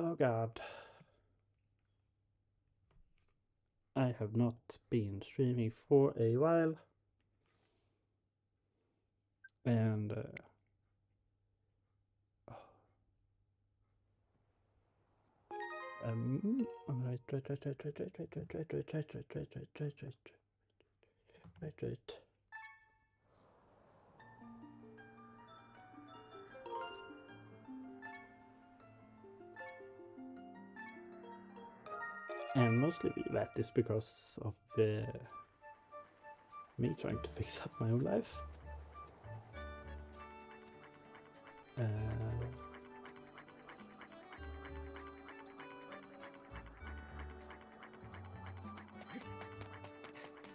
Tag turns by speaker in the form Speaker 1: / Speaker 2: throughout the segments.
Speaker 1: Oh god. I have not been streaming for a while. And right. And mostly that is because of me trying to fix up my own life.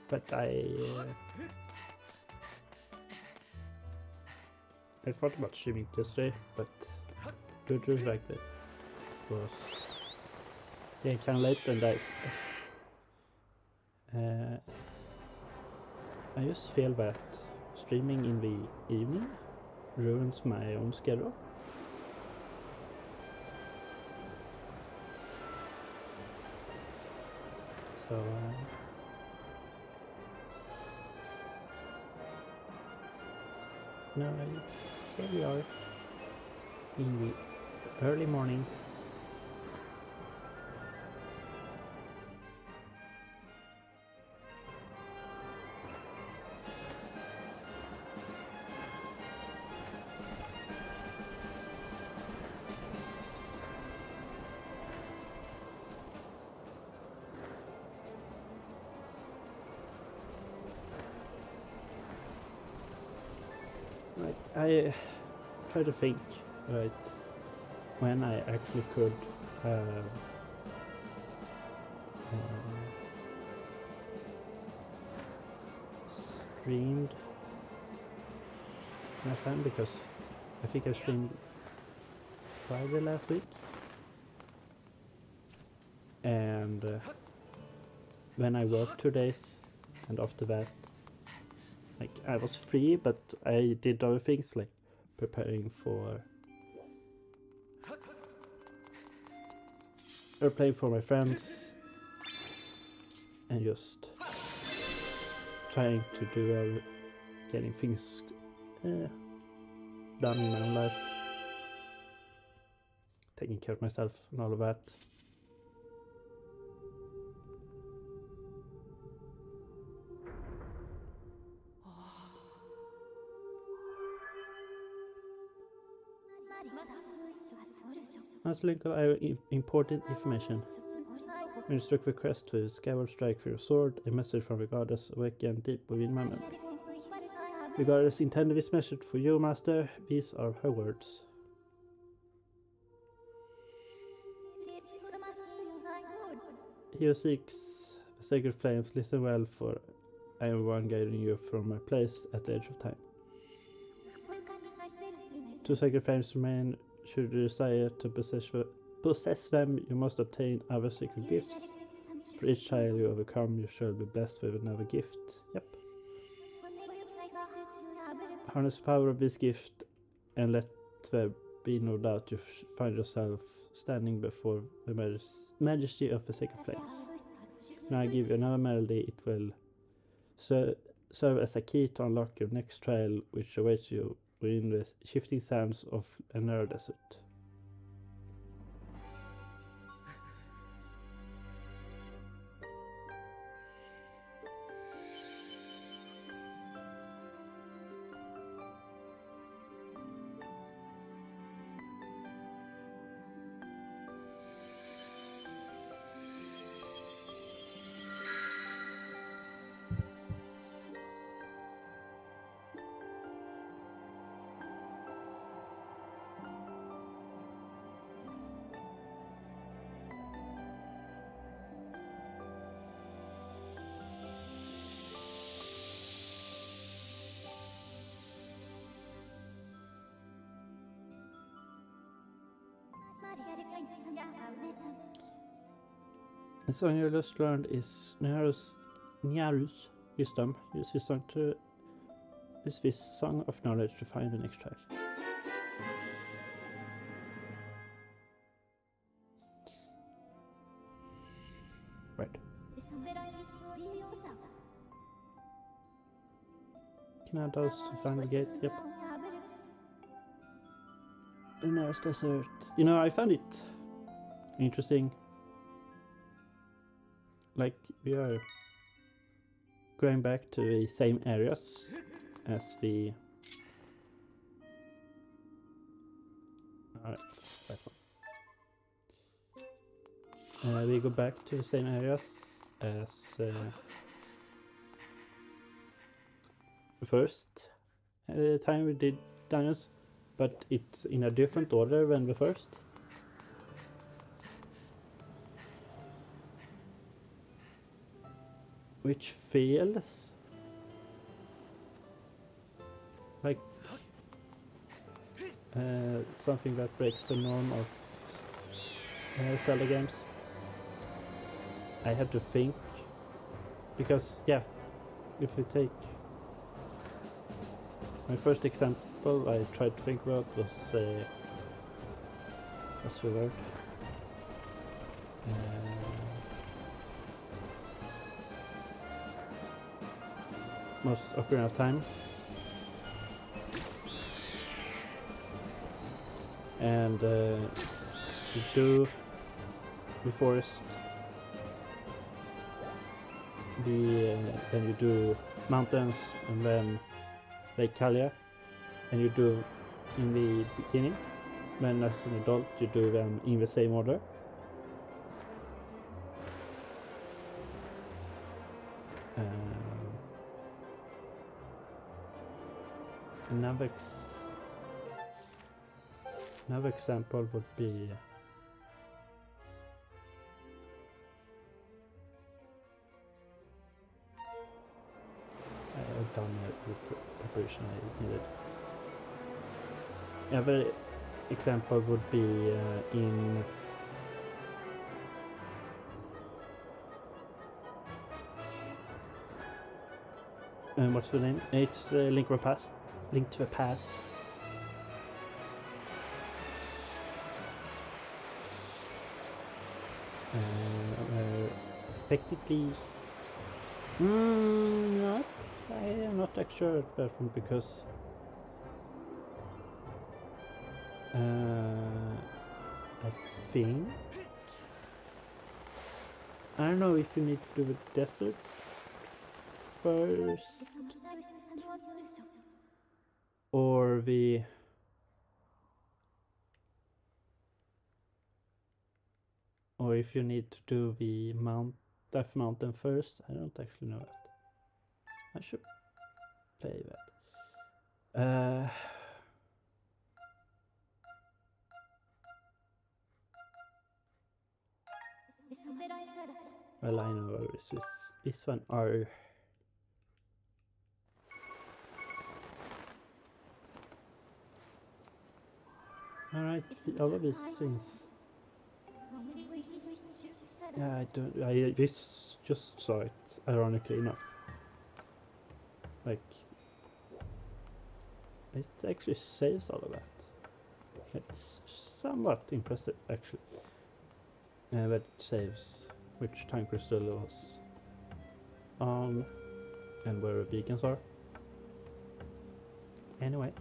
Speaker 1: But I thought about streaming yesterday, but due to the fact that it was kind of late and I just feel that streaming in the evening ruins my own schedule. So now here we are in the early morning. Right, I try to think, right, when I actually could have streamed last time, because I think I streamed Friday last week, and when I worked 2 days, and after that, like, I was free, but I did other things like preparing for or playing for my friends and just trying to do getting things done in my own life, taking care of myself and all of that. Master Linkle, I have important information. When you struck the quest to Skyward strike for your sword, a message from the goddess awakened deep within my memory. The goddess intended this message for you, Master. These are her words. He who seeks the sacred flames, listen well, for I am one guiding you from my place at the edge of time. 2 sacred flames remain. Should you desire to possess them, you must obtain other sacred gifts. For each child you overcome, you shall be blessed with another gift. Yep. Harness the power of this gift, and let there be no doubt you find yourself standing before the majesty of the sacred flames. Now I give you another melody. It will serve as a key to unlock your next trial, which awaits you within the shifting sands of a narrow desert. The song you just learned is Nyaru's wisdom. Use this song of knowledge to find the next child. Can I those to find the gate? Yep. The nearest desert. You know, I found it interesting. Like, we are going back to the same areas as the... Alright, that one. We go back to the same areas as the first time we did dungeons, but it's in a different order than the first. Which feels like something that breaks the norm of Zelda games. I have to think, because yeah, if we take my first example, I tried to think about was what's the word? Most Ocarina of Time, and you do the forest, then you do mountains, and then Lake Kalia, and you do in the beginning. When as an adult you do them in the same order. Another example would be I've done the preparation I needed. Another example would be in what's the name? It's Link to the Past. Technically, I am not actually sure at that one, because I think I don't know if you need to do the desert first or if you need to do the Death Mountain first. I don't actually know that. I should play that. Well, I know this one are alright, all of these things. Yeah, I just saw it, ironically enough. Like, it actually saves all of that. It's somewhat impressive, actually. But it saves which time crystal was on and where the beacons are. Anyway,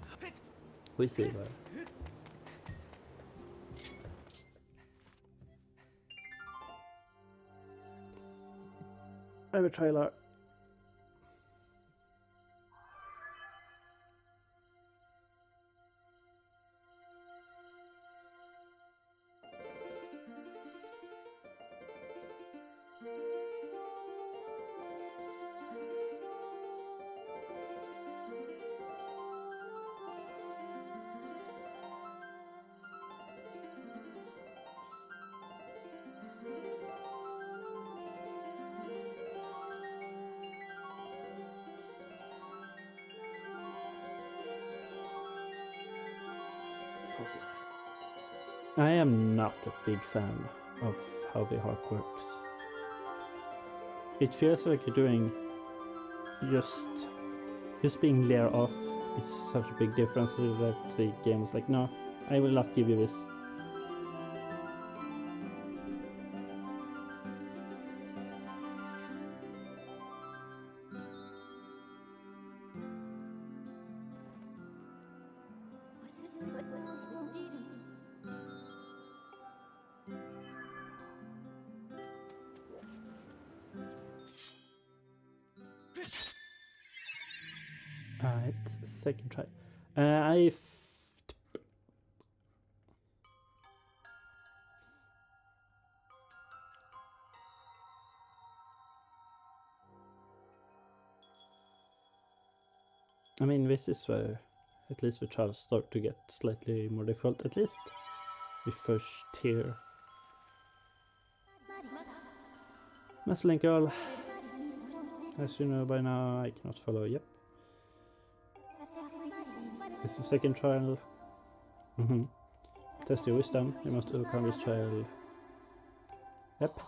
Speaker 1: we see where. I have a trailer. I am not a big fan of how the harp works. It feels like you're doing just being layer off is such a big difference that the game is like, no, I will not give you this. It's second try. I mean, this is where at least the trials start to get slightly more difficult. At least the first tier. Master Linkle. As you know by now, I cannot follow. Yep. This is the second trial. Test your wisdom. You must overcome this trial. Yep.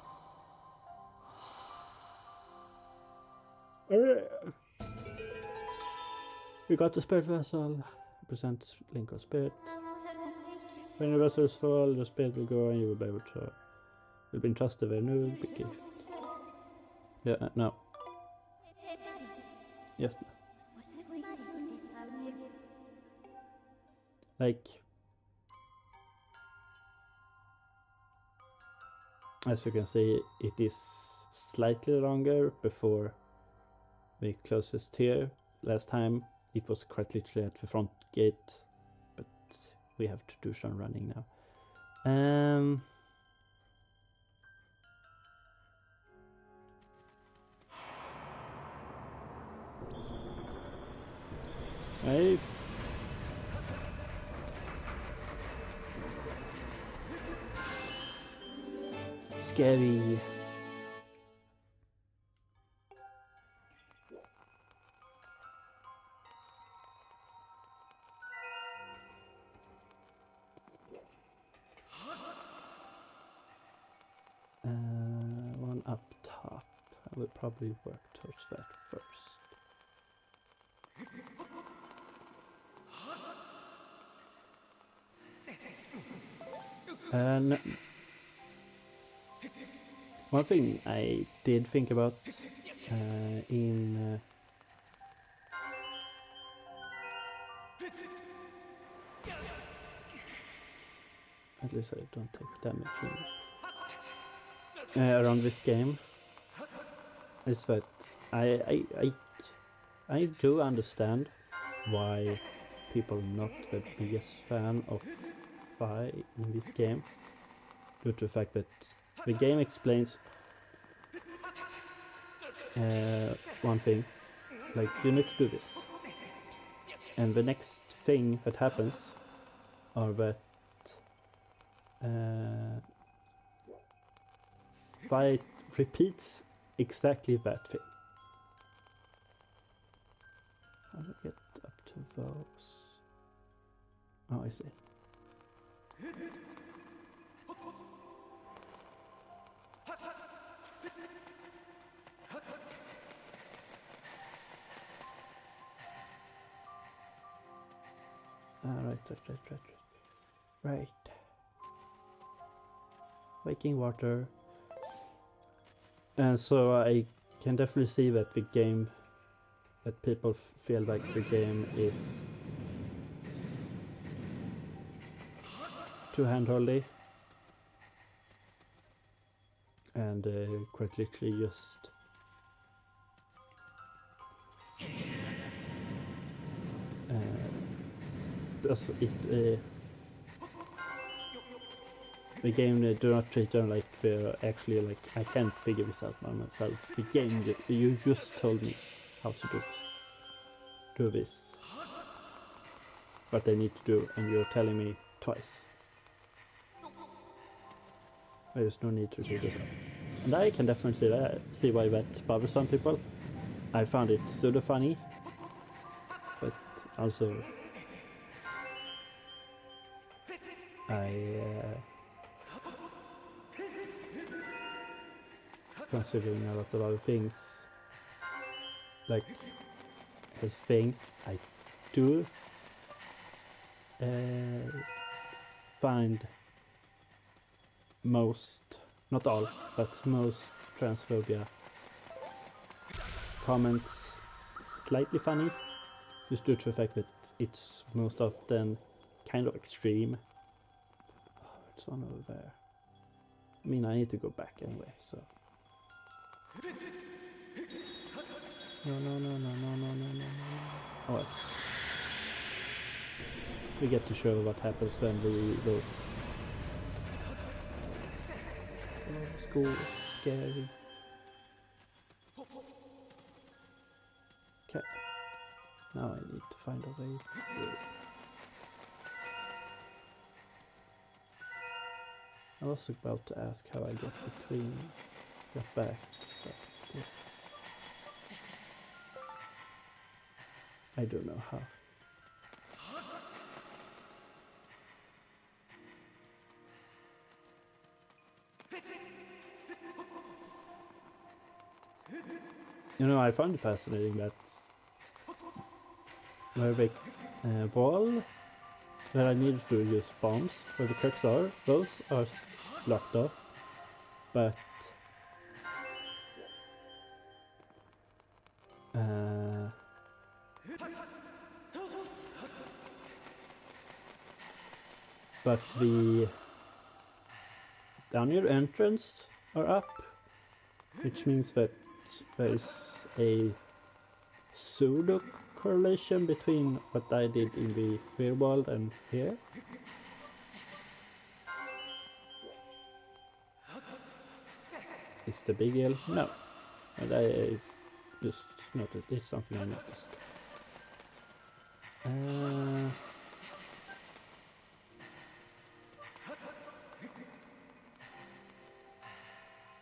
Speaker 1: We got the spirit vessel. Represents Linkle's spirit. When the vessel is full, the spirit will go and you will be able to. You'll be entrusted with a new big gift. Yeah, no. Yes. Like, as you can see, it is slightly longer before the closest tier. Last time it was quite literally at the front gate, but we have to do some running now. Hey. Scary. One up top. I will probably work towards that first. And one thing I did think about in at least I don't take damage around this game is that I do understand why people are not the biggest fan of Fi in this game, due to the fact that the game explains one thing, like you need to do this, and the next thing that happens are that Fi repeats exactly that thing. How do I get up to those? Oh, I see. Right. Waking water. And so I can definitely see that the game, that people feel like the game is too handholdy. And quite literally just does it the game do not treat them like they're actually like I can't figure this out by myself. The game you just told me how to do this, what I need to do, and you're telling me twice. There's no need to do this out. And I can definitely see why that bothers some people. I found it sort of funny, but also considering a lot of other things, like this thing, I do find most, not all, but most transphobia comments slightly funny, just due to the fact that it's most often kind of extreme. Oh, it's one over there. I mean, I need to go back anyway, so. No. Oh, well. We get to show what happens when we go. Oh, school is scary. Okay. Now I need to find a way through. I was about to ask how I get back, but yeah. I don't know how. You know, I found it fascinating that very big wall where I needed to use bombs, where the cracks are, those are blocked off, but the down your entrance are up, which means that there is a pseudo correlation between what I did in the real world and here. Is the big deal? No. And I just noticed, it's something I noticed.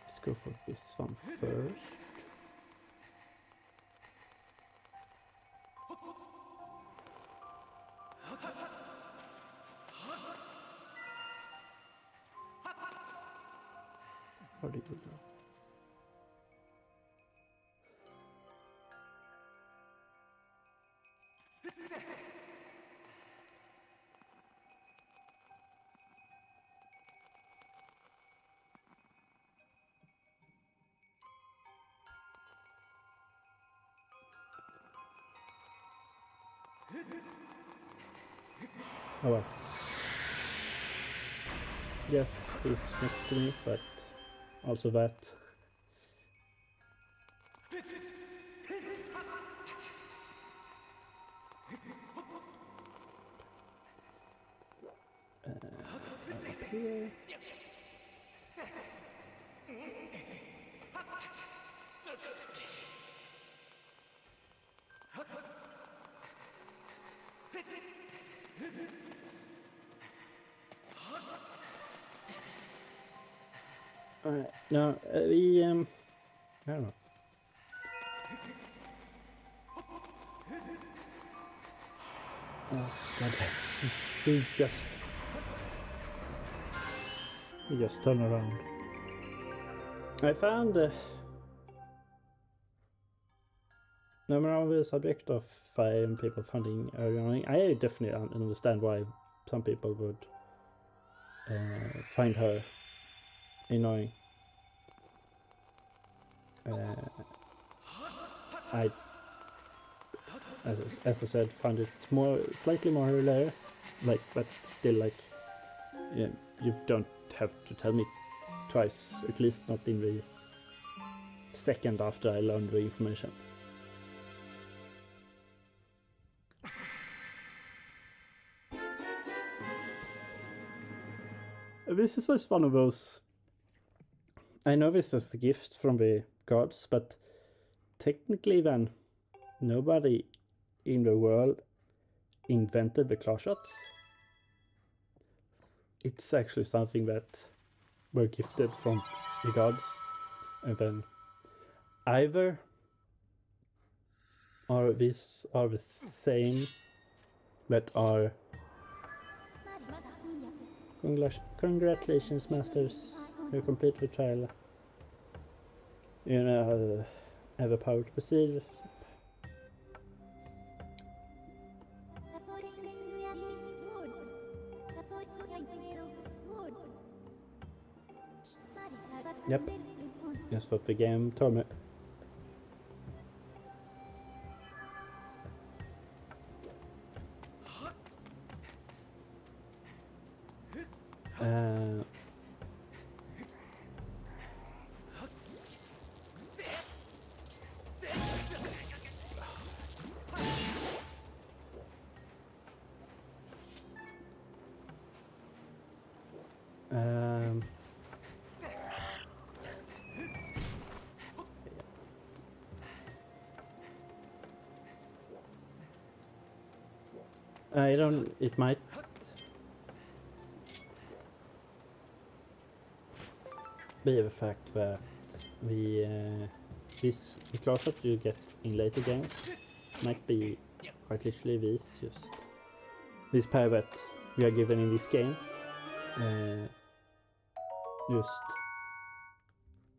Speaker 1: Let's go for this one first. How did we go? Oh well. Yes, he's next to me, but also that. Up here. Alright, now we I don't know. Oh god, we just turn around. I found number on the subject of people finding annoying. I definitely understand why some people would find her annoying. I, as I said, find it slightly more hilarious. Like, but still, like, yeah, you don't have to tell me twice. At least not in the second after I learned the information. This is just one of those. I know this is a gift from the gods, but technically then nobody in the world invented the claw shots. It's actually something that were gifted from the gods, and then either these are the same that are congratulations, masters. You complete the trial. You know, have a power to proceed. Yep, just what the game told me. I don't. It might. Be the fact that the class that you get in later games might be quite literally this pair that we are given in this game, just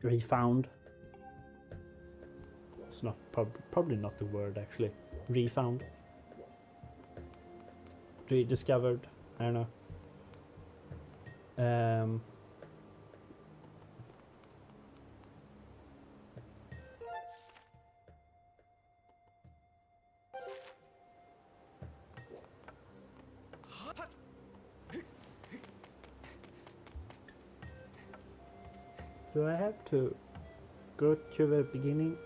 Speaker 1: refound. It's not probably not the word actually. Refound, rediscovered. I don't know. Do I have to go to the beginning?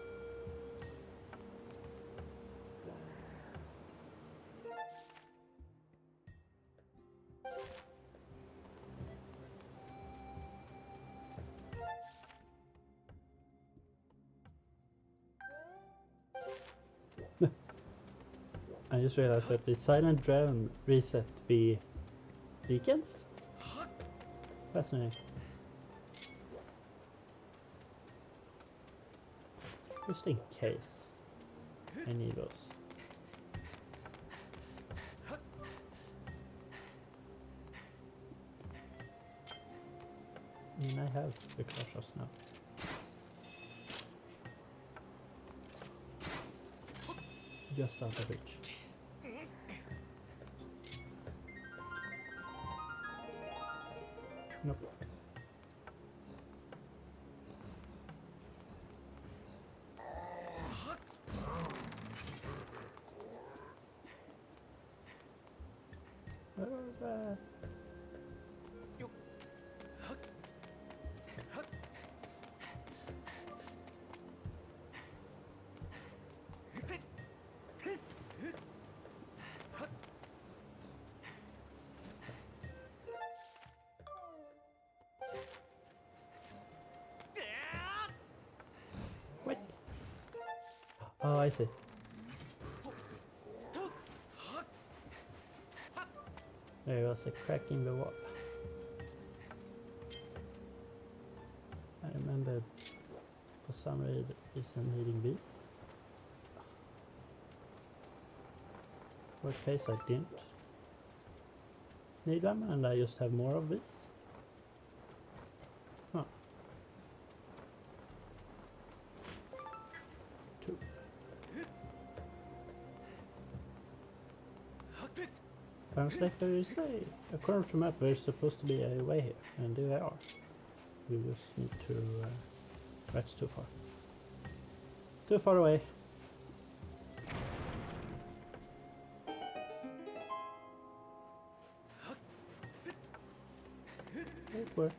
Speaker 1: I just realized that the silent drone reset the beacons. Fascinating. Just in case I need those. I mean, I have the claws now. Just out of reach. Nope. What? Oh, I see. There was a crack in the wall. I remember for some reason needing this. Worst case I didn't need them and I just have more of this. Huh. 2. Sounds like there is according to the map there's supposed to be a way here, and there are. We just need to that's too far. Too far away. It worked.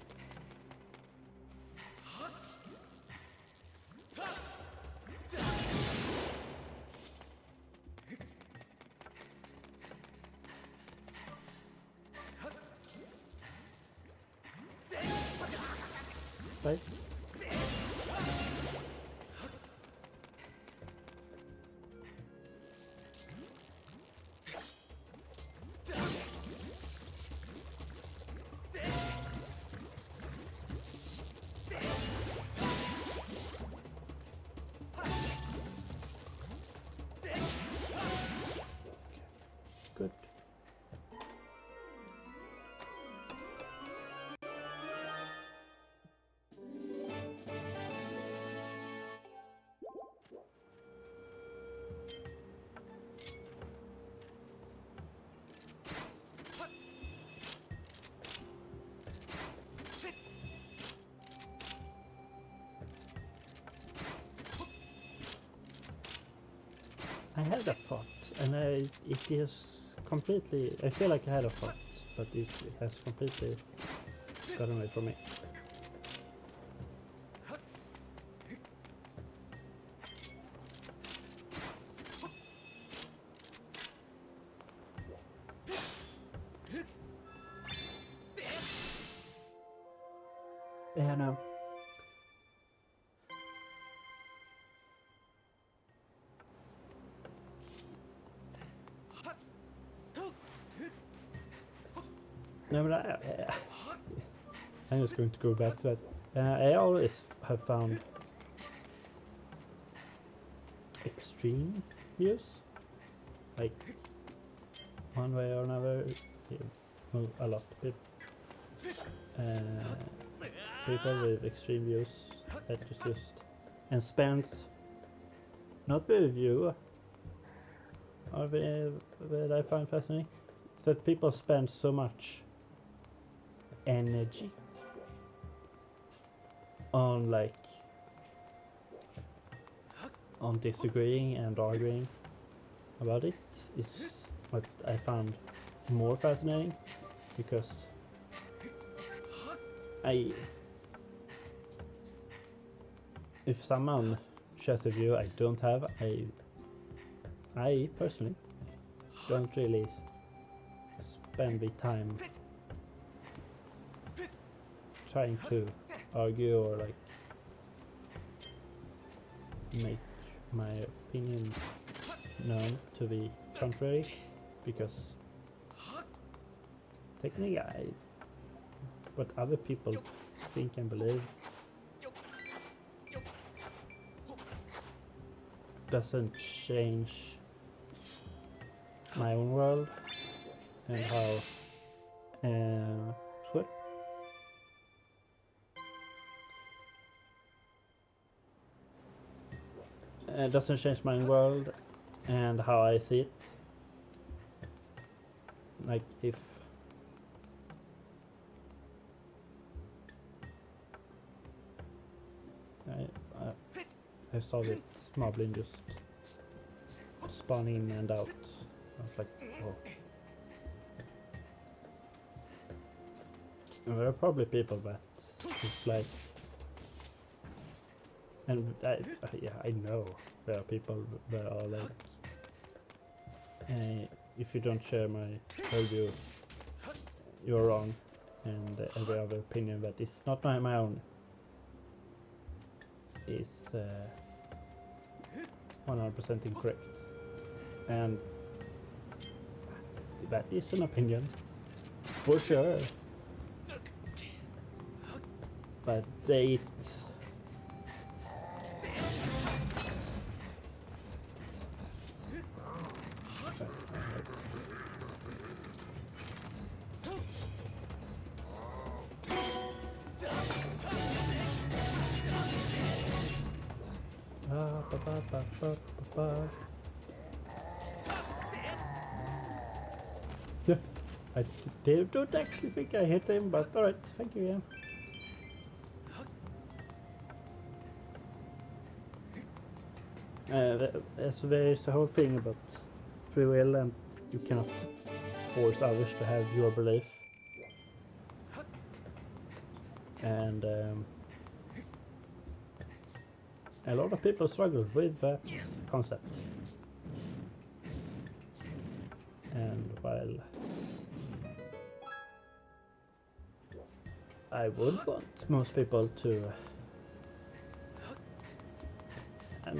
Speaker 1: Right? Good. I had a thought, and it is completely. I feel like I had a thought, but it has completely gotten away from me. Yeah, no. No, but I'm just going to go back to that. I always have found extreme views, like one way or another. Well, a lot of people, people with extreme views that just and spend not with you, or that I find fascinating, is that people spend so much energy on on disagreeing and arguing about it. Is what I found more fascinating, because if someone shares a view I don't have, I personally don't really spend the time trying to argue or like make my opinion known to the contrary, because technically what other people think and believe doesn't change my own world and how what? It doesn't change my world and how I see it. Like if I saw it moblin just spawn in and out. I was like, oh. And there are probably people that it's like, and yeah, I know there are people that are like, if you don't share my worldview, you're wrong, and every other opinion that is not my own is 100% incorrect. And that is an opinion, for sure. But they yeah, I don't actually think I hit him, but alright, thank you, yeah. So there's a whole thing about free will, and you cannot force others to have your belief. And a lot of people struggle with that concept. And while I would want most people to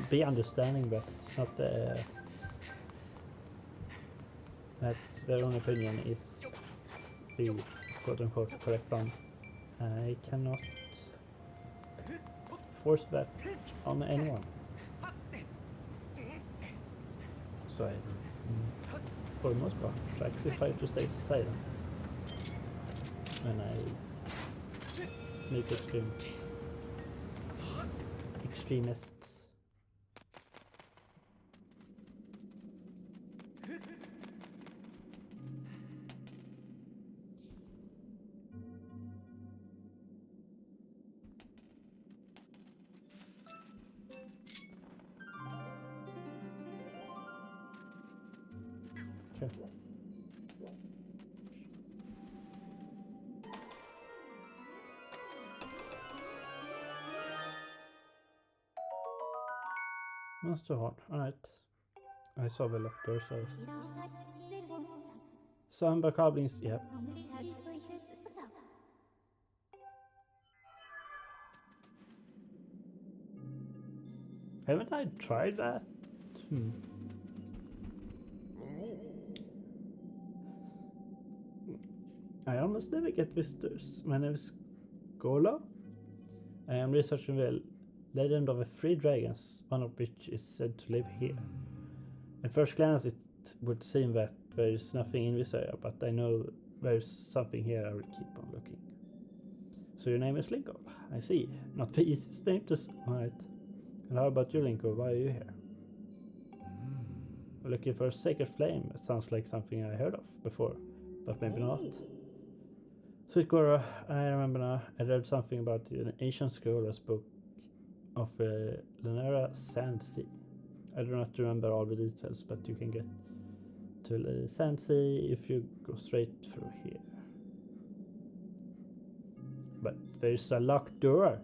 Speaker 1: be understanding that it's not that their own opinion is the quote-unquote correct one, I cannot force that on anyone. So I, for the most part, actually try to stay silent when I meet extremists. Okay. That's too hard. Alright. I saw the letter, so... Samba cablings, yep. Haven't I tried that? I almost never get visitors. My name is Gola. I am researching the legend of the three dragons, one of which is said to live here. At first glance it would seem that there is nothing in this area, but I know there is something here. I will keep on looking. So your name is Linkle. I see. Not the easiest name to Alright. And how about you, Linkle? Why are you here? Looking for a sacred flame. It sounds like something I heard of before, but maybe not. Sweet Gora, I remember now. I read something about an ancient scroll that spoke of the Lanera Sand Sea. I do not remember all the details, but you can get to the Sand Sea if you go straight through here. But there's a locked door.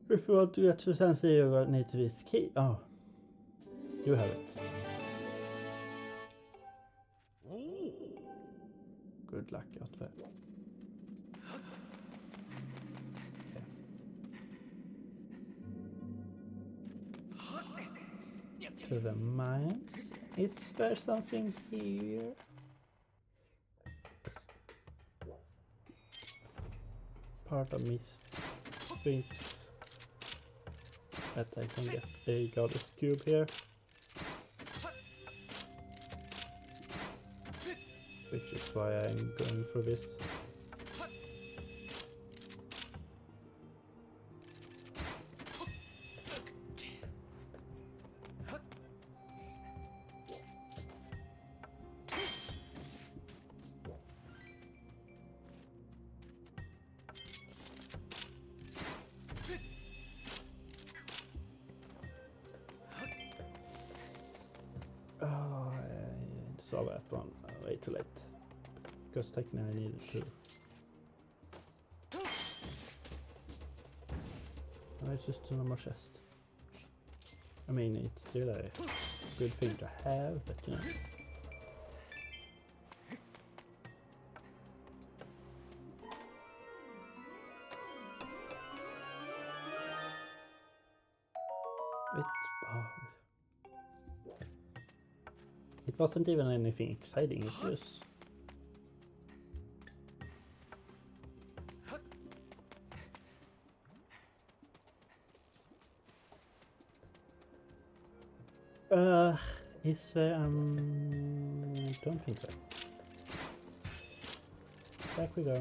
Speaker 1: If you want to get to Sand Sea, you need this key. Oh, you have it. Good luck out there. Okay. To the mines. Is there something here? Part of me thinks that I can get a goddess cube here. Which is why I'm going for this. Oh, I saw that one way too late. Because technically I needed to. Oh, it's just a normal chest. I mean, it's still a good thing to have, but you know. It wasn't even anything exciting, it was... is there, I don't think so. Back we go.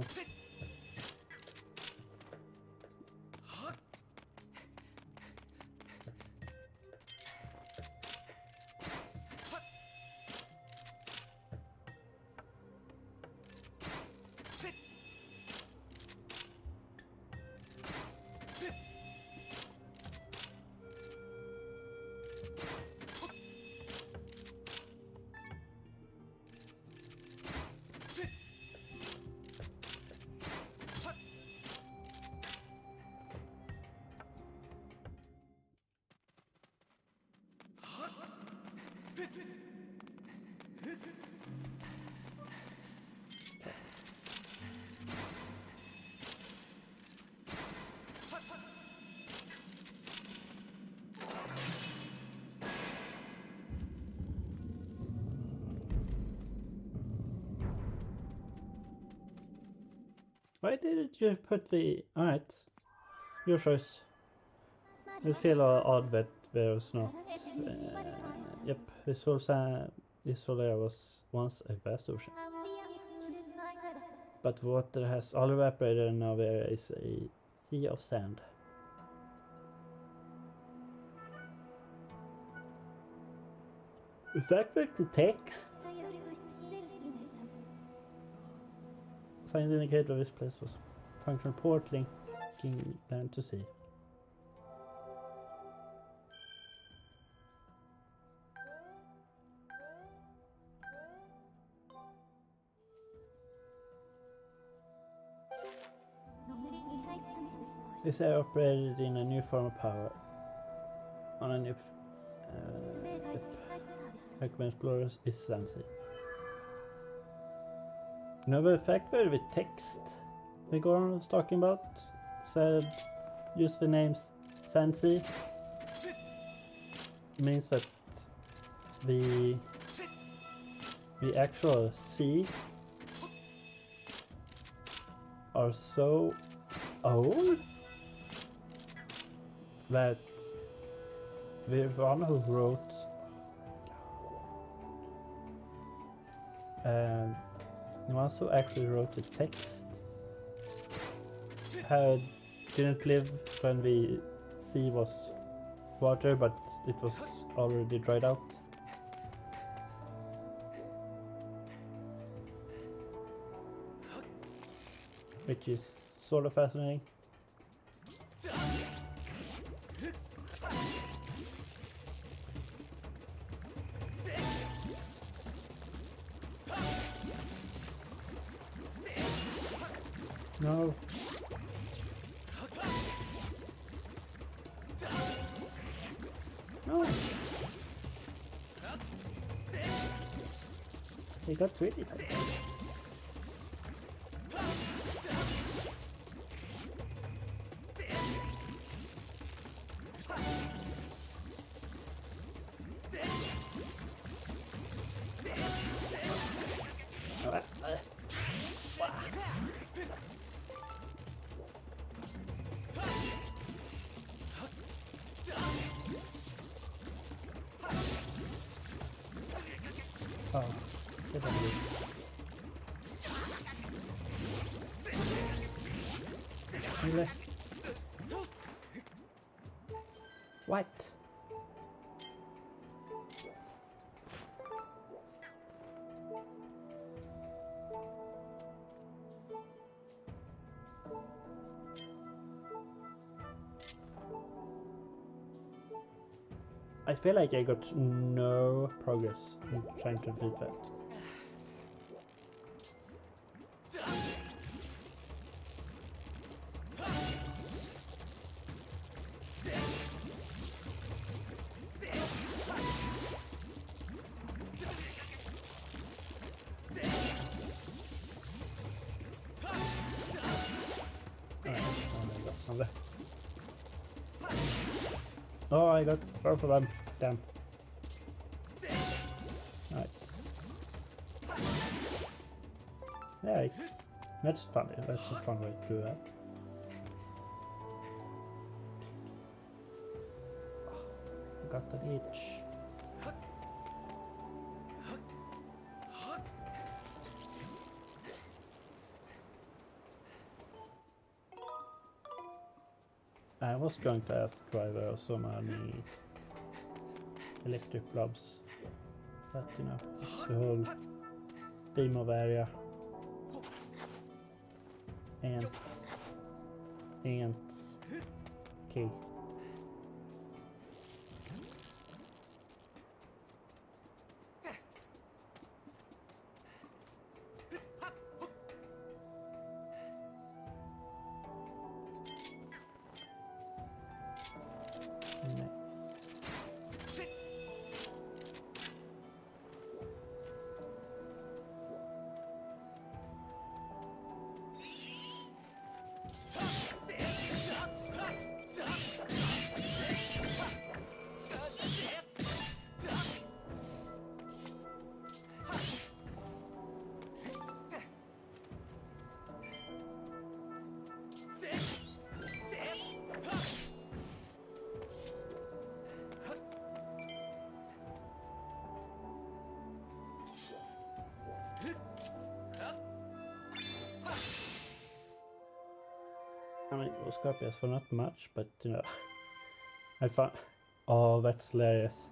Speaker 1: Why didn't you put the... Alright. Your choice. It feel odd that there was not... yep, this whole area was once a vast ocean. But water has all evaporated and now there is a sea of sand. Is that back to text? Signs indicate where this place was. Functional port linking land to sea. This area operated in a new form of power. On a new recommend explorers is Sansi. Another factor with text the Goron was talking about said use the names Sansi means that the the actual sea are so old that the one who wrote the ones who actually wrote the text didn't live when the sea was water, but it was already dried out. Which is sort of fascinating. No. No. He got really hurt. Oh, get out of here. Really? What? I feel like I got no progress in trying to beat that. Oh, I got both of them. Damn. Right. Yeah, that's funny. That's a fun way to do that. I got that itch. I was going to ask why there are so many electric blobs, but you know, it's the whole theme of area. Ants. Okay. I mean, it was copious for not much, but you know, I found. Oh, that's hilarious.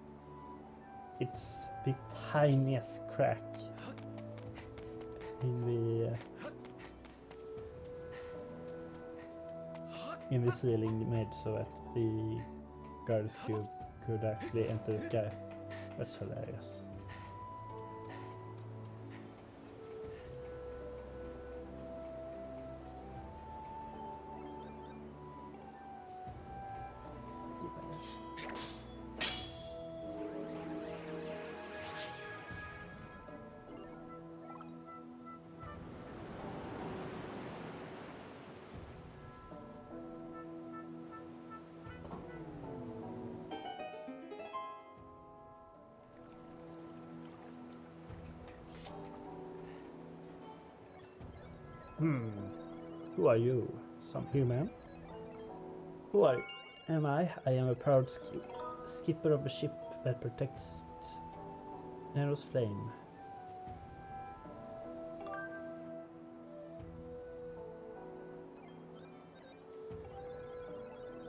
Speaker 1: It's the tiniest crack in the ceiling made so that the Guardian's Cube could actually enter the sky. That's hilarious. Who are you? Some human? Who am I? I am a proud skipper of a ship that protects Nero's flame.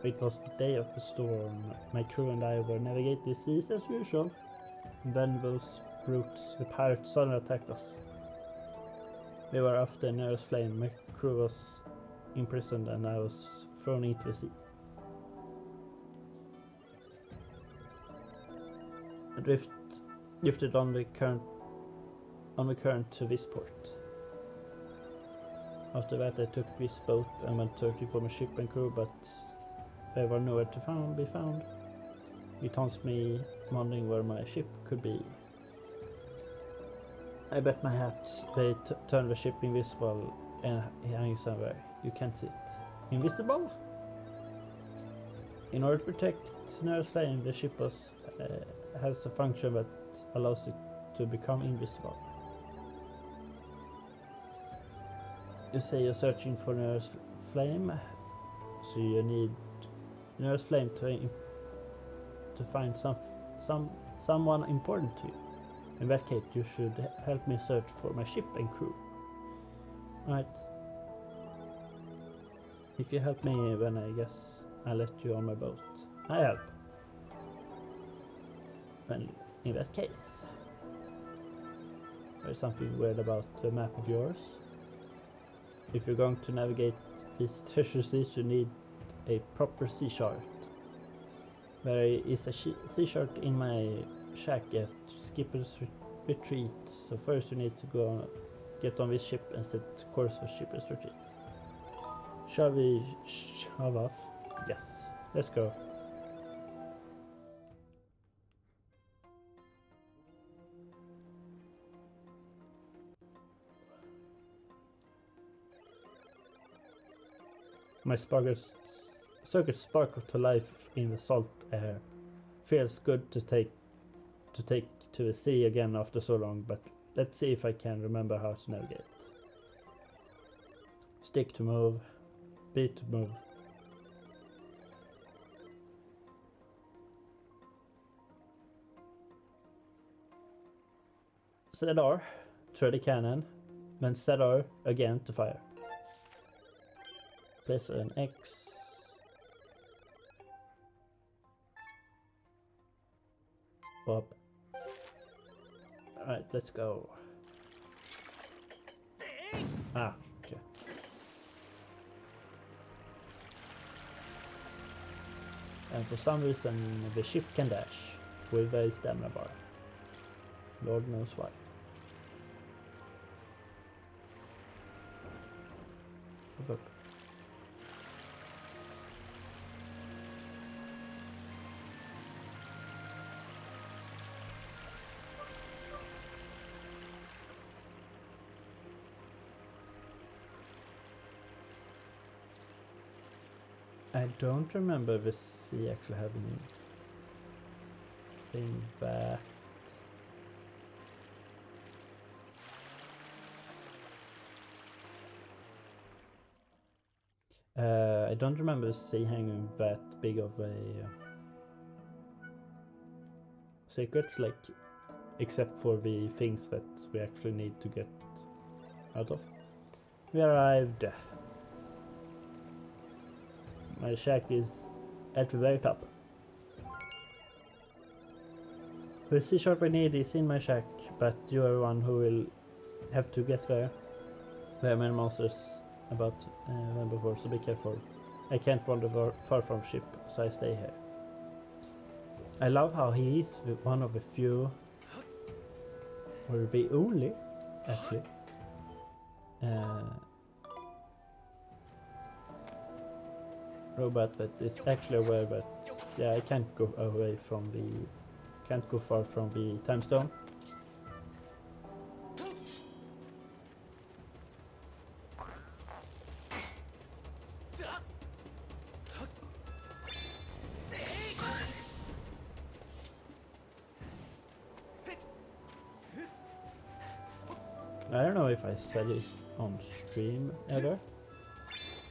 Speaker 1: It was the day of the storm. My crew and I were navigating the seas as usual. When those brutes, the pirates, suddenly attacked us. We were after Nero's flame. My crew was imprisoned and I was thrown into the sea. I drifted on the current to this port. After that I took this boat and went searching for my ship and crew, but they were nowhere to be found. It haunts me wondering where my ship could be. I bet my hat they turned the ship invisible and hanging somewhere. You can't see it. Invisible? In order to protect Nero's flame, the ship has a function that allows it to become invisible. You say you're searching for Nero's flame, so you need Nero's flame to find someone important to you. In that case, you should help me search for my ship and crew. Right. If you help me, then I guess I'll let you on my boat. I help. Well, in that case, there's something weird about the map of yours. If you're going to navigate these treasure seas, you need a proper sea chart. There is a sea chart in my shack at Skipper's Retreat, so first you need to get on this ship and set course for Skipper's Retreat. Shall we shove off? Yes, let's go. My circuits sparkle to life in the salt air. Feels good to take to the sea again after so long, but let's see if I can remember how to navigate. Stick to move, B to move. ZR to ready cannon, then ZR again to fire. Place an X. Up. Alright, let's go. Ah, okay. And for some reason the ship can dash with a stamina bar. Lord knows why. Look. I don't remember the sea actually having anything that. I don't remember the sea having that big of a secrets, like except for the things that we actually need to get out of. We arrived. My shack is at the very top. The sea shark we need is in my shack, but you are one who will have to get there. There are many monsters about than before, so be careful. I can't wander far from ship, so I stay here. I love how he is one of the few, or the only, actually, robot that is actually aware that I can't go far from the time stone. I don't know if I said it on stream ever,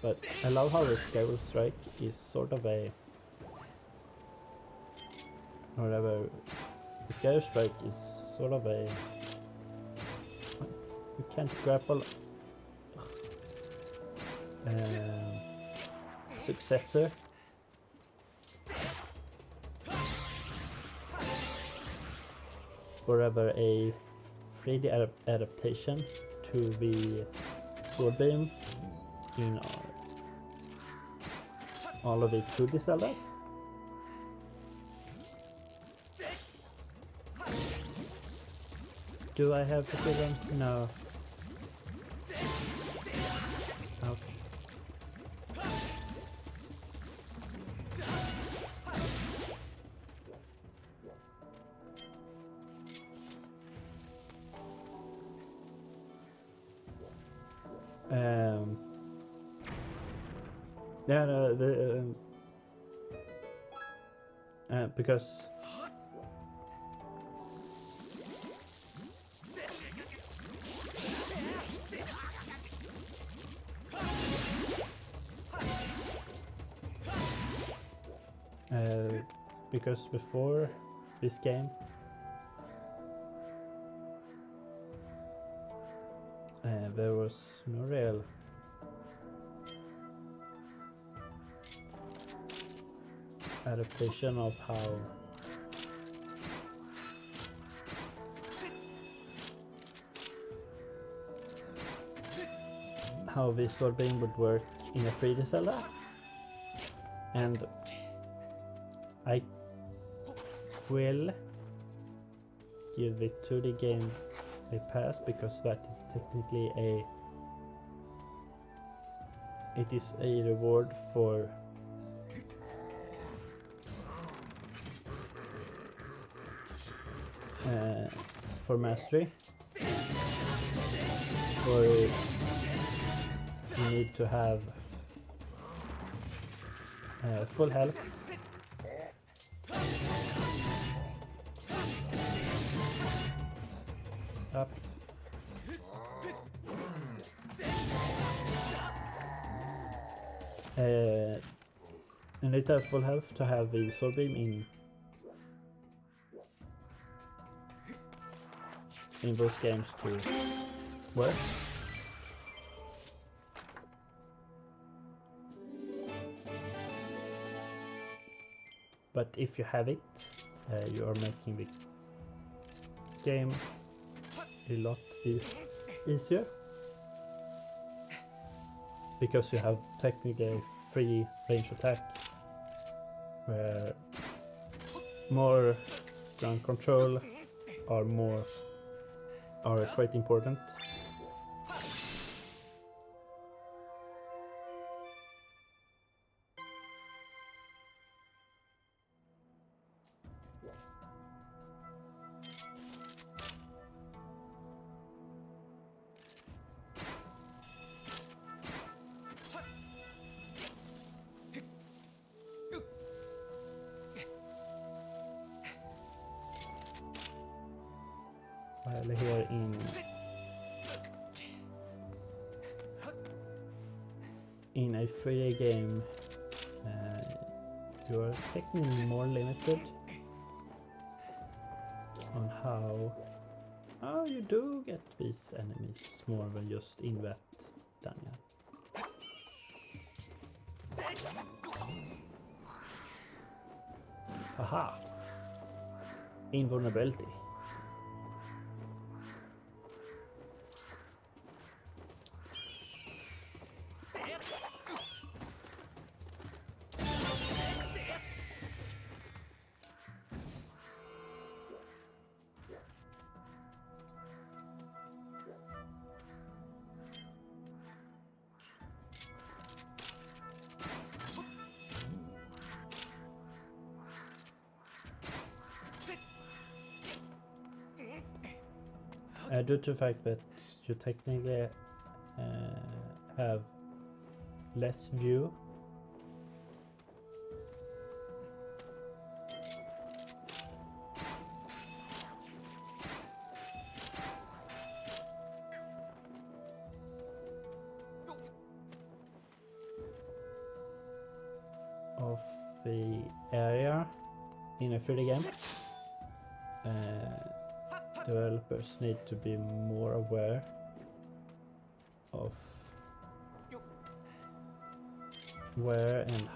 Speaker 1: but I love how the Skyward Strike is sort of a... Whatever, the Skyward Strike is sort of a... You can't grapple... successor. Forever a 3D adaptation to the sword beam in all of the 2D Zeldas. Do I have to kill them? No. Ouch. Yeah, no, because before this game there was no real adaptation of how the sword beam would work in a 3D Zelda, and I will give the 2D game a pass because that is technically it is a reward for mastery. For you need to have full health up. You need to have full health to have the sword beam in those games to work. But if you have it, you are making the game a lot easier, because you have technically a free range attack where more ground control are quite important. While here in a free game, you are technically more limited on how you do get these enemies more than just in that dungeon. Aha! Invulnerability. Due to the fact that you technically have less view, of the area in a 3D game. Developers need to be more aware of where and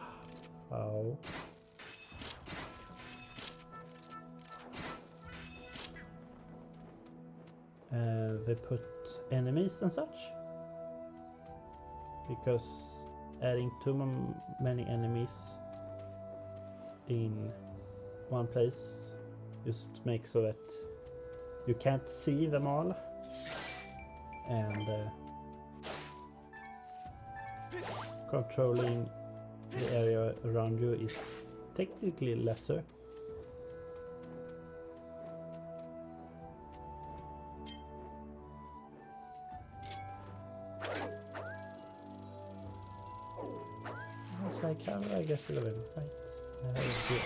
Speaker 1: how they put enemies and such, because adding too many enemies in one place just makes so that you can't see them all, and controlling the area around you is technically lesser. It's like, how do I get rid of him? Right. I have it here.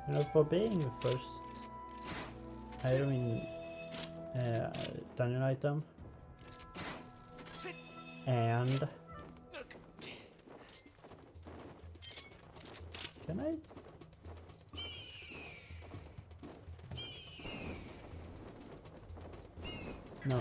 Speaker 1: You know, for being the first iron dungeon item, and can I? No.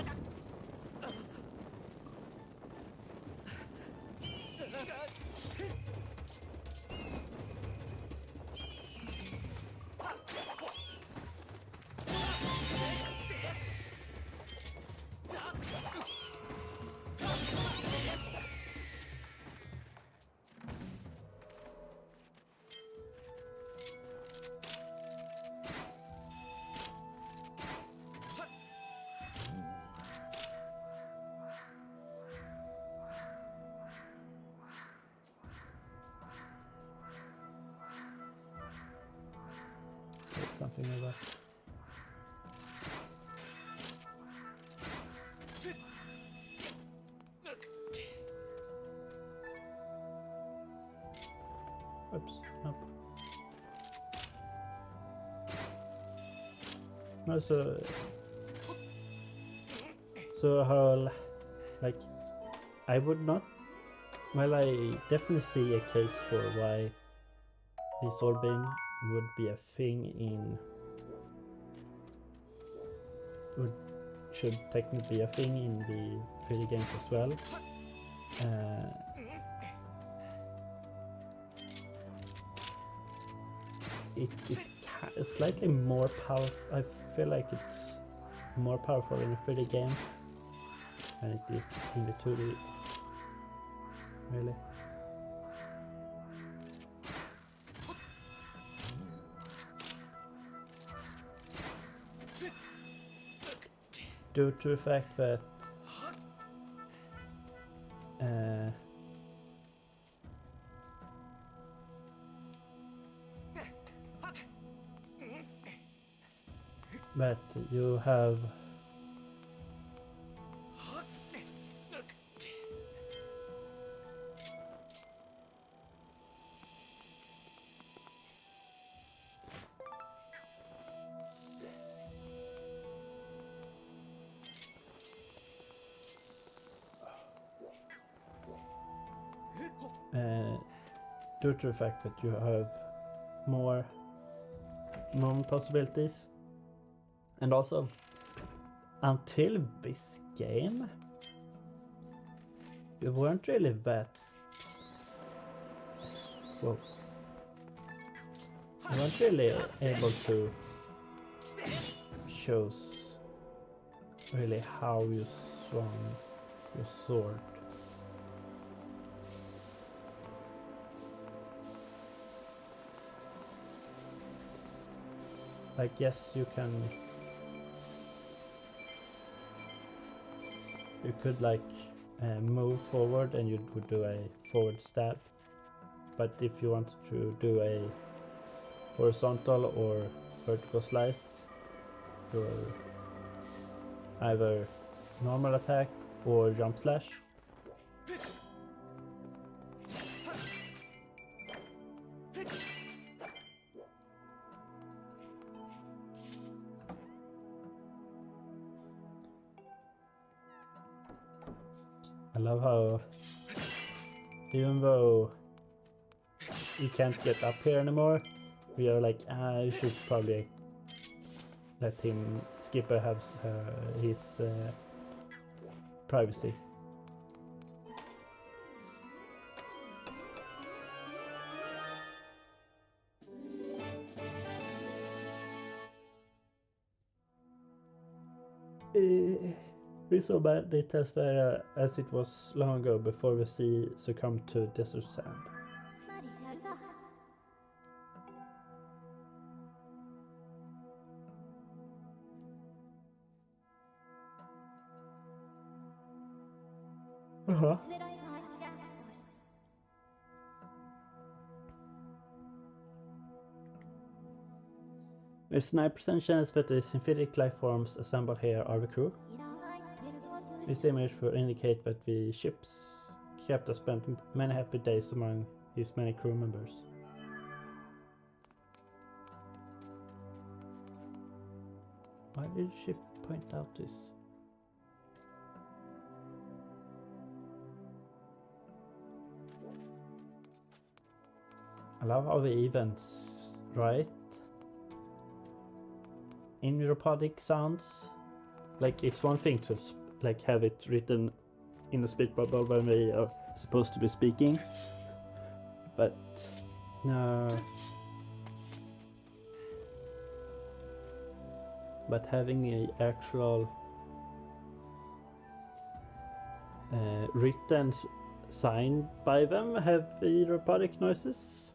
Speaker 1: Something like that. Oops, nope. No, so how, like, I would not, well, I definitely see a case for why the sword beam would be a thing in, should technically be a thing in the 3D games as well. It is slightly more powerful. I feel like it's more powerful in a 3D game than it is in the 2D. Really. Due to the fact that you have due to the fact that you have more possibilities, and also until this game you weren't really that well, you weren't really able to show really how you swung your sword. Like, yes, you could like move forward and you would do a forward stab, but if you wanted to do a horizontal or vertical slice, your either normal attack or jump slash. I love how even though you can't get up here anymore, we are like, you should probably let him, Skipper, have his privacy. We saw bad details there as it was long ago before the sea succumbed to desert sand. There's 9% chance that the synthetic life forms assembled here are the crew. This image will indicate that the ship's captain spent many happy days among his many crew members. Why did the ship point out this? I love how the events right in neuropodic sounds. Like, it's one thing to like have it written in a speech bubble when we are supposed to be speaking, but no. But having a actual written sign by them have the robotic noises.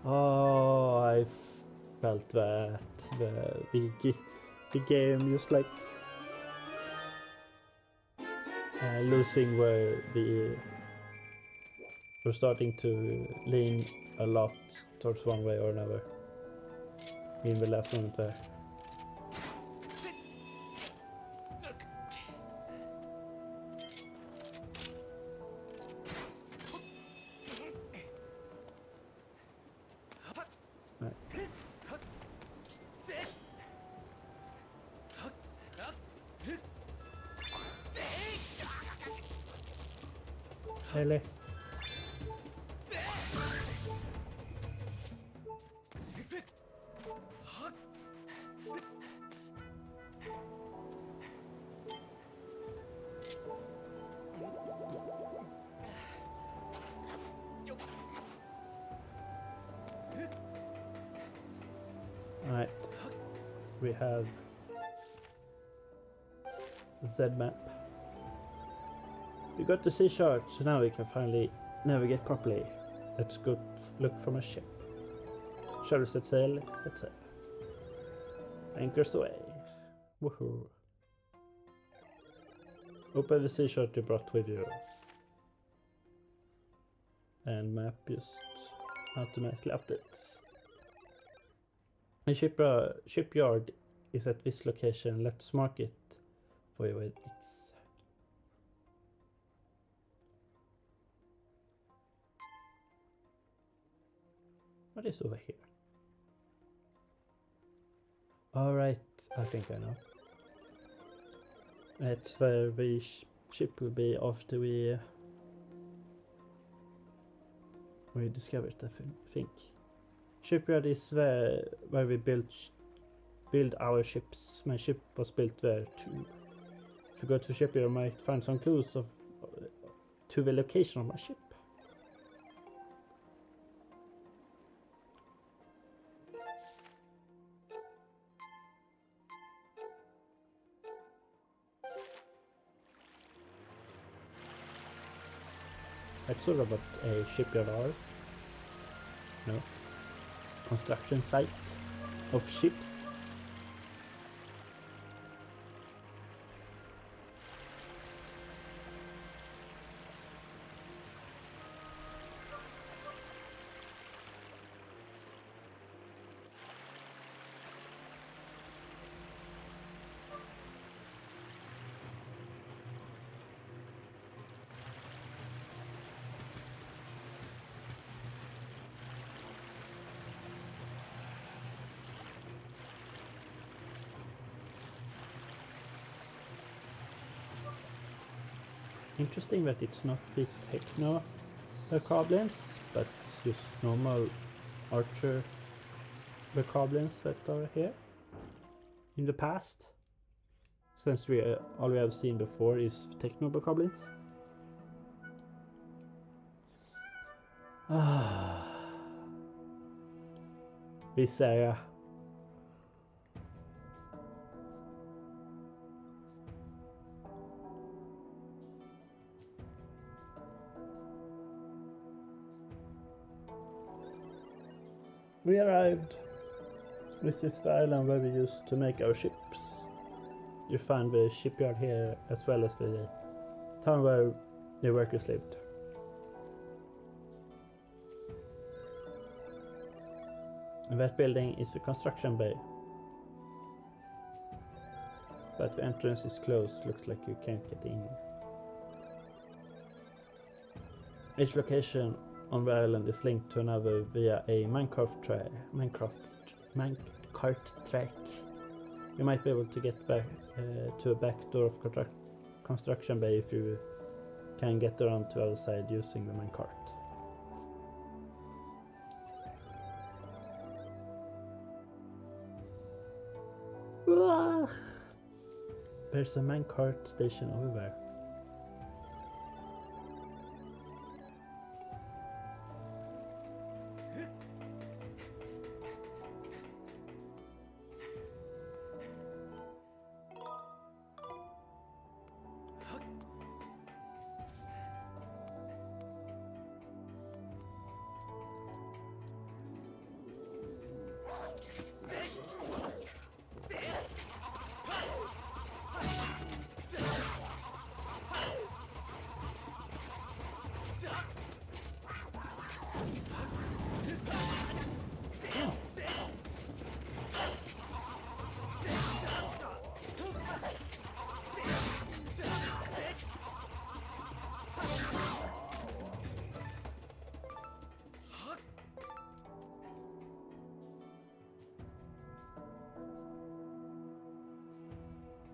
Speaker 1: Oh, I felt that the game just like losing where we're starting to lean a lot towards one way or another in the last moment there. Really? Alright, we have Z map. We got the sea chart, so now we can finally navigate properly. Let's go look from a ship. Shall we set sail? Set sail. Anchors away. Woohoo. Open the sea chart you brought with you. And map just automatically updates. The shipyard is at this location. Let's mark it for you with X. What is over here? Alright, I think I know. That's where the ship will be after we discover it, I think. Shipyard is where we build our ships. My ship was built there too. If you go to the shipyard, you might find some clues to the location of my ship. That's sort of what a shipyard are. No. Construction site of ships. interesting that it's not the techno goblins, but just normal archer goblins that are here. In the past, since all we have seen before is techno goblins. This area. We arrived. This is the island where we used to make our ships. You find the shipyard here as well as the town where the workers lived. And that building is the construction bay. But the entrance is closed, looks like you can't get in. Each location on the island is linked to another via a minecart track. You might be able to get back to a back door of construction bay if you can get around to the other side using the minecart. There's a minecart station over there.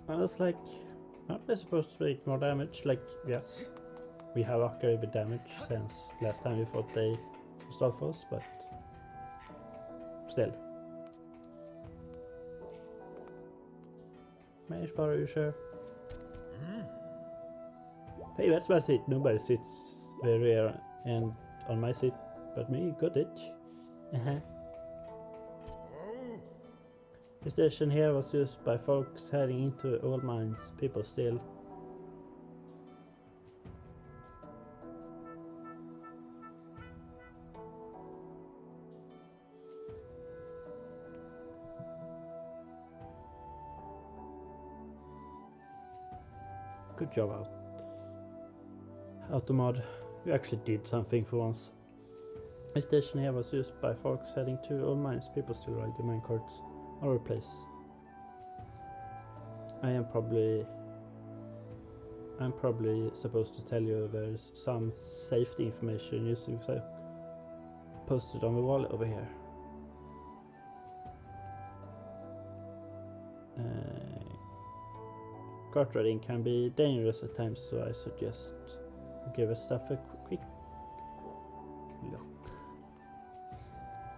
Speaker 1: I was like, aren't they supposed to make more damage? Like, yes, we have upgraded damage since last time we fought they stalled us, but still. Mage bar, are you sure? Hey, that's my seat. Nobody sits very rare and on my seat but me. Got it. The station here was used by folks heading into old mines. People still. Good job, Automod. You actually did something for once. The station here was used by folks heading to old mines. People still ride the main carts. Our place. I'm probably supposed to tell you there's some safety information using so posted on the wall over here. Cart riding can be dangerous at times, so I suggest you give us stuff a quick look.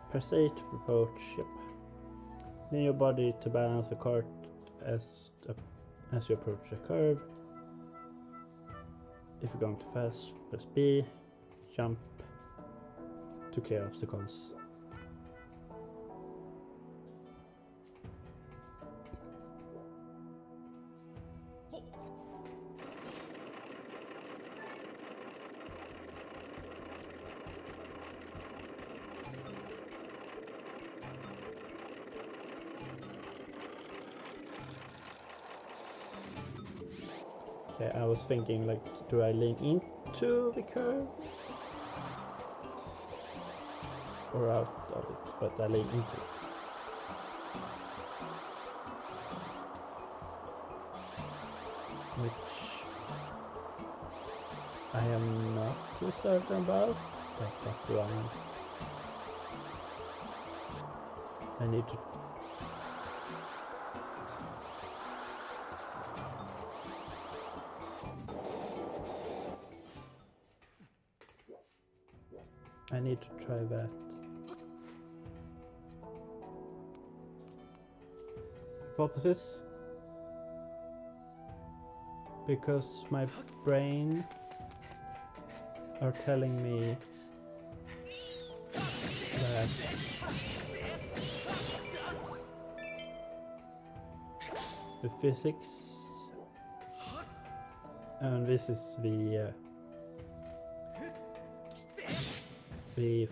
Speaker 1: Press A to approach. Yep. Lean your body to balance the cart as you approach the curve. If you're going too fast, press B. Jump to clear obstacles. Okay, I was thinking, like, do I lean into the curve or out of it? But I lean into it. Which I am not too certain about, but what do I need to. I need to try that. Hypothesis. Because my brain are telling me that the physics, and this is the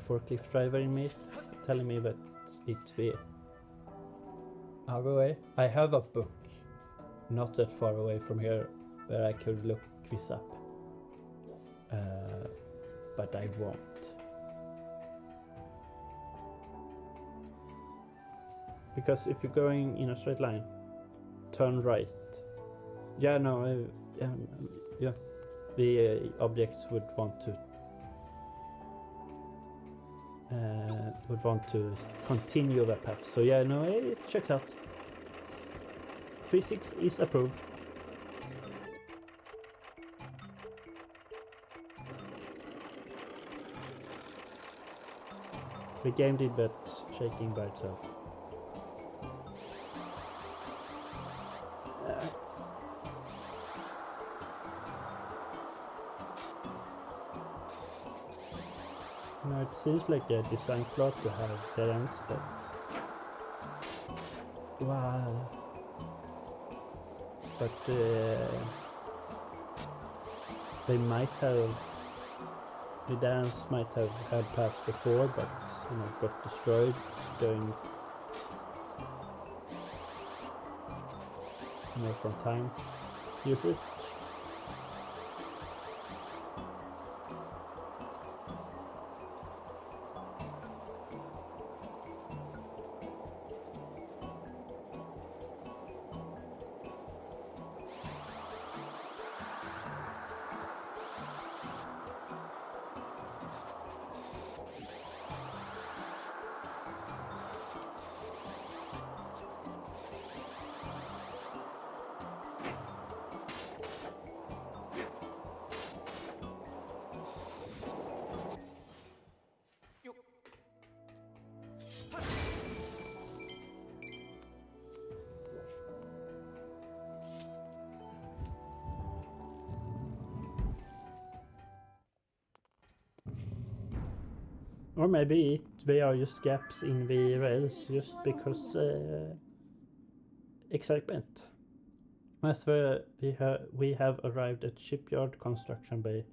Speaker 1: forklift driver in me telling me that it's the other way. I have a book not that far away from here where I could look this up, but I won't. Because if you're going in a straight line, turn right. Yeah, no, yeah, the objects would want to continue that path. So yeah, no, it checks out. Physics is approved. The game did that shaking by itself. No, it seems like a design flaw to have dead ends, but wow. But they might have, the dance might have had paths before, but you know, got destroyed during, you know, from time usage. Or maybe they are just gaps in the rails just because excitement. As we have arrived at shipyard construction bay.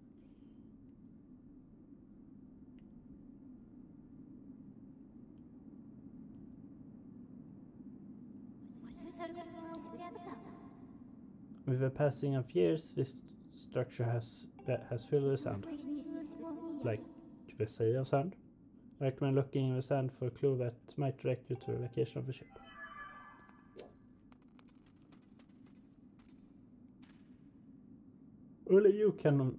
Speaker 1: With the passing of years, this structure has filled with sand, like the sea of sand. I recommend looking in the sand for a clue that might direct you to the location of the ship. Only you can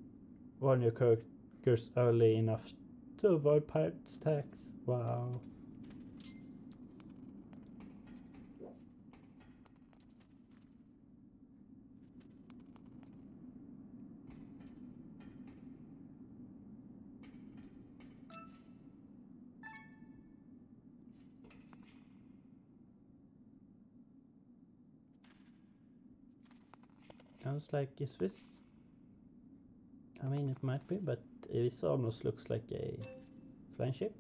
Speaker 1: warn your characters early enough to avoid pirates' attacks. Wow. Sounds like, is this? I mean, it might be, but this almost looks like a flying ship.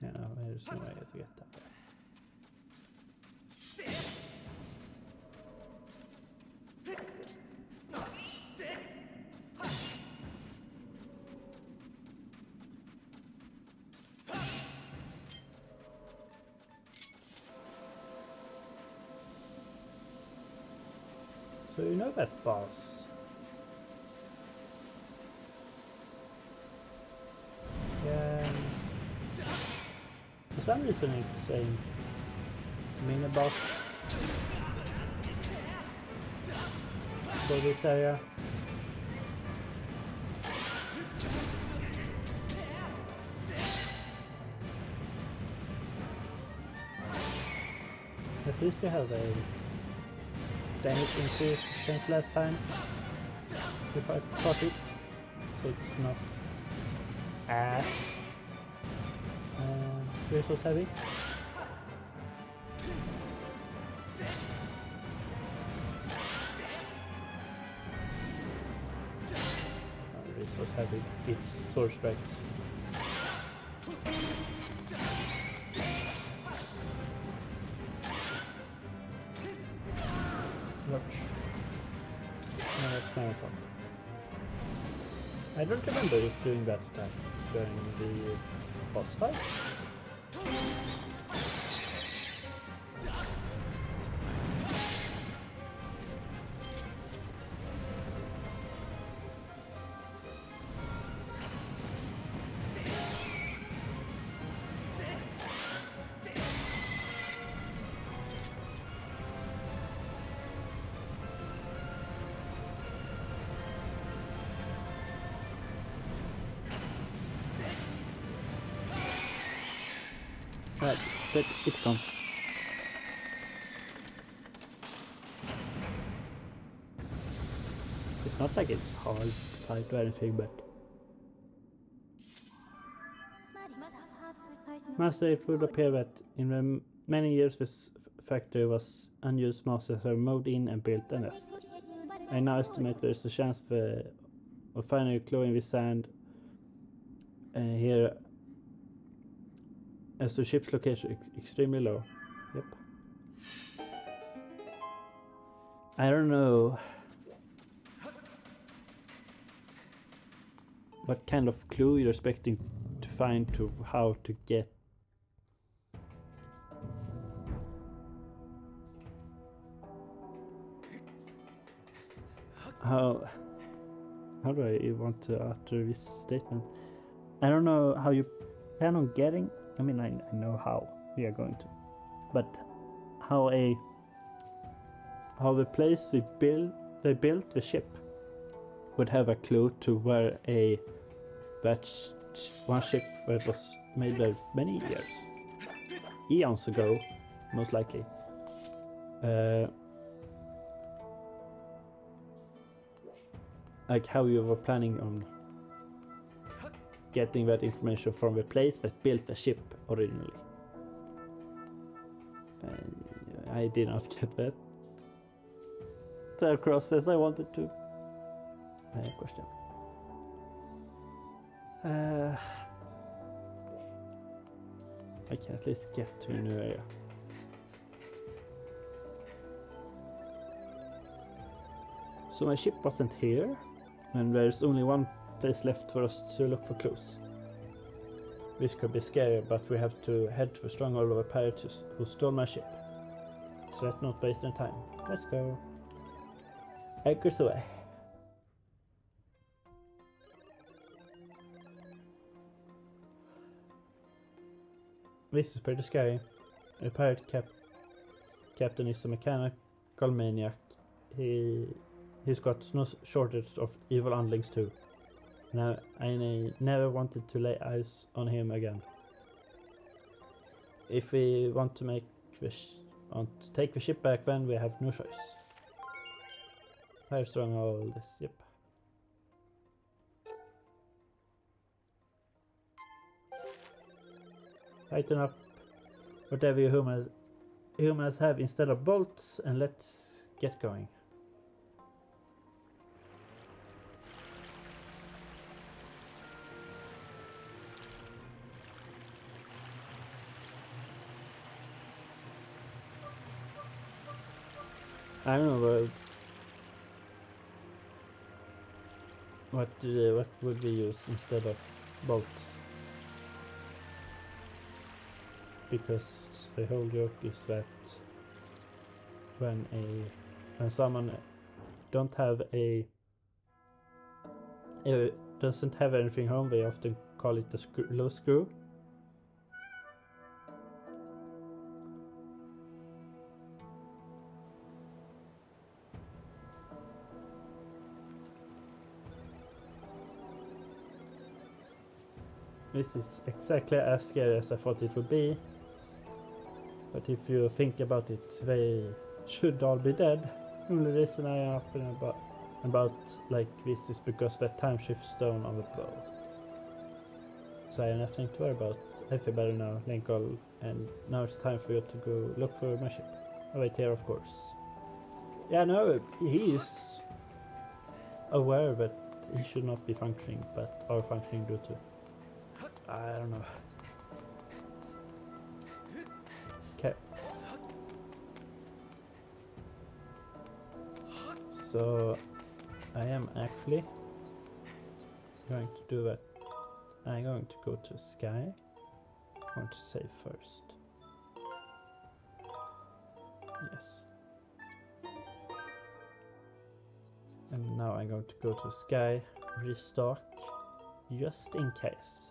Speaker 1: Yeah, no, there's no way to get that. So you know that boss? Yeah. For some reason it's saying mini boss for this area. At least we have a damage increase since last time. If I caught it. So it's not as resource heavy. Resource heavy, it's sword strikes. Watch. No, that's my fault. I don't remember it doing that attack during the boss fight. Right, but it's gone. It's not like it's hard to fight or anything, but Master, it would appear that in the many years this factory was unused. Masters are moved in and built a nest. I now estimate there is a chance of finally clawing the sand here. As the ship's location is extremely low. Yep. I don't know what kind of clue you're expecting to find to how to get how do I want to utter this statement? I don't know how you plan on getting. I mean, I know how we are going to, but how the place they built the ship would have a clue to where one ship that was made there many years, eons ago, most likely. Like how you were planning on getting that information from the place that built the ship originally. I did not get that across as I wanted to. Question. I can at least get to a new area. So my ship wasn't here, and there's only one place left for us to look for clues. This could be scary, but we have to head to the stronghold of a pirate who stole my ship. So let's not waste any time. Let's go. Anchors away. This is pretty scary. A pirate captain is a mechanical maniac. He's got no shortage of evil underlings too. Now, I never wanted to lay eyes on him again. If we want to take the ship back, then we have no choice. Fire stronghold, yep. Tighten up whatever you humans have instead of bolts, and let's get going. I don't know what would we use instead of bolts, because the whole joke is that when someone doesn't have anything home, they often call it a loose screw. This is exactly as scary as I thought it would be, but But if you think about it, they should all be dead. Only reason I am up and about like this is because the time shift stone on the bow. So I have nothing to worry about. I feel better now, Linkle, and now it's time for you to go look for my ship. I'll wait here, of course. Yeah, no, he is aware that he should not be functioning, but are functioning due to, I don't know. Okay. So I am actually going to do that. I'm going to go to Sky. I'm going to save first. Yes. And now I'm going to go to Sky, restock, just in case.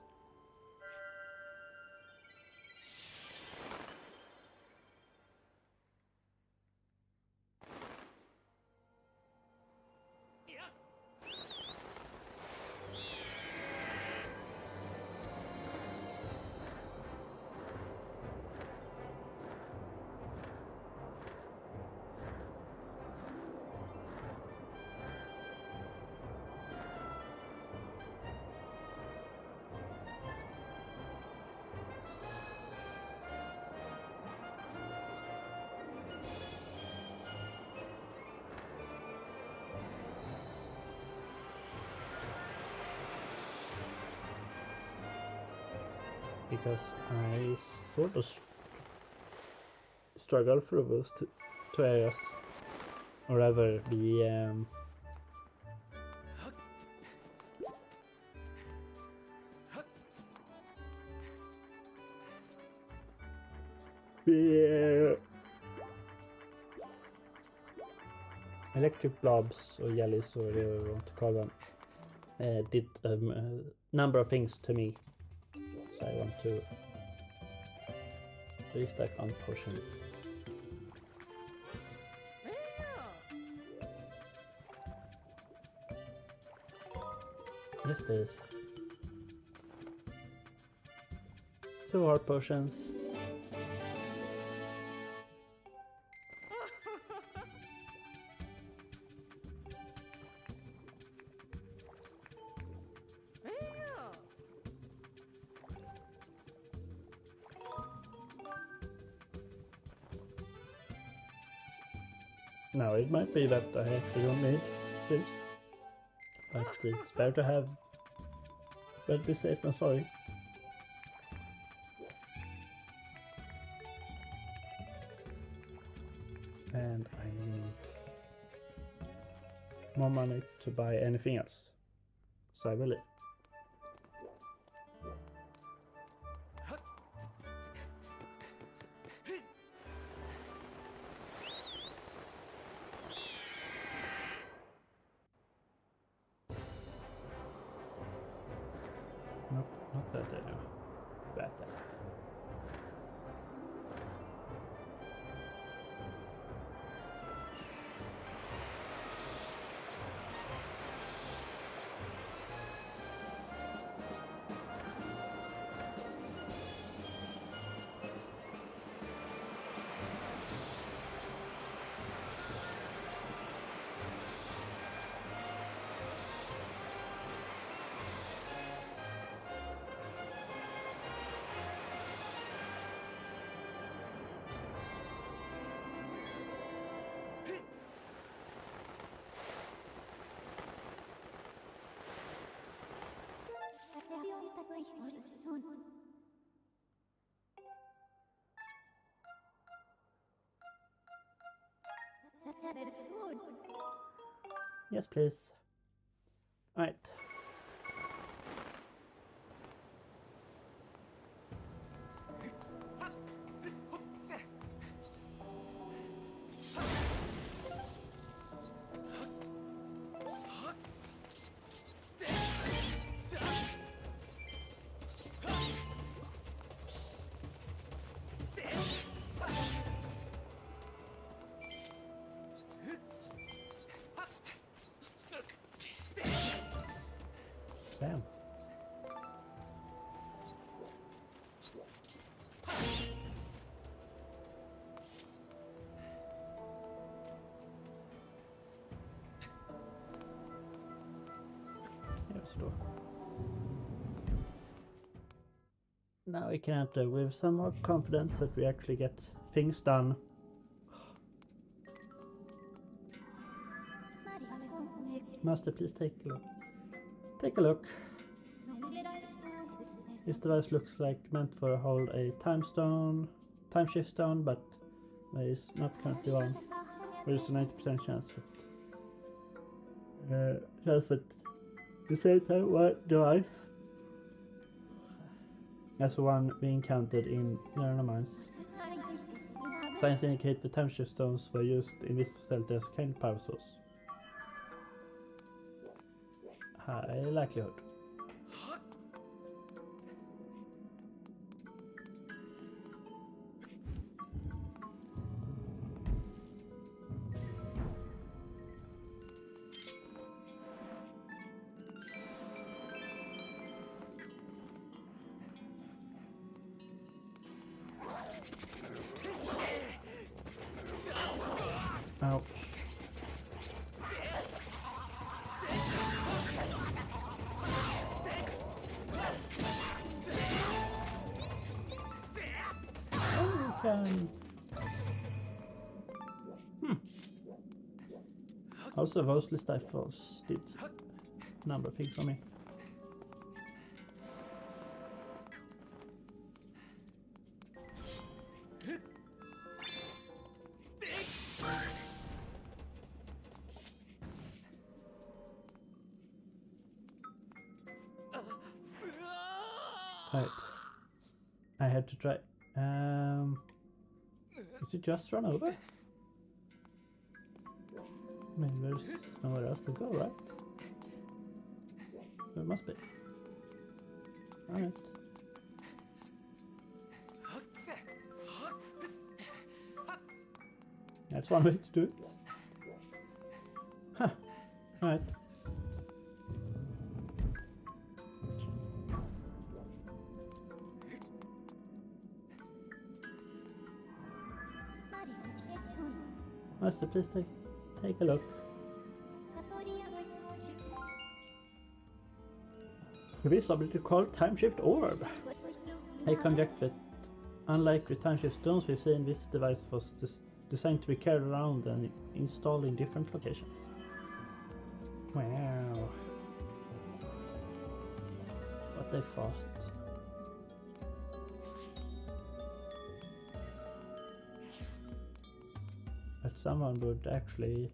Speaker 1: Because I sort of struggle through those two areas, or rather the electric blobs or jellies, or whatever you want to call them, did a number of things to me. So I want to restack on potions. Yes, please. 2 heart potions. Now it might be that I actually don't need this, but it's better to have. Better be safe than sorry. And I need more money to buy anything else, so I will leave. Nope, not that area. That area. Yes, please. Alright. Damn. close the door. Now we can enter with some more confidence that we actually get things done. Master, please take a look. Take a look. This device looks like meant for hold a time shift stone, but there is not currently one. There is a 90% chance that the same time what device as the one we encountered in Narnia Mines. Signs indicate the time shift stones were used in this facility as a kind of power source. High likelihood. Ouch. Also, those list rifles did a number of things for me. Right, I had to try. Is it just run over? I mean, there's nowhere else to go, right? There must be. Alright. That's one way to do it. Huh. Alright. Master, please take a look. This is ability called Time Shift Orb. I conjecture that unlike the Time Shift stones we see in this device was designed to be carried around and installed in different locations. Wow. What they thought. That someone would actually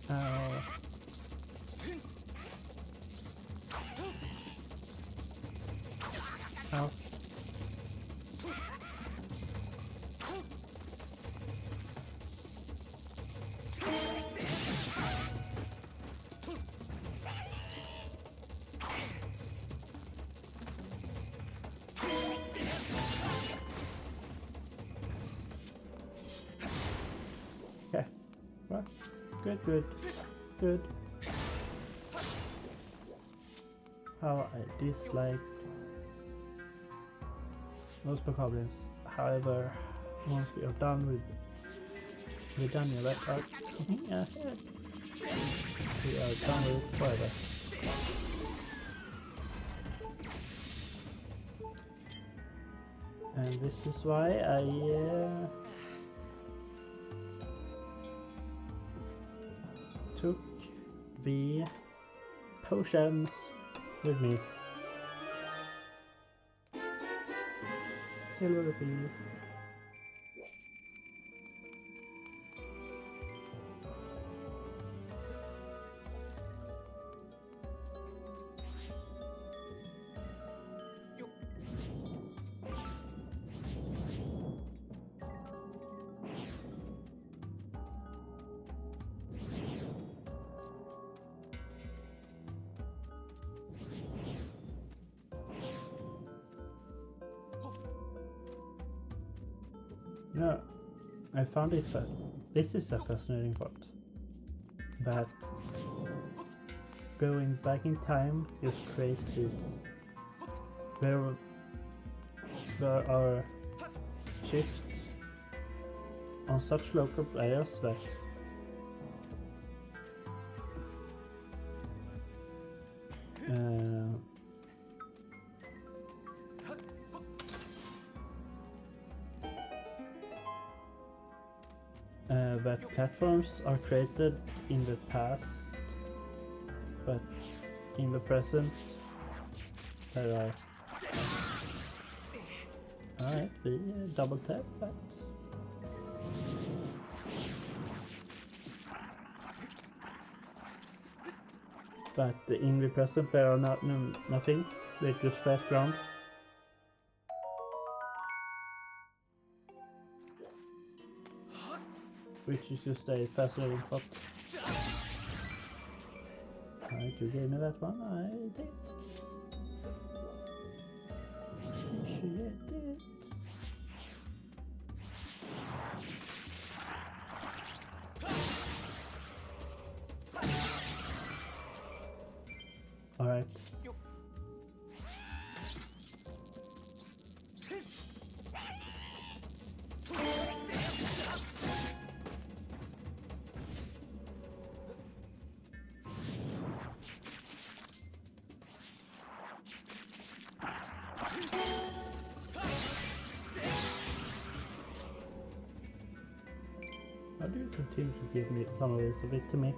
Speaker 1: Ow. Okay. Well, good. How I dislike most goblins. However, once we are done we're done here, right? Yeah. We are done with it forever. And this is why I took the potions with me. Silver rupee. Yeah, I found it fun. This is a fascinating part. But going back in time just creates this where there are shifts on such local players that that platforms are created in the past, but in the present there are. Alright, we double tap that. But in the present there are nothing, they're just flat ground. Which is just a fascinating thought. Alright, you gave me that one, I did. She did. Alright. How do you continue to give me some of this of it to me?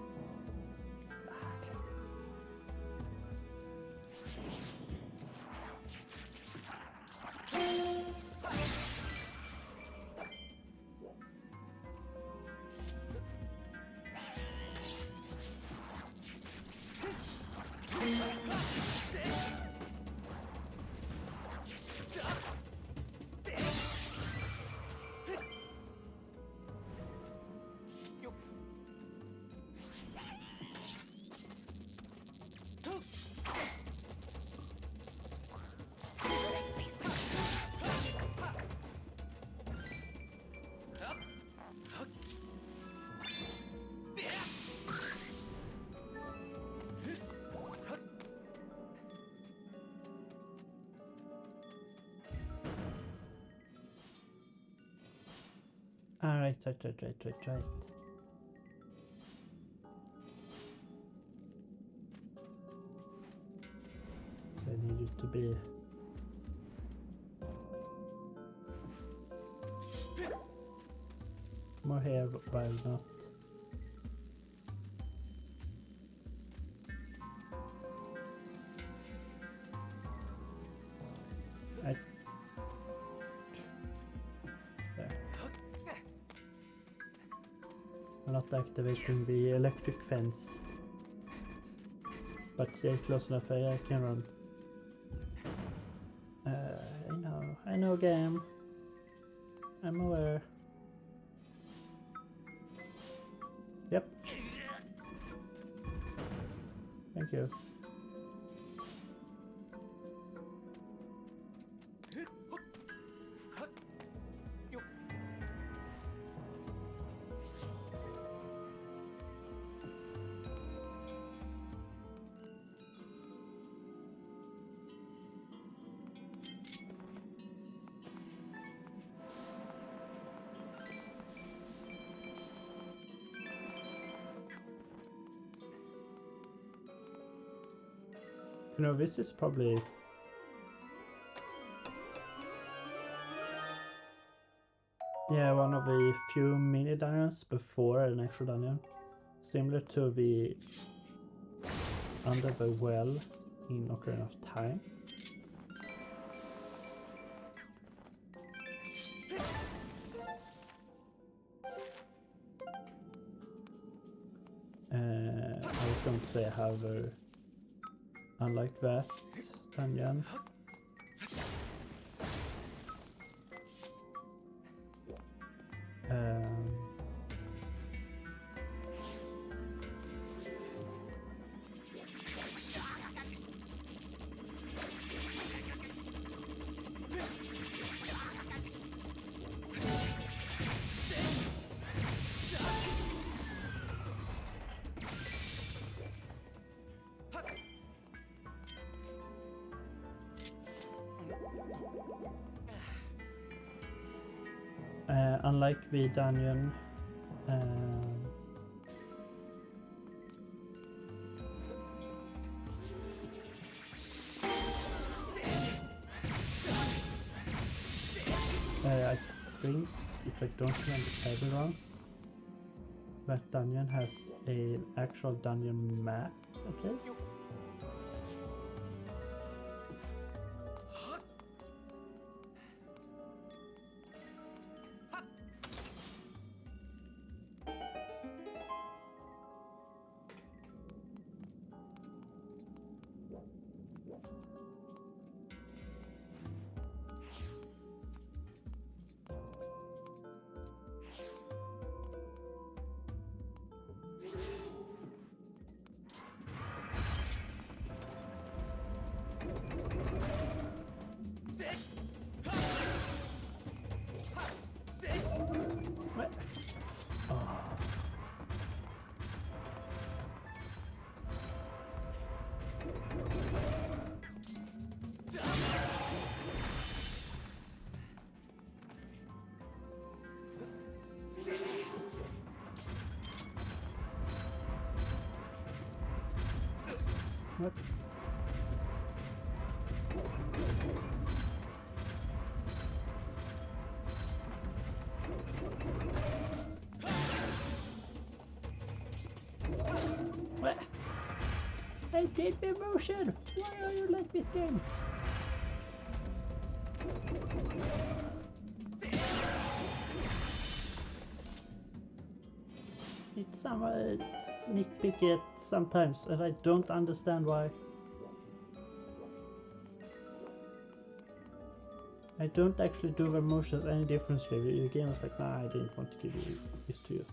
Speaker 1: Right. So I need you to be more here while not. Not activating the electric fence, but stay close enough I can run. I know game. I'm aware. Yep. Thank you. You know, this is probably one of the few mini dungeons before an actual dungeon, similar to the under the well in Ocarina of Time. I was going to say, however, unlike that dungeon, Unlike the dungeon, I think, if I don't remember terribly wrong, that dungeon has an actual dungeon map, at least. What? What? I did the motion! Why are you like this game? It's somewhat nitpicky sometimes, and I don't understand why. I don't actually do the motions any differently. The game was like, nah, I didn't want to give this to you.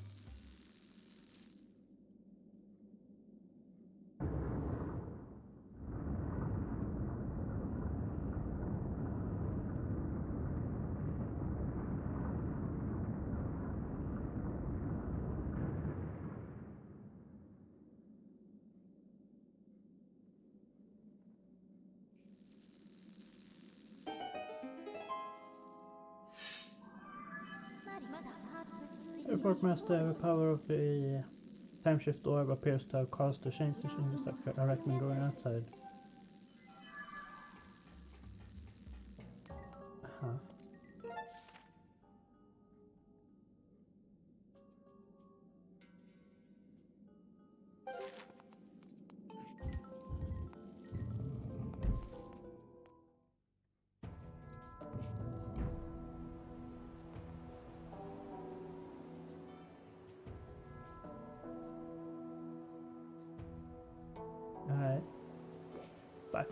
Speaker 1: Report master, the power of the time shift orb appears to have caused a change in the structure. I recommend going outside. Alright. But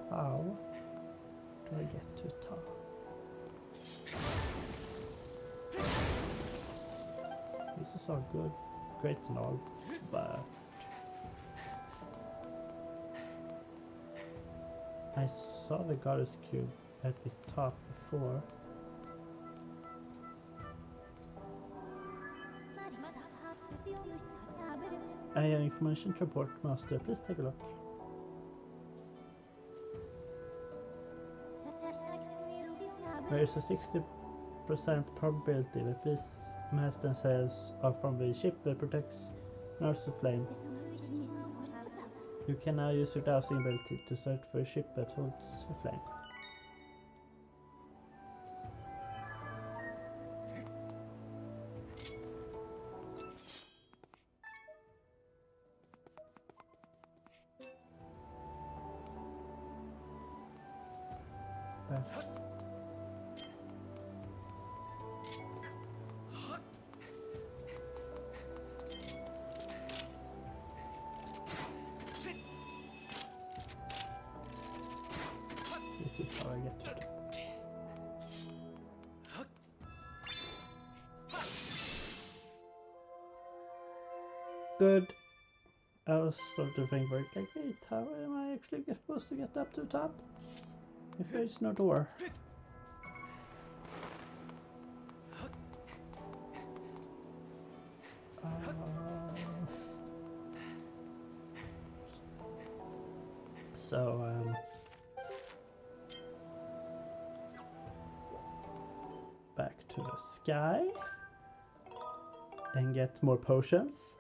Speaker 1: how do I get to top? This is all good, great and all, but I saw the goddess cube at the top before. I have information to report, master. Please take a look. There is a 60% probability that this master and sails are from the ship that protects Nurse of Flame. You can now use your dowsing ability to search for a ship that holds the flame. This is how I get to it. Good. I was sort of thinking, like, wait, how am I actually supposed to get up to the top if there is no door? So back to the sky and get more potions.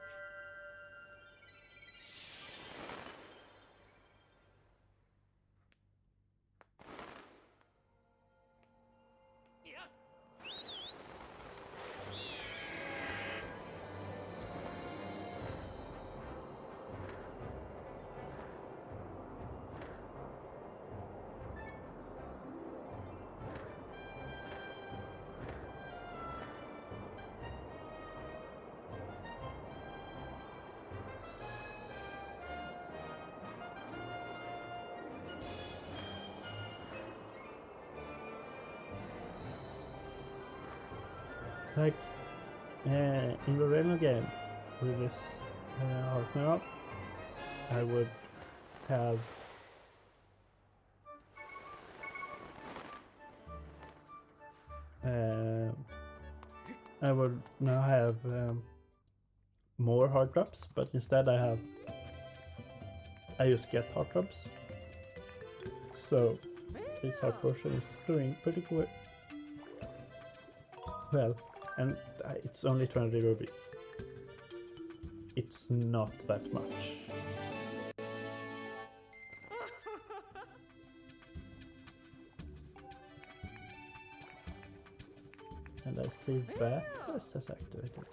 Speaker 1: Like in the original game, with this partner, I would have I would now have more heart drops, but instead I just get heart drops. So this heart potion is doing pretty good. Well, and it's only 20 rupees. It's not that much. And I see that quest has activated.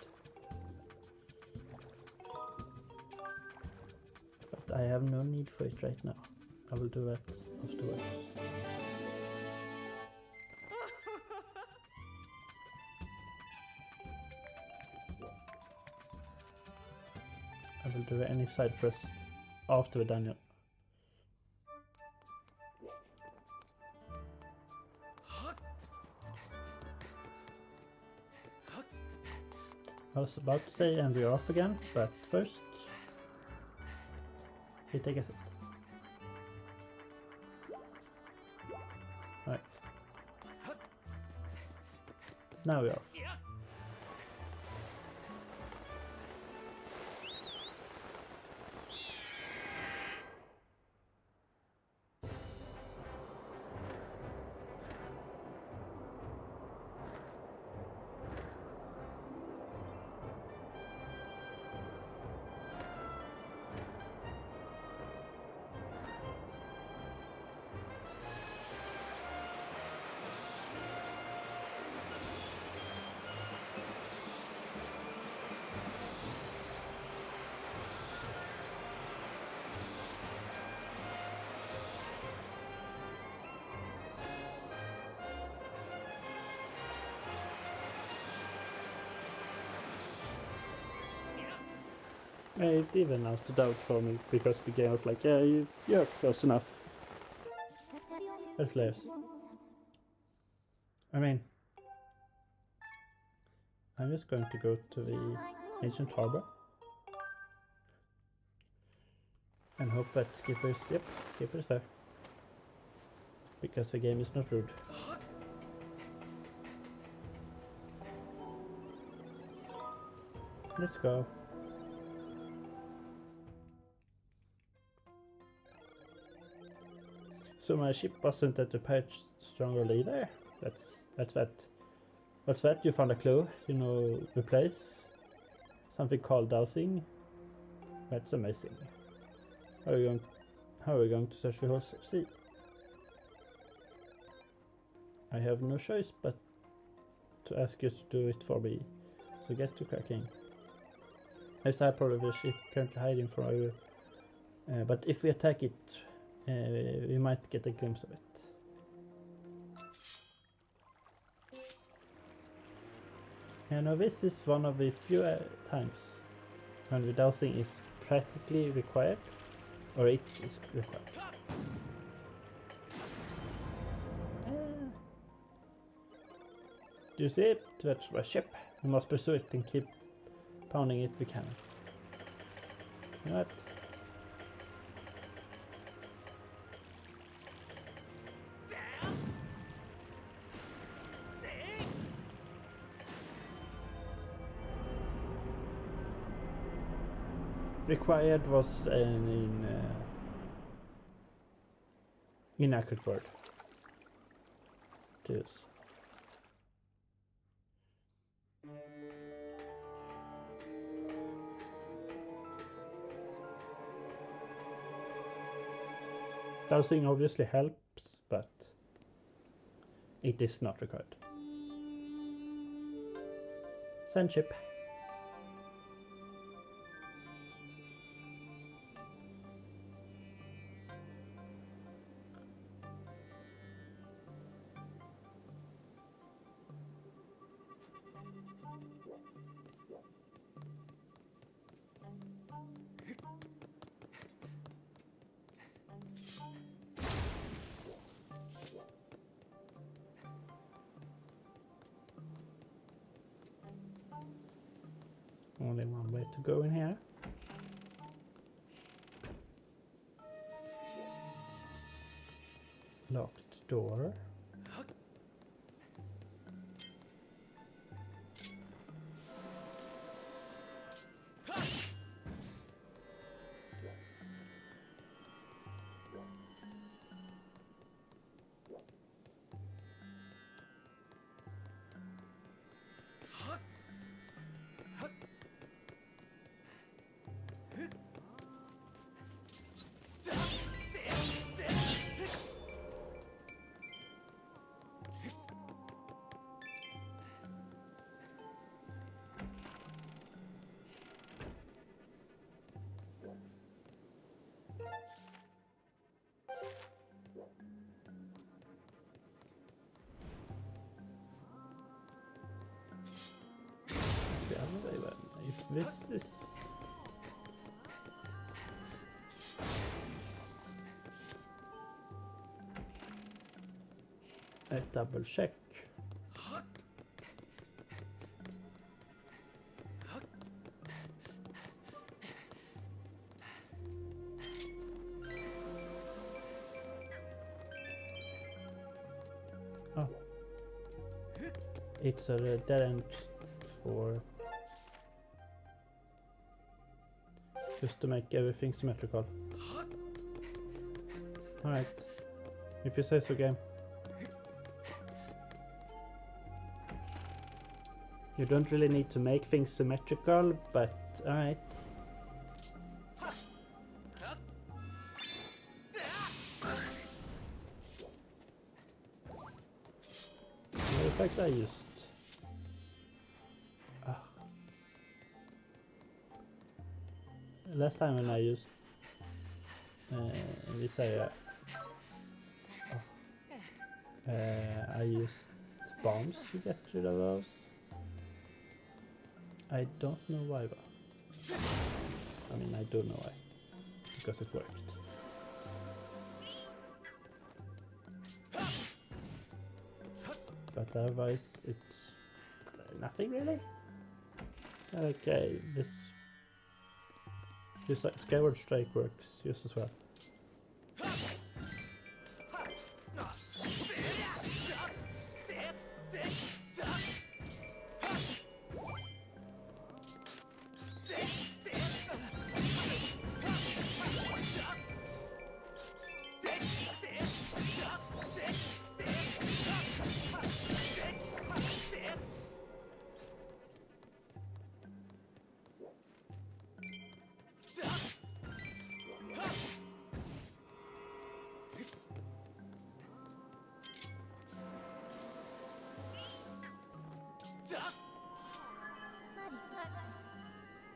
Speaker 1: But I have no need for it right now. I will do that afterwards. I will do any side quest after the dungeon. I was about to say and we're off again, but first we take a sip. Right. Now we're off. It even out the doubt for me because the game was like, yeah, you're close enough. There's layers. I mean, I'm just going to go to the ancient harbor and hope that Skipper is there. Because the game is not rude. Let's go. So my ship wasn't at the patch stronger leader. That's that. What's that? You found a clue? You know the place? Something called dowsing? That's amazing. How are we going to search the whole sea? I have no choice but to ask you to do it for me. So get to cracking. There's a part of the ship currently hiding from you. But if we attack it, we might get a glimpse of it. You know, this is one of the few times when the dowsing is practically required, or it is required. Do you see it? That's my ship. We must pursue it and keep pounding it if we can. You know what? Required was in Inaccurate word. Cheers. Dowsing obviously helps, but it is not required. Send ship. Only one way to go in here. Locked door. If this is a double check. Oh, it's a dead end for just to make everything symmetrical. Alright, if you say so, game. You don't really need to make things symmetrical, but alright. Matter of fact, I used last time when I used this area, I used bombs to get rid of those. I don't know why, but I mean I do know why, because it worked. But otherwise it's nothing really. Okay, this Skyward strike works just as well.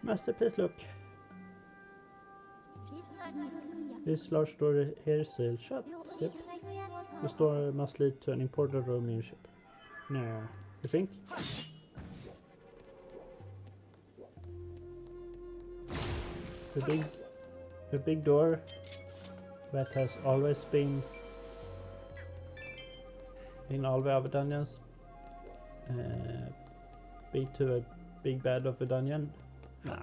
Speaker 1: Master, please look. This large door here is sealed shut. Yep. This door must lead to an important room in your ship. No, you think? The big door that has always been in all the other dungeons. Be to a big bad of a dungeon. Nah.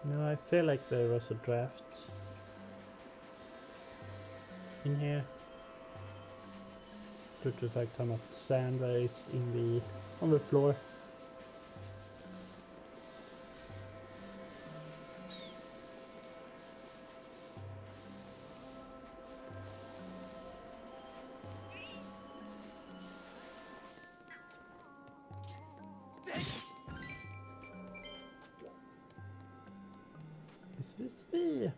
Speaker 1: No, I feel like there was a draft in here due to the fact how much sand there is on the floor. This way.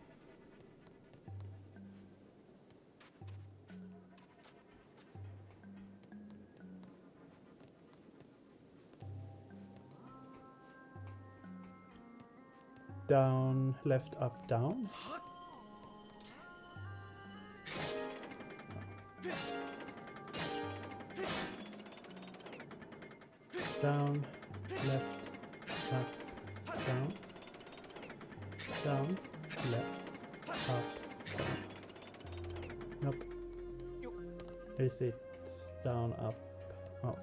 Speaker 1: Down, left, up, down. Down, left, up, down. Down, left, up, down. Nope. Is it down, up? Oh.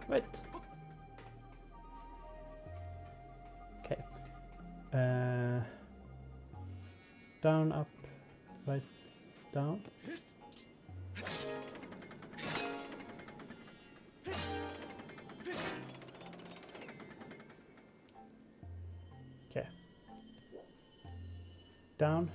Speaker 1: Wait. Okay. Down, up, right, down. Okay. Down.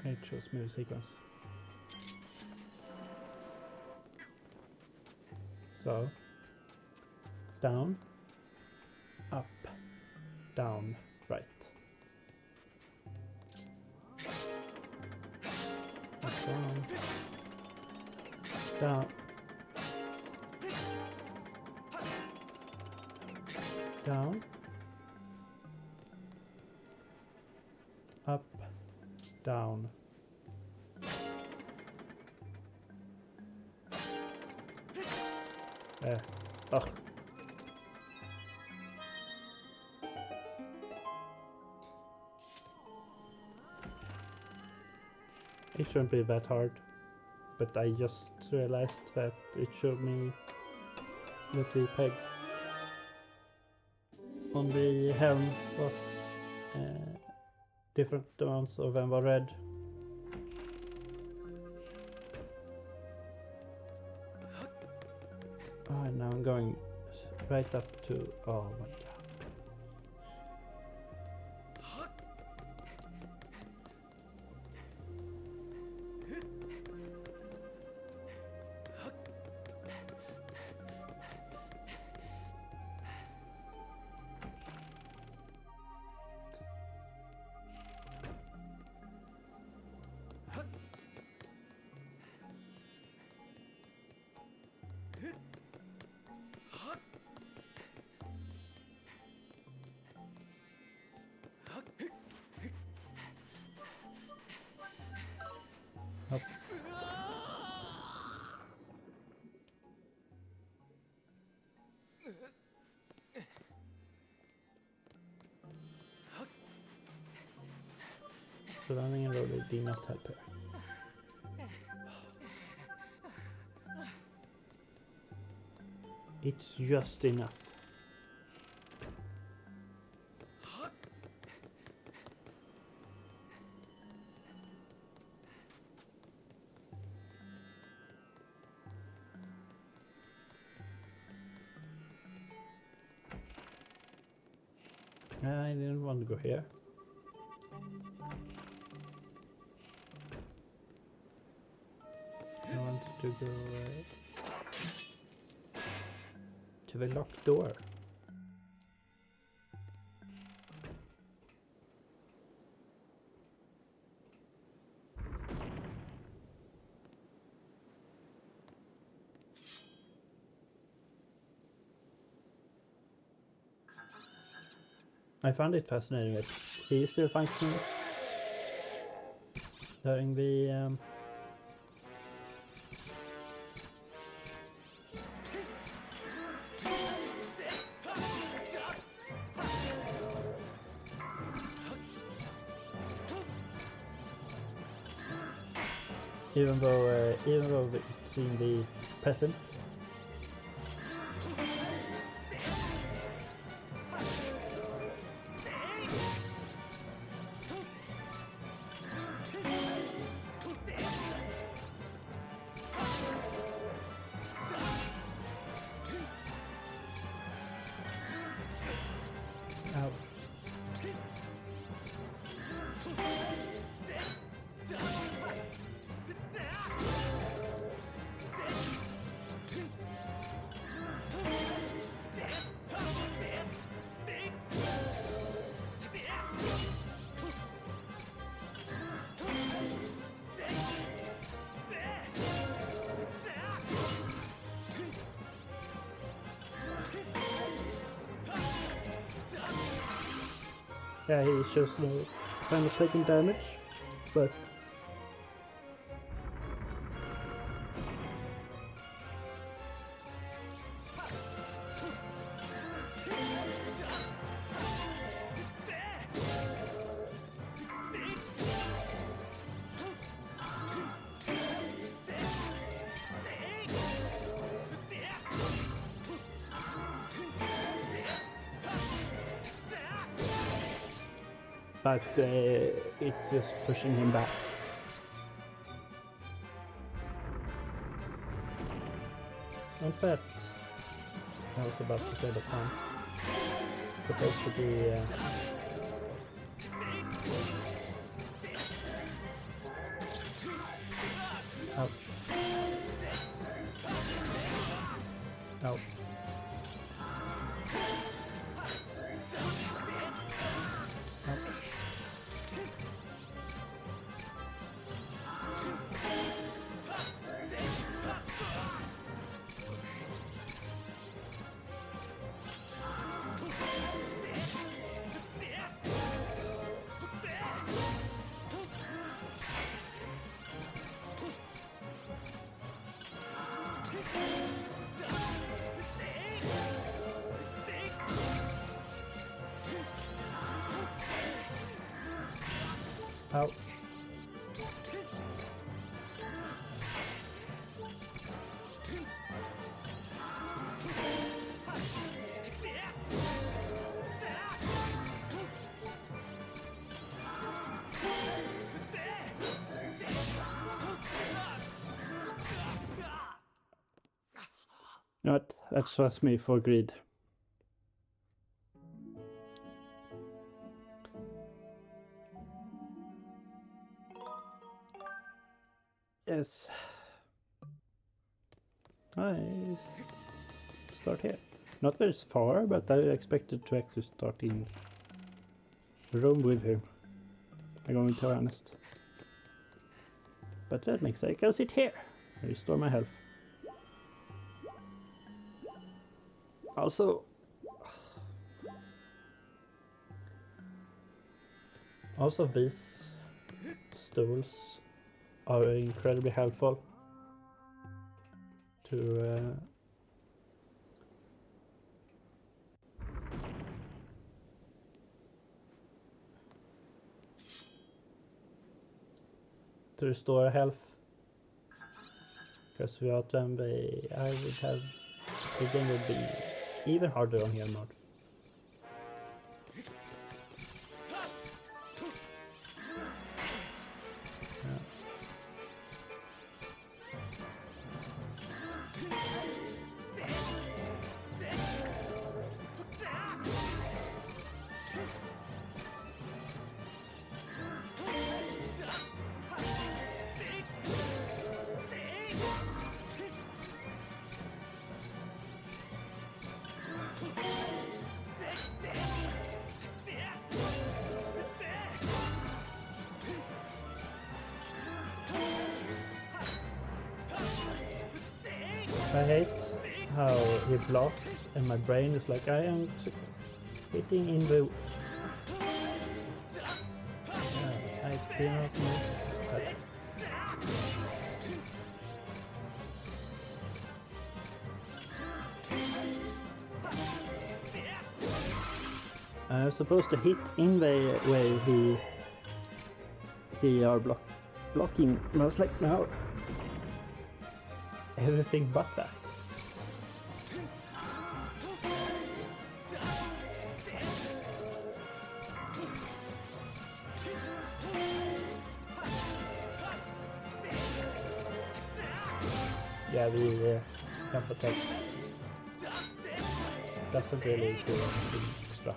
Speaker 1: It shows move sequence. So, down, up, down, right. Up, down, down, up, down. Ugh. It shouldn't be that hard, but I just realized that it showed me that the pegs on the helm was different amounts of them were red. Oh, and now I'm going right up to, oh my god. Up. So running and rolling did not help her. It's just enough. I didn't want to go here. I wanted to go to the locked door. I found it fascinating that he is still functioning during the even though it's in the present. Ow. Yeah, he shows no sign of taking damage, but it's just pushing him back. Not bad. I was about to say the pun. Supposed to be ouch. Ouch. Ouch. You know what? That's just me for greed. Yes. I start here. Not very far, but I expected to actually start in a room with him. I'm going to be honest. But that makes I can sit here. I restore my health. Also, these stools are incredibly helpful to restore health, because without them I would have the game would be even harder on here mode. I hate how he blocks and my brain is like, I am hitting in the might be not miss, but I was supposed to hit in the way he are blocking, and I was like, no, everything but that. Yeah, the jump attack doesn't really do anything extra.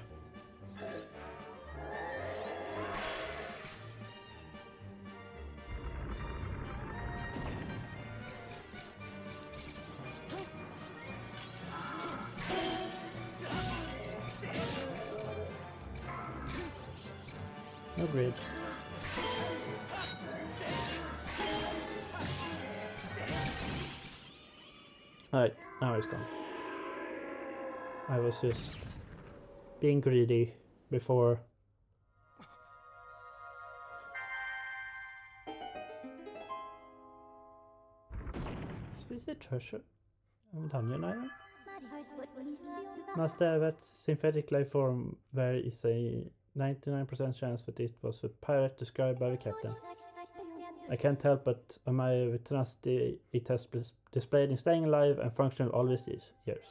Speaker 1: No grid. Alright, now it's gone. I was just being greedy before. Is this a treasure? Dungeon item? Must have a synthetic life form where is a 99% chance that it was a pirate described by the captain. I can't help but admire the tenacity it has displayed in staying alive and functional all these years.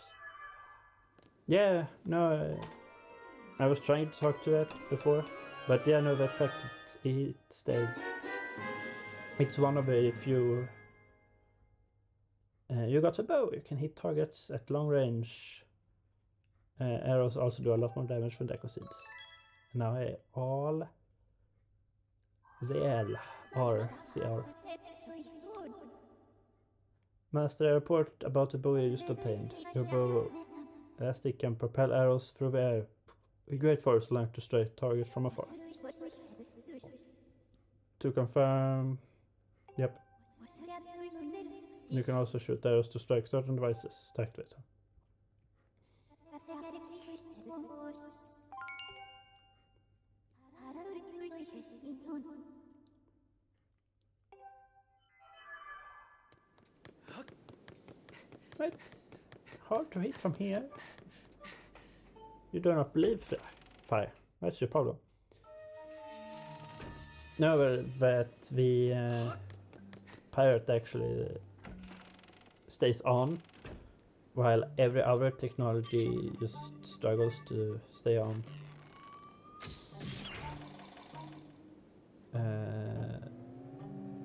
Speaker 1: Yeah, no, I was trying to talk to that before, but yeah, no, the fact that it stayed. It's one of the few. You got a bow, you can hit targets at long range. Arrows also do a lot more damage from deco seeds. Now I all CR. Master, report about the bow you just obtained. Your bow elastic can propel arrows through the air. Great for so long to strike targets from afar. To confirm, yep. You can also shoot arrows to strike certain devices. Activate. Right. Hard to hit from here. You do not believe fire. That's your problem. No, that the pirate actually stays on, while every other technology just struggles to stay on.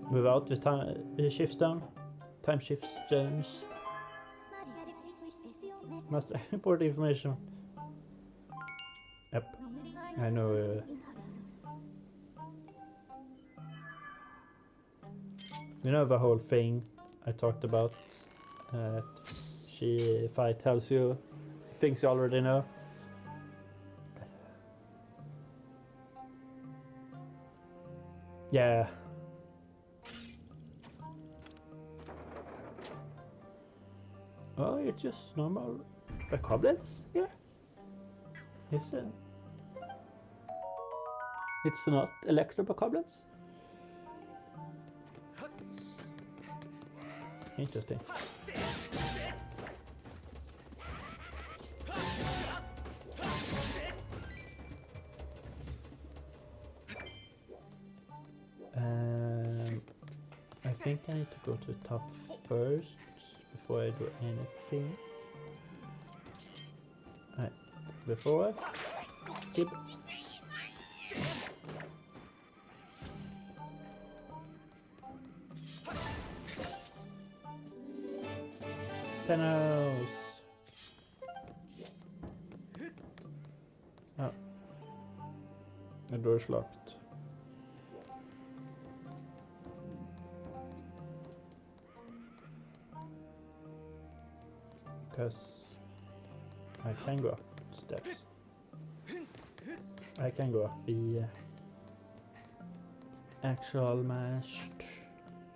Speaker 1: Without the time shift down, time shift gems. Must import information. Yep, I know. You know the whole thing I talked about. If I tells you things you already know. Yeah. Oh, it's just normal goblins here. It's not electro-goblins. Interesting. I think I need to go to the top first before I do anything. Alright, before keep. Thanos. Oh, the door is locked. Because I can go up steps. I can go up the actual mast.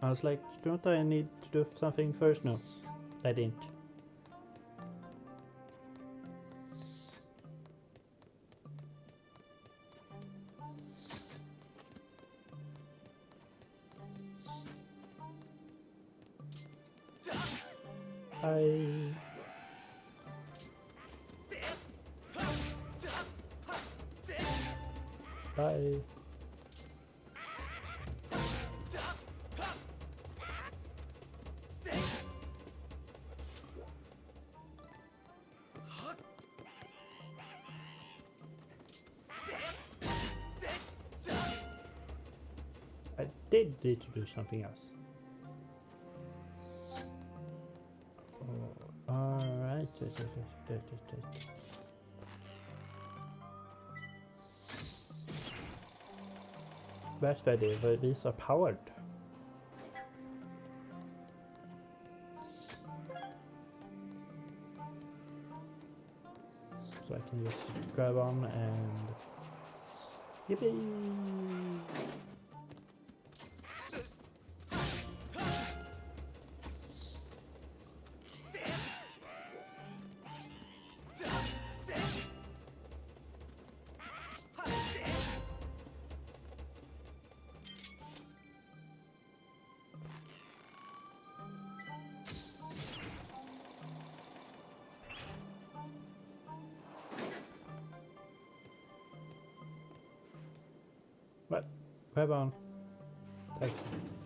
Speaker 1: I was like, don't I need to do something first? No, I didn't. Hi. Bye. I did need to do something else. Oh, alright. That's ready, but these are powered. So I can just grab on and yippee! What? Grab on.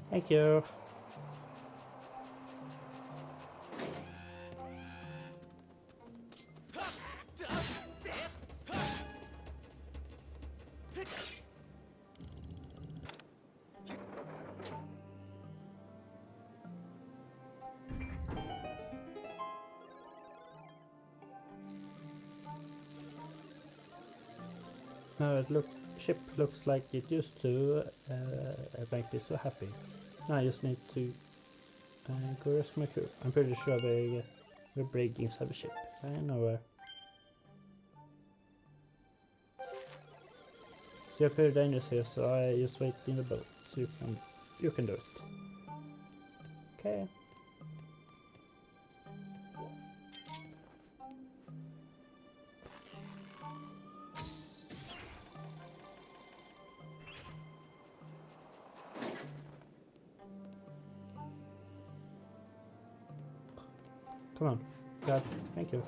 Speaker 1: Thank you. Now ship looks like it used to. It makes me so happy. Now I just need to go rescue my crew. I'm pretty sure we're breaking inside the ship. I know where. So you're pretty dangerous here, so I just wait in the boat. So you can do it. Okay. Come on, God, thank you.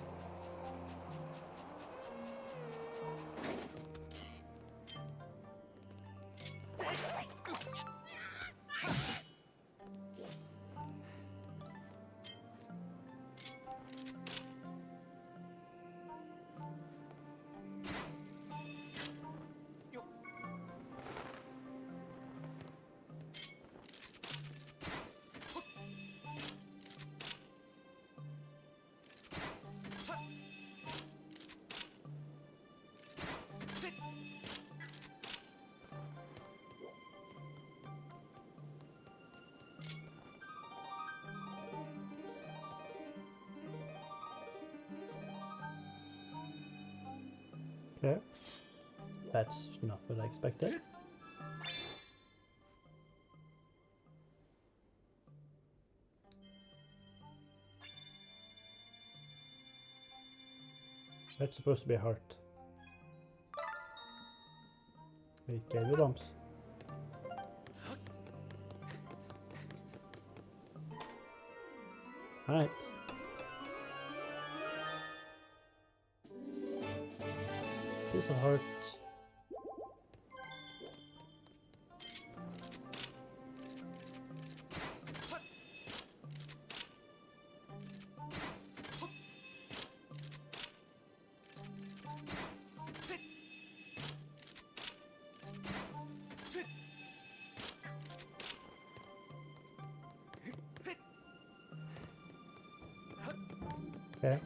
Speaker 1: Okay, that's not what I expected. That's supposed to be a heart. It gave you bumps. Alright. Piece of heart. Okay.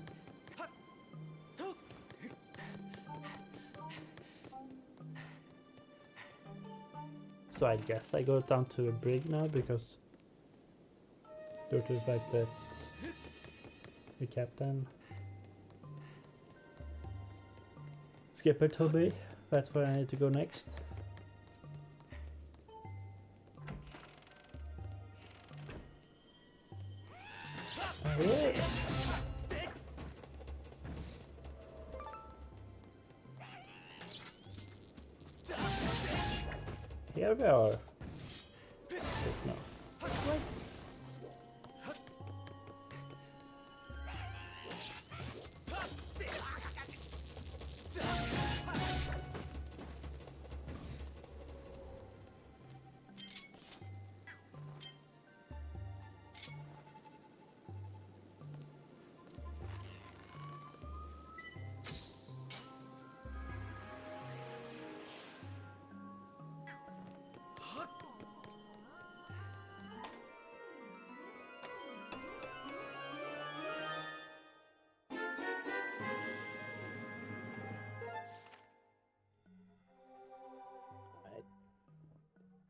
Speaker 1: So I guess I go down to a brig now because due to the fact that the captain Skipper told me that's where I need to go next. Alright. Here we are. No. What?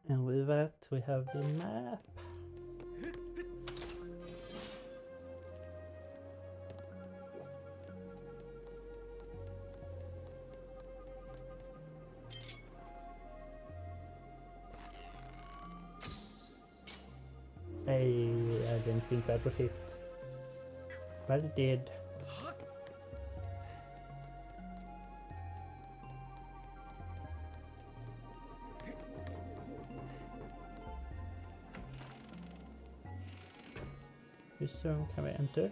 Speaker 1: And with that, we have the map. Hey, I didn't think that would hit. But it did. Which zone can we enter?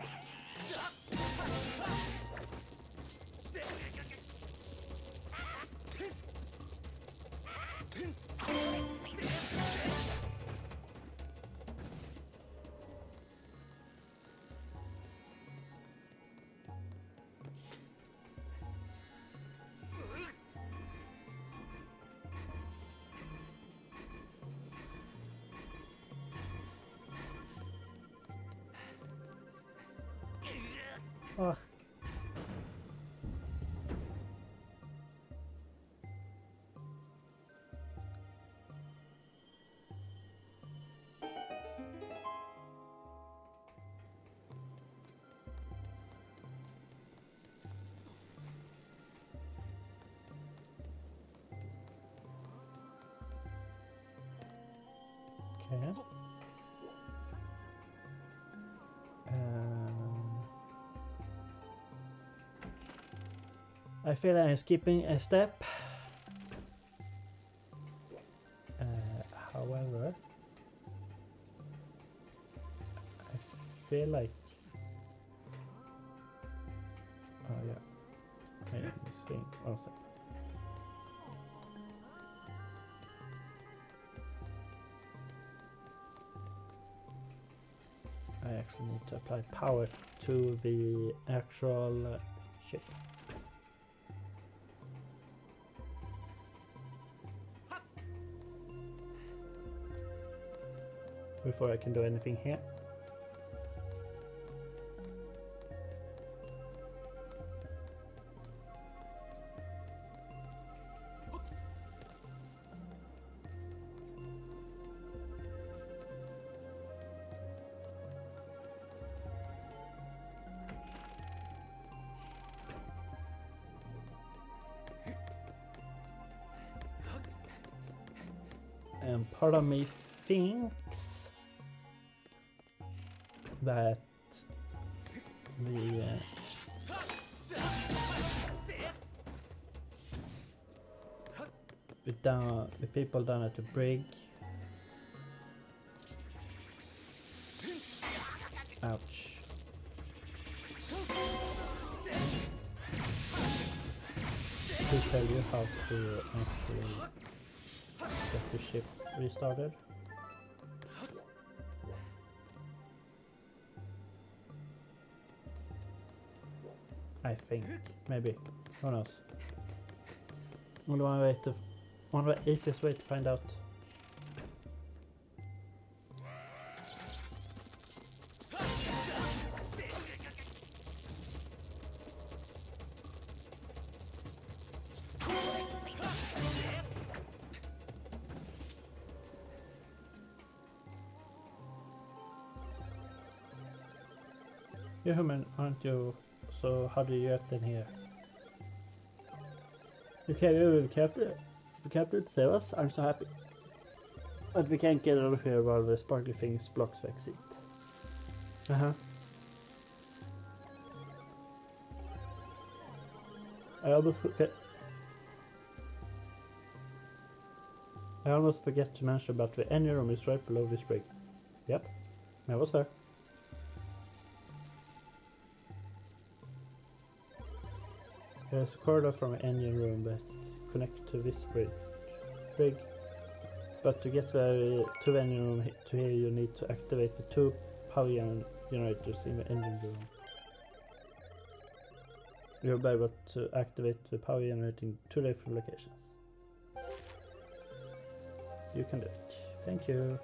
Speaker 1: Oh. Okay. I feel I'm skipping a step. However, I feel like... Oh yeah, I am missing one step. I actually need to apply power to the actual ship. Before I can do anything here. And part of me thinks that the people down at the brig. Ouch. To tell you how to actually get the ship restarted. I think, maybe, who knows. Only one of the easiest way to find out. You're human, aren't you? So how do you get in here? You came here with the captain save us. I'm so happy. But we can't get out of here while the sparkly things blocks the exit. I almost forget to mention about the engine room is right below this brig. Yep, I was there. There's a corridor from an engine room that connects to this brig. But to get to the engine room to here, you need to activate the 2 power generators in the engine room. You'll be able to activate the power generator in 2 different locations. You can do it. Thank you.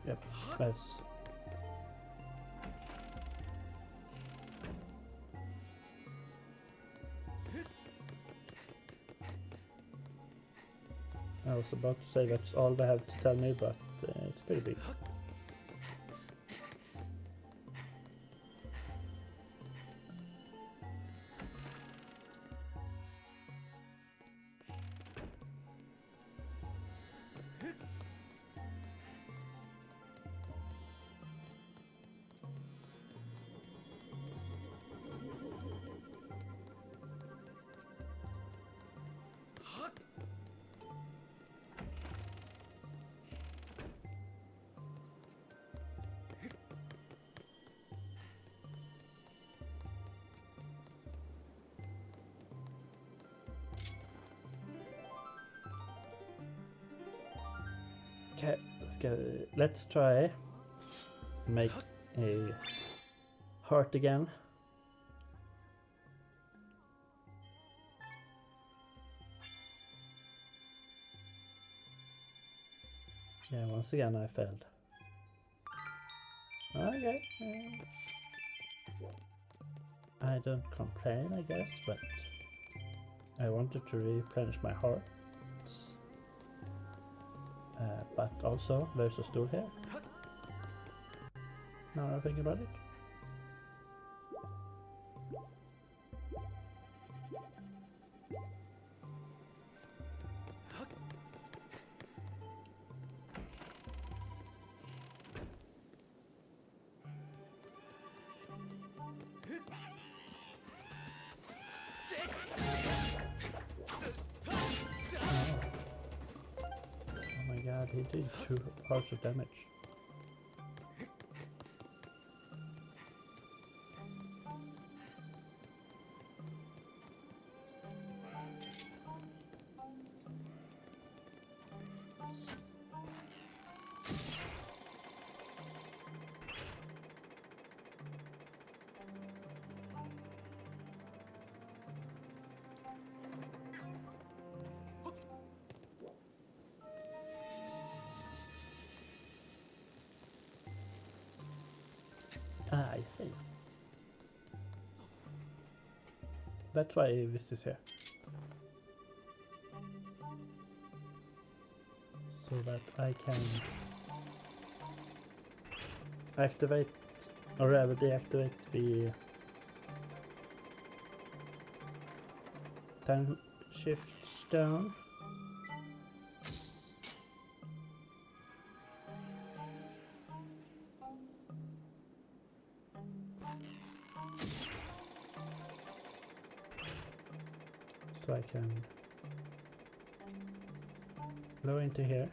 Speaker 1: Yep, that's... I was about to say that's all they have to tell me, but it's pretty big. Okay, let's try make a heart again. Yeah, once again I failed. Okay. I don't complain, I guess, but I wanted to replenish my heart. But also, there's a stool here. Now I think about it. He did 2 parts of damage. Ah, I see. That's why this is here. So that I can activate or rather deactivate the time shift stone. So I can go into here.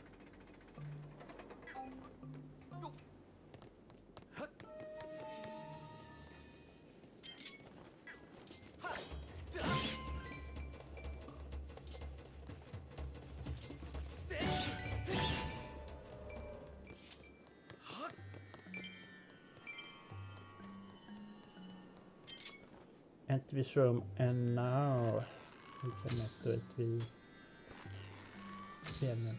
Speaker 1: Enter this room, and now we can activate the piano.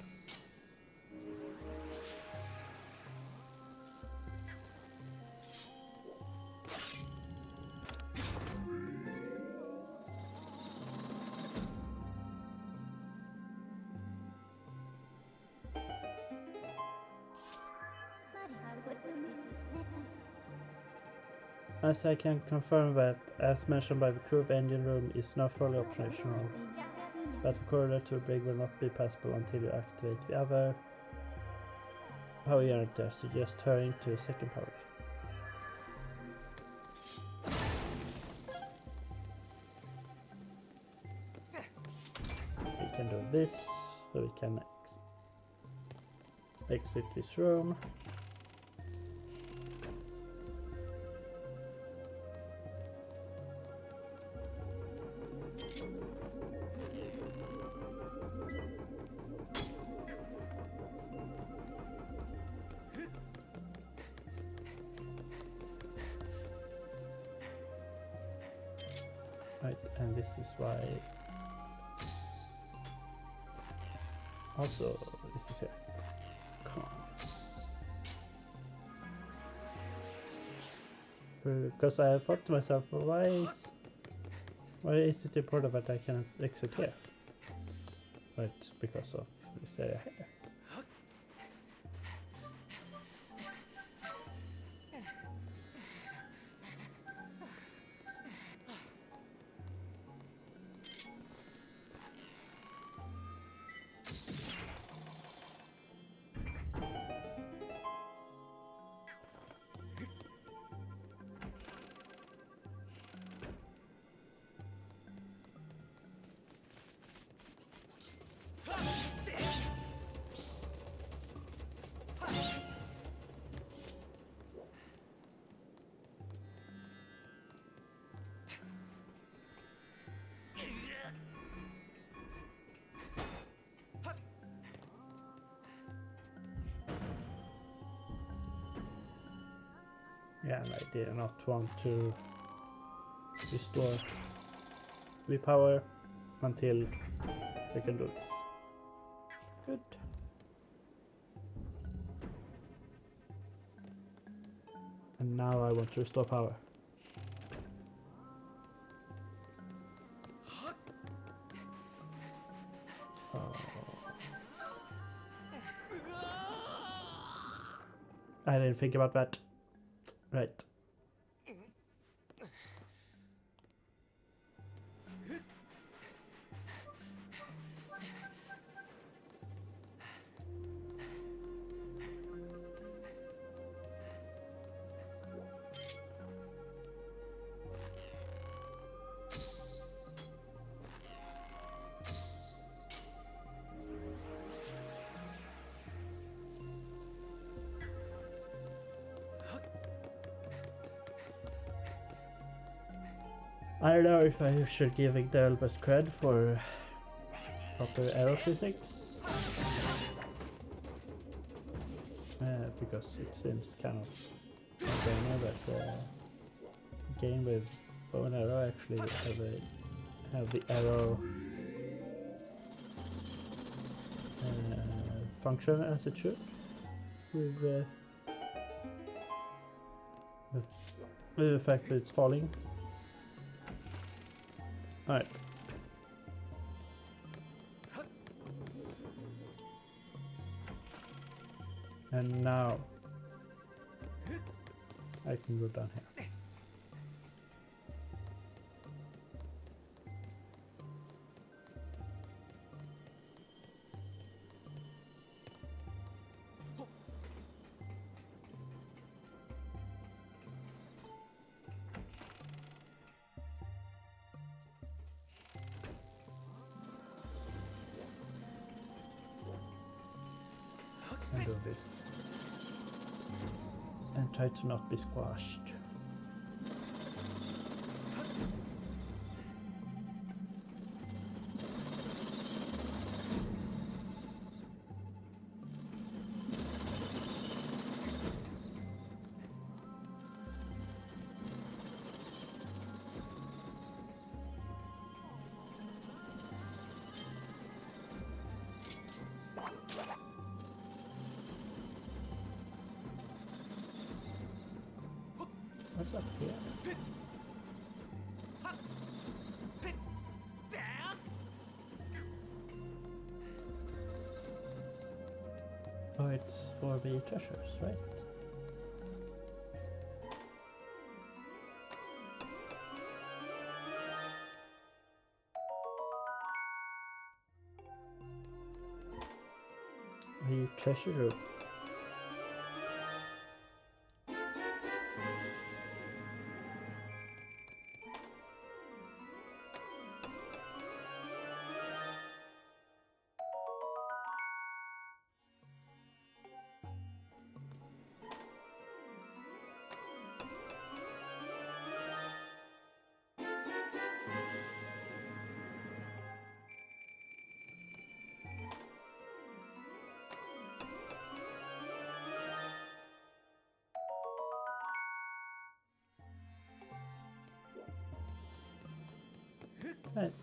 Speaker 1: As I can confirm that, as mentioned by the crew, the engine room is now fully operational, but the corridor to the brig will not be passable until you activate the other power generator, so just hurrying to the second power. We can do this, so we can exit this room. Right, and this is why also this is here. Come on. Because I thought to myself, well, why is it important that I cannot exit here? But it's because of this area here. Yeah, and I did not want to restore V-power until we can do this. Good. And now I want to restore power. Oh. I didn't think about that. Right. I don't know if I should give the Elbers cred for proper arrow physics. Because it seems kind of insane that game with bow and arrow actually have the arrow function as it should with the fact that it's falling. Alright. And now I can go down here. And do this. And try to not be squashed. What's up here? Oh, it's for the treasures, right? The treasure room. Right.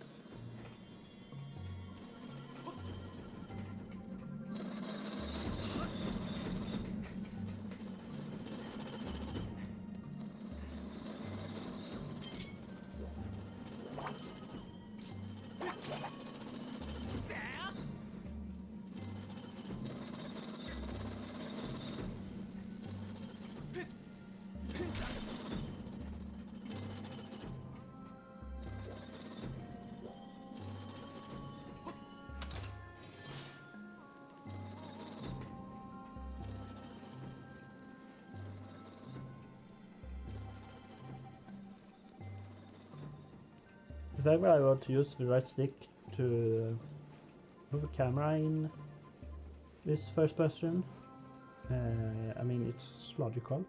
Speaker 1: fact, I want to use the right stick to move the camera in this first person. I mean, it's logical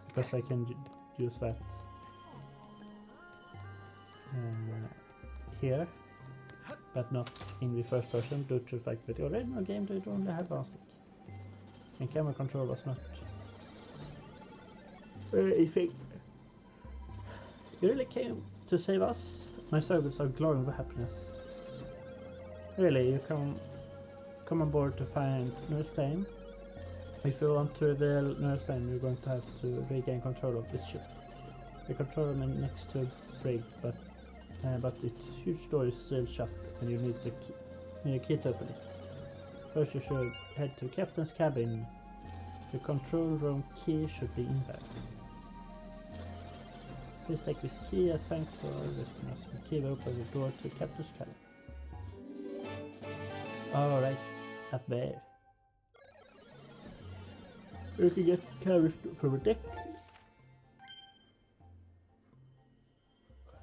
Speaker 1: because I can use that here, but not in the first person due to the fact that the original game did only have one stick. And camera control was not very easy. You really came to save us. My servants are glowing with happiness. Really, you come on board to find Nurse Lane. If you want to reveal Nurse Lane, you're going to have to regain control of this ship. The control room next to brig, but its huge door is still shut, and you need a key to open it. First, you should head to the captain's cabin. The control room key should be in there. Please take this key as thanks for rescuing us. The key will open the door to the captain's cabin. Alright, up there. You can get carried from the deck.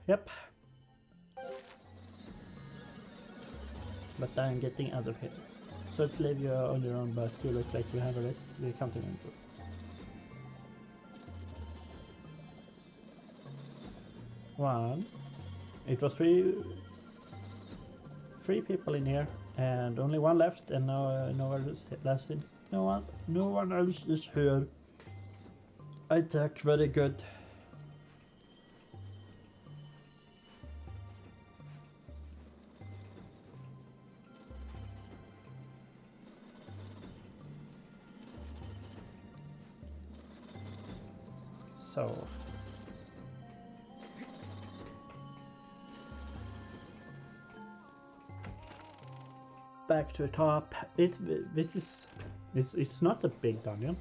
Speaker 1: Yep. But I'm getting out of here. So to leave you on your own, but you look like you handle it. The continental. One. It was three people in here, and only one left, and no one else is here. I take very good. So back to the top. It's not a big dungeon.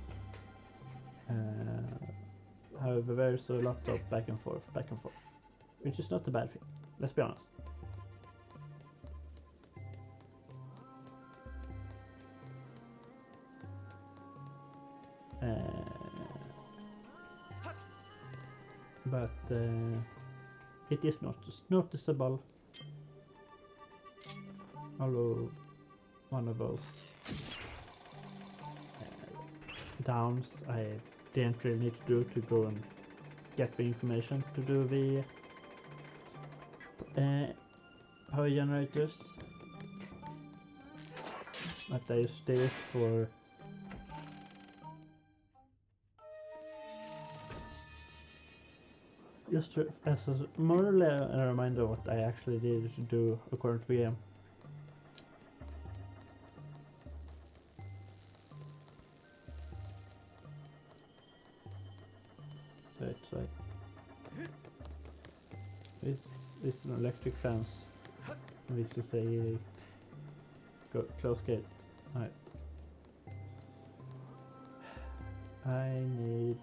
Speaker 1: However, there's a lot of back and forth, which is not a bad thing. Let's be honest. But it is noticeable. Although one of those downs I didn't really need to do to go and get the information to do the power generators. But I stay it for just as more or less a reminder of what I actually did to do according to the game. So it's like this is an electric fence. This is a close gate. Alright. I need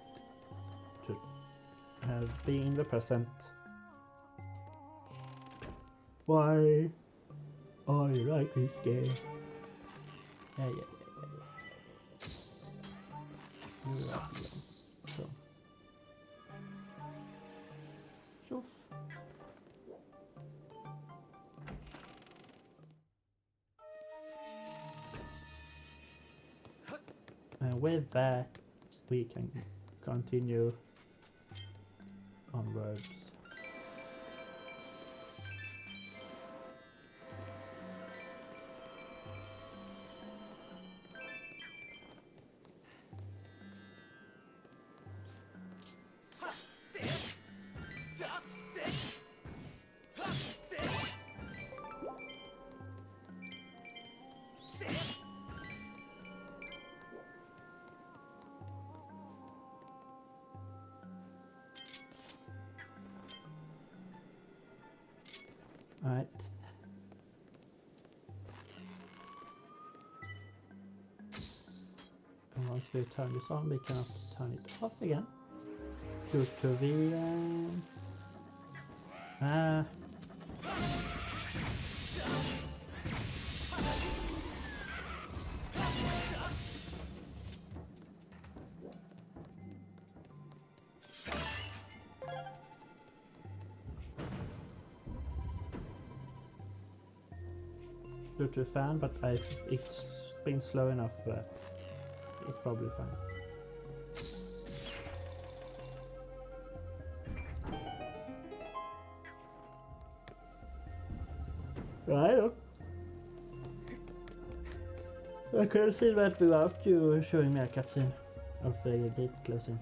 Speaker 1: to be in the present. Why I like this game? Yeah. So. Shoof. And with that, we can continue onwards. Alright. And once we turn this on, we cannot turn it off again. Due to the Bluetooth fan, but it's been slow enough that it's probably fine. Right. I could have seen that without you showing me a cutscene of the gate closing.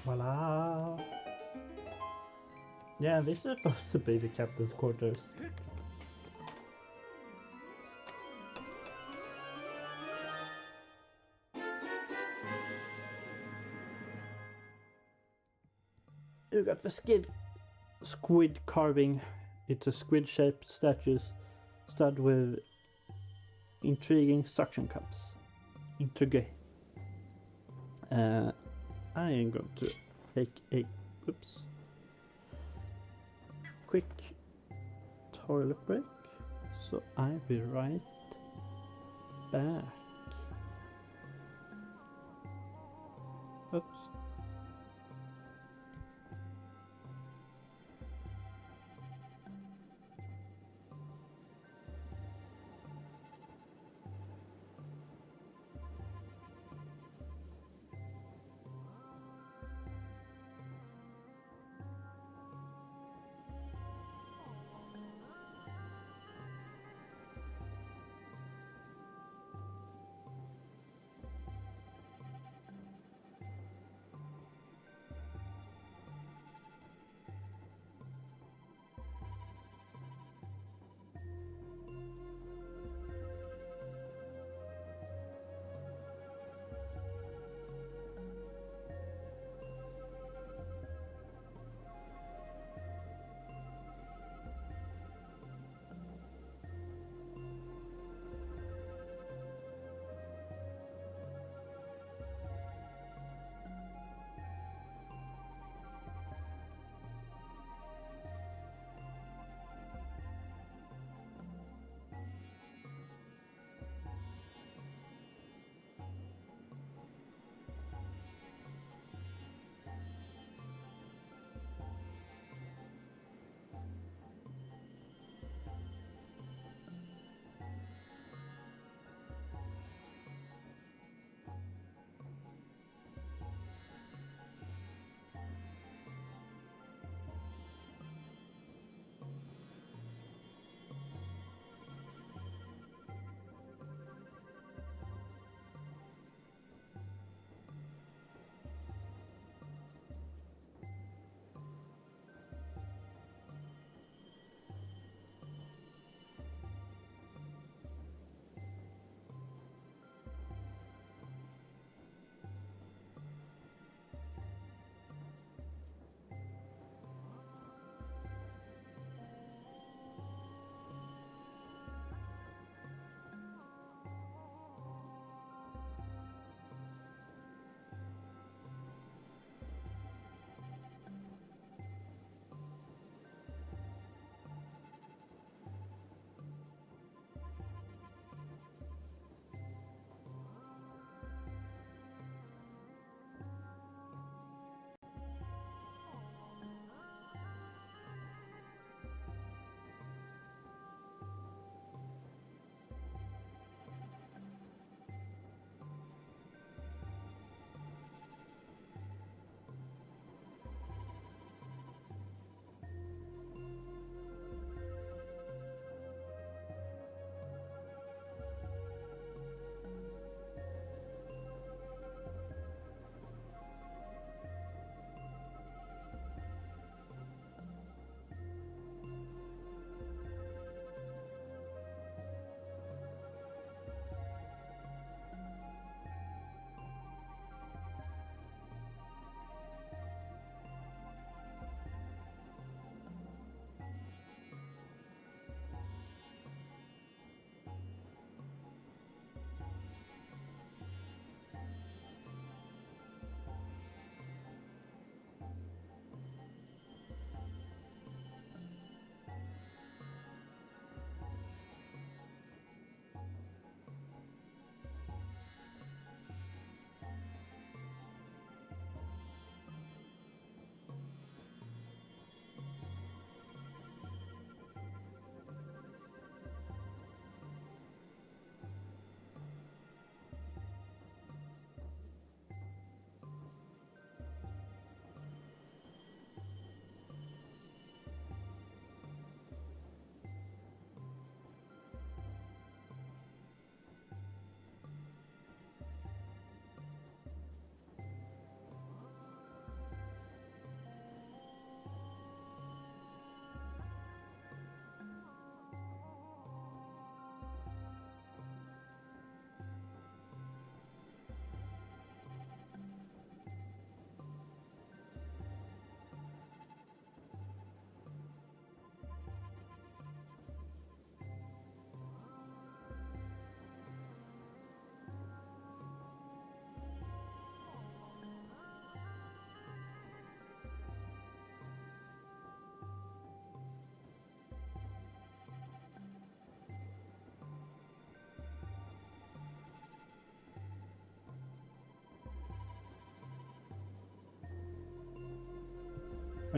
Speaker 1: Voila! Yeah, this is supposed to be the captain's quarters. You got the squid carving. It's a squid-shaped statue studded with intriguing suction cups. Intrigue. I am going to take a quick toilet break, so I'll be right back. Oops.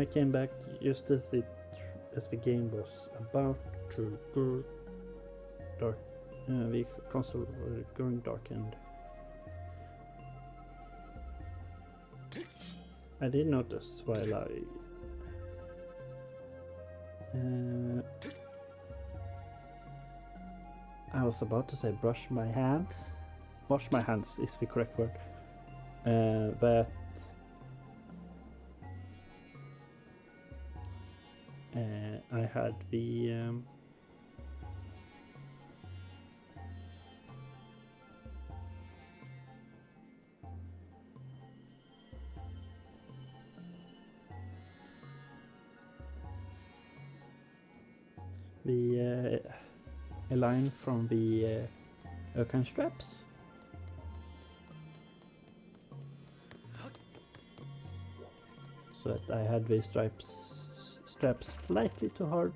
Speaker 1: I came back just as the game was about to go dark. The console was going dark, and I did notice while I was about to say brush my hands. Wash my hands is the correct word. But I had the a line from the Oaken straps. So that I had the straps slightly too hard.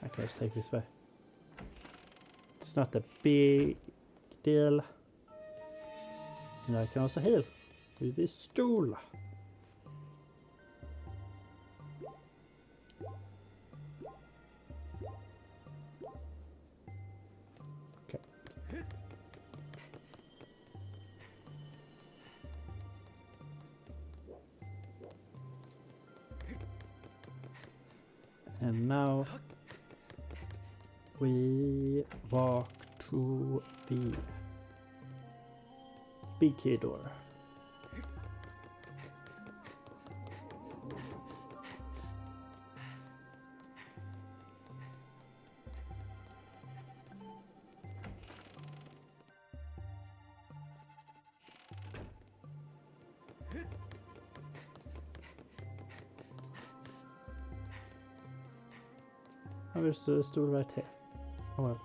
Speaker 1: Okay, let's take this way. It's not a big deal. And I can also heal with this stool. Okay. And now we walk to the big key door. Oh, there's a stool right here. Oh well.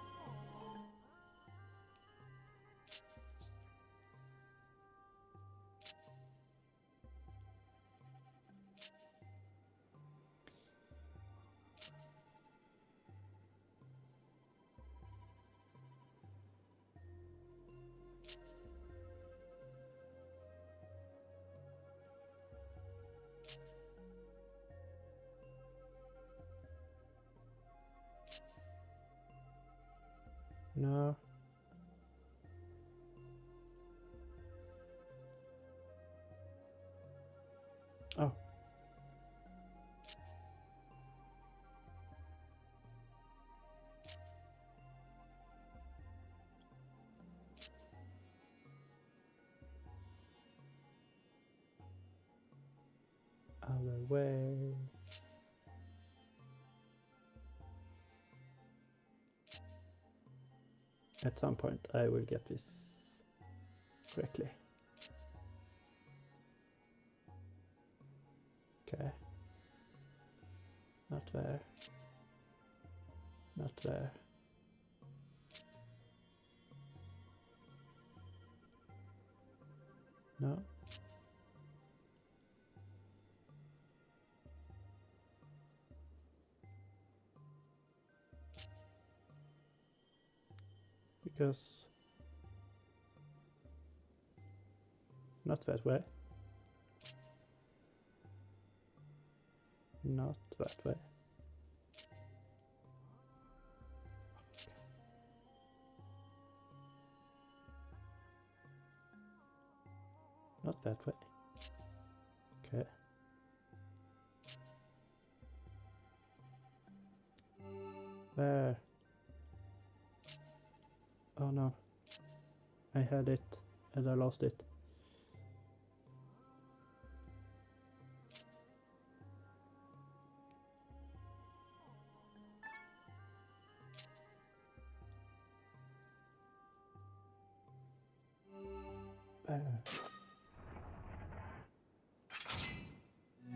Speaker 1: No. Oh. Other way. At some point I will get this correctly. Okay. Not there. Not there. No. Because not that way. Not that way. Not that way. Okay. There. Oh no. I had it and I lost it.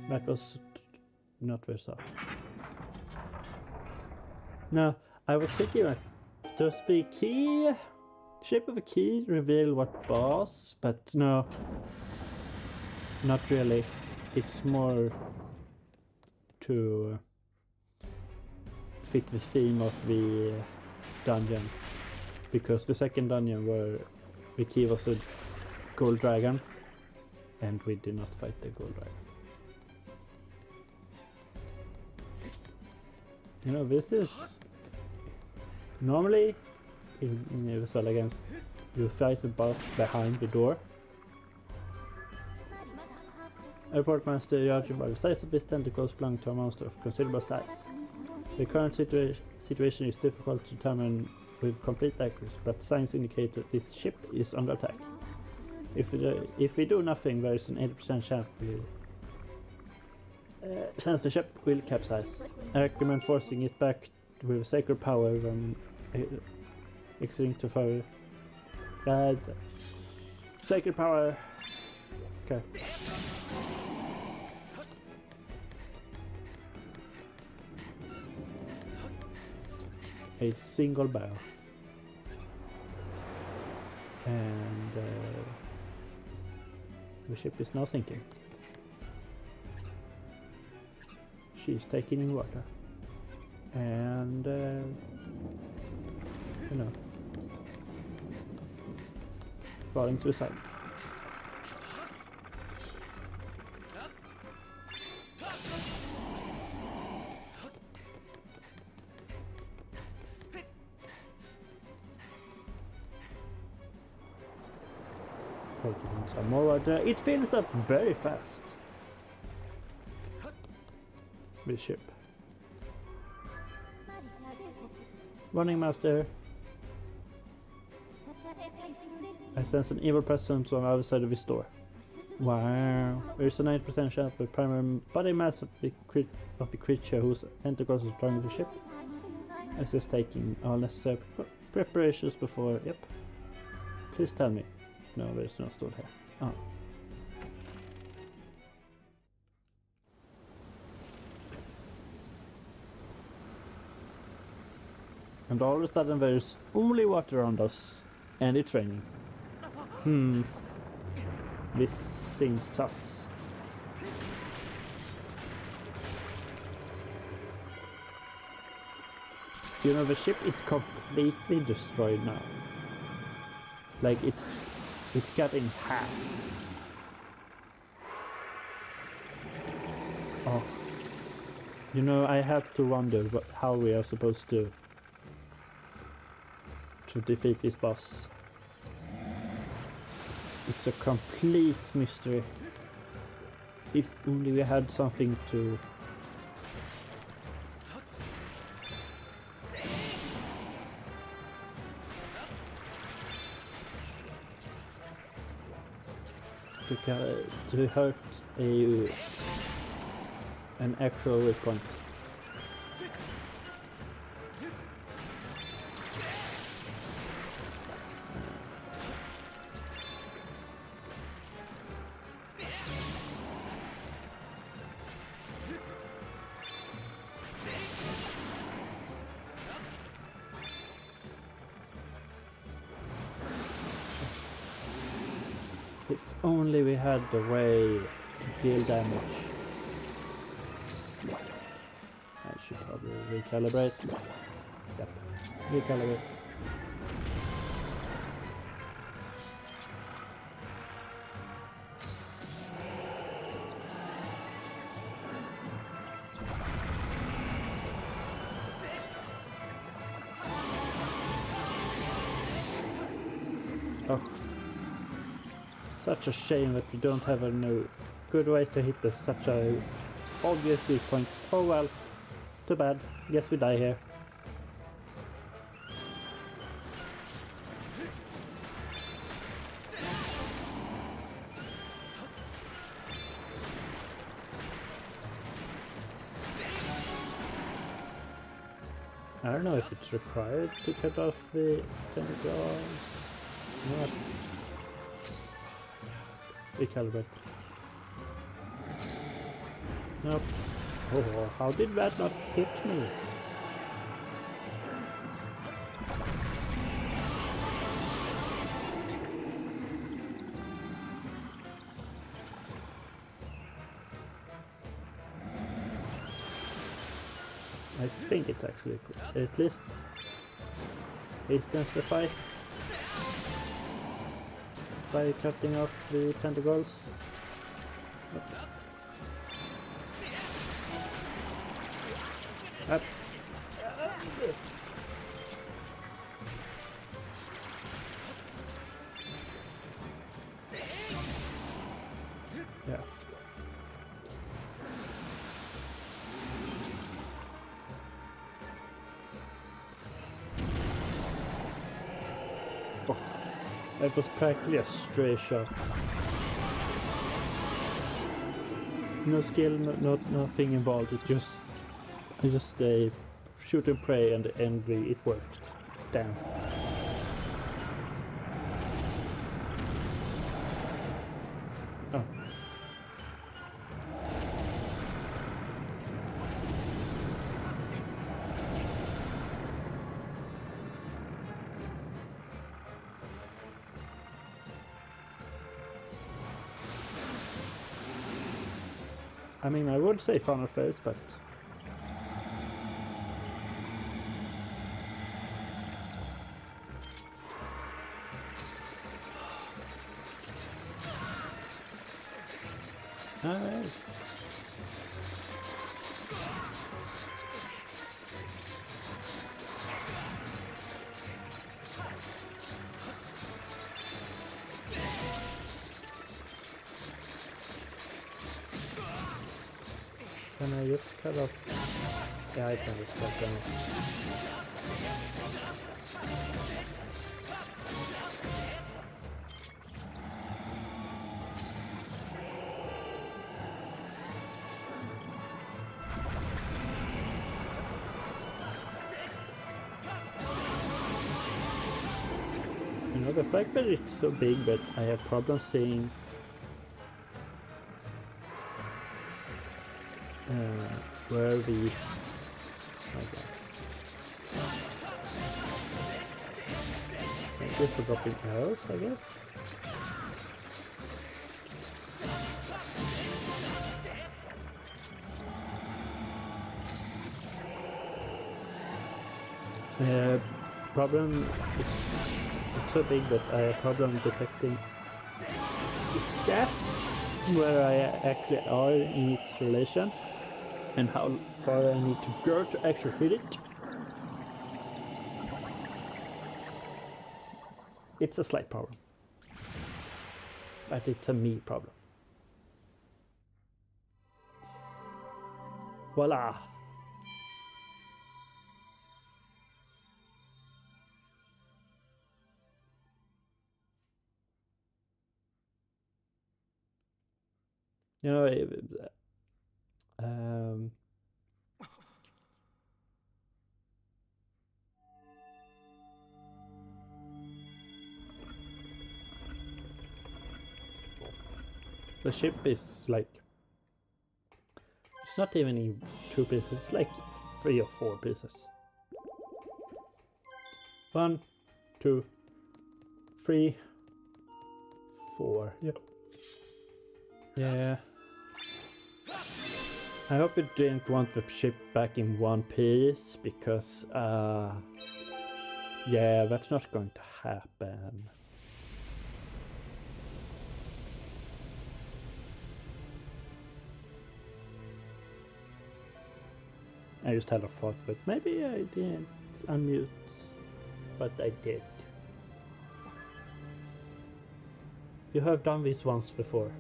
Speaker 1: That was not very soft. No, I was thinking like, does the key Shape of a key reveal what boss, but no, not really. It's more to fit the theme of the dungeon, because the second dungeon where the key was a gold dragon and we did not fight the gold dragon. You know, this is normally in the Zelda games you fight the boss behind the door. A report master judged by the size of these tentacles belong to a monster of considerable size. The current situation is difficult to determine with complete accuracy, but signs indicate that this ship is under attack. If we do nothing, there is an 80% chance the ship will capsize. I recommend forcing it back with sacred power when exiting to fire. Sacred power. Okay. A single barrel. And the ship is now sinking. She's taking in water. And you know, falling to the side. Taking some more water. It fills up very fast. This ship. Running master. I sense an evil presence on the other side of this door. Wow. There's a 90% chance the primary body mass of the creature whose tentacles is drawing the ship. This is taking all necessary preparations before. Yep. Please tell me. No, there's no store here. Oh. And all of a sudden there's only water around us and it's raining. This seems sus. You know, the ship is completely destroyed now. Like it's cut in half. Oh. You know, I have to wonder how we are supposed to defeat this boss. It's a complete mystery. If only we had something to hurt an actual weak point. If only we had the way to deal damage. I should probably recalibrate. Yep, recalibrate. Oh. Such a shame that we don't have a good way to hit such a obvious weak point. Oh well, too bad. Guess we die here. I don't know if it's required to cut off the tentacles. What? Recalibrate. Nope. Oh, how did that not hit me? I think it's actually at least distance the fight by cutting off the tentacles. Up. Yeah. Oh, that was practically a stray shot. No skill, nothing involved. It just shoot and pray, and it worked. Damn. Oh. I mean, I would say Funnel Face, but alright. Can I just cut off? Yeah, I can just cut them off. You know, the fact that it's so big, but I have problems seeing where the... Okay. Thank you for dropping arrows, I guess. Problem is it's so big that I have problem detecting its gap, where I actually are in its relation, and how far I need to go to actually hit it. It's a slight problem, but it's a me problem. Voila! You know, the ship is like, it's not even in 2 pieces, it's like 3 or 4 pieces. 1, 2, 3, 4. Yep. Yeah. I hope you didn't want the ship back in 1 piece, because yeah, that's not going to happen. I just had a thought, but maybe I didn't unmute, but I did. You have done this once before.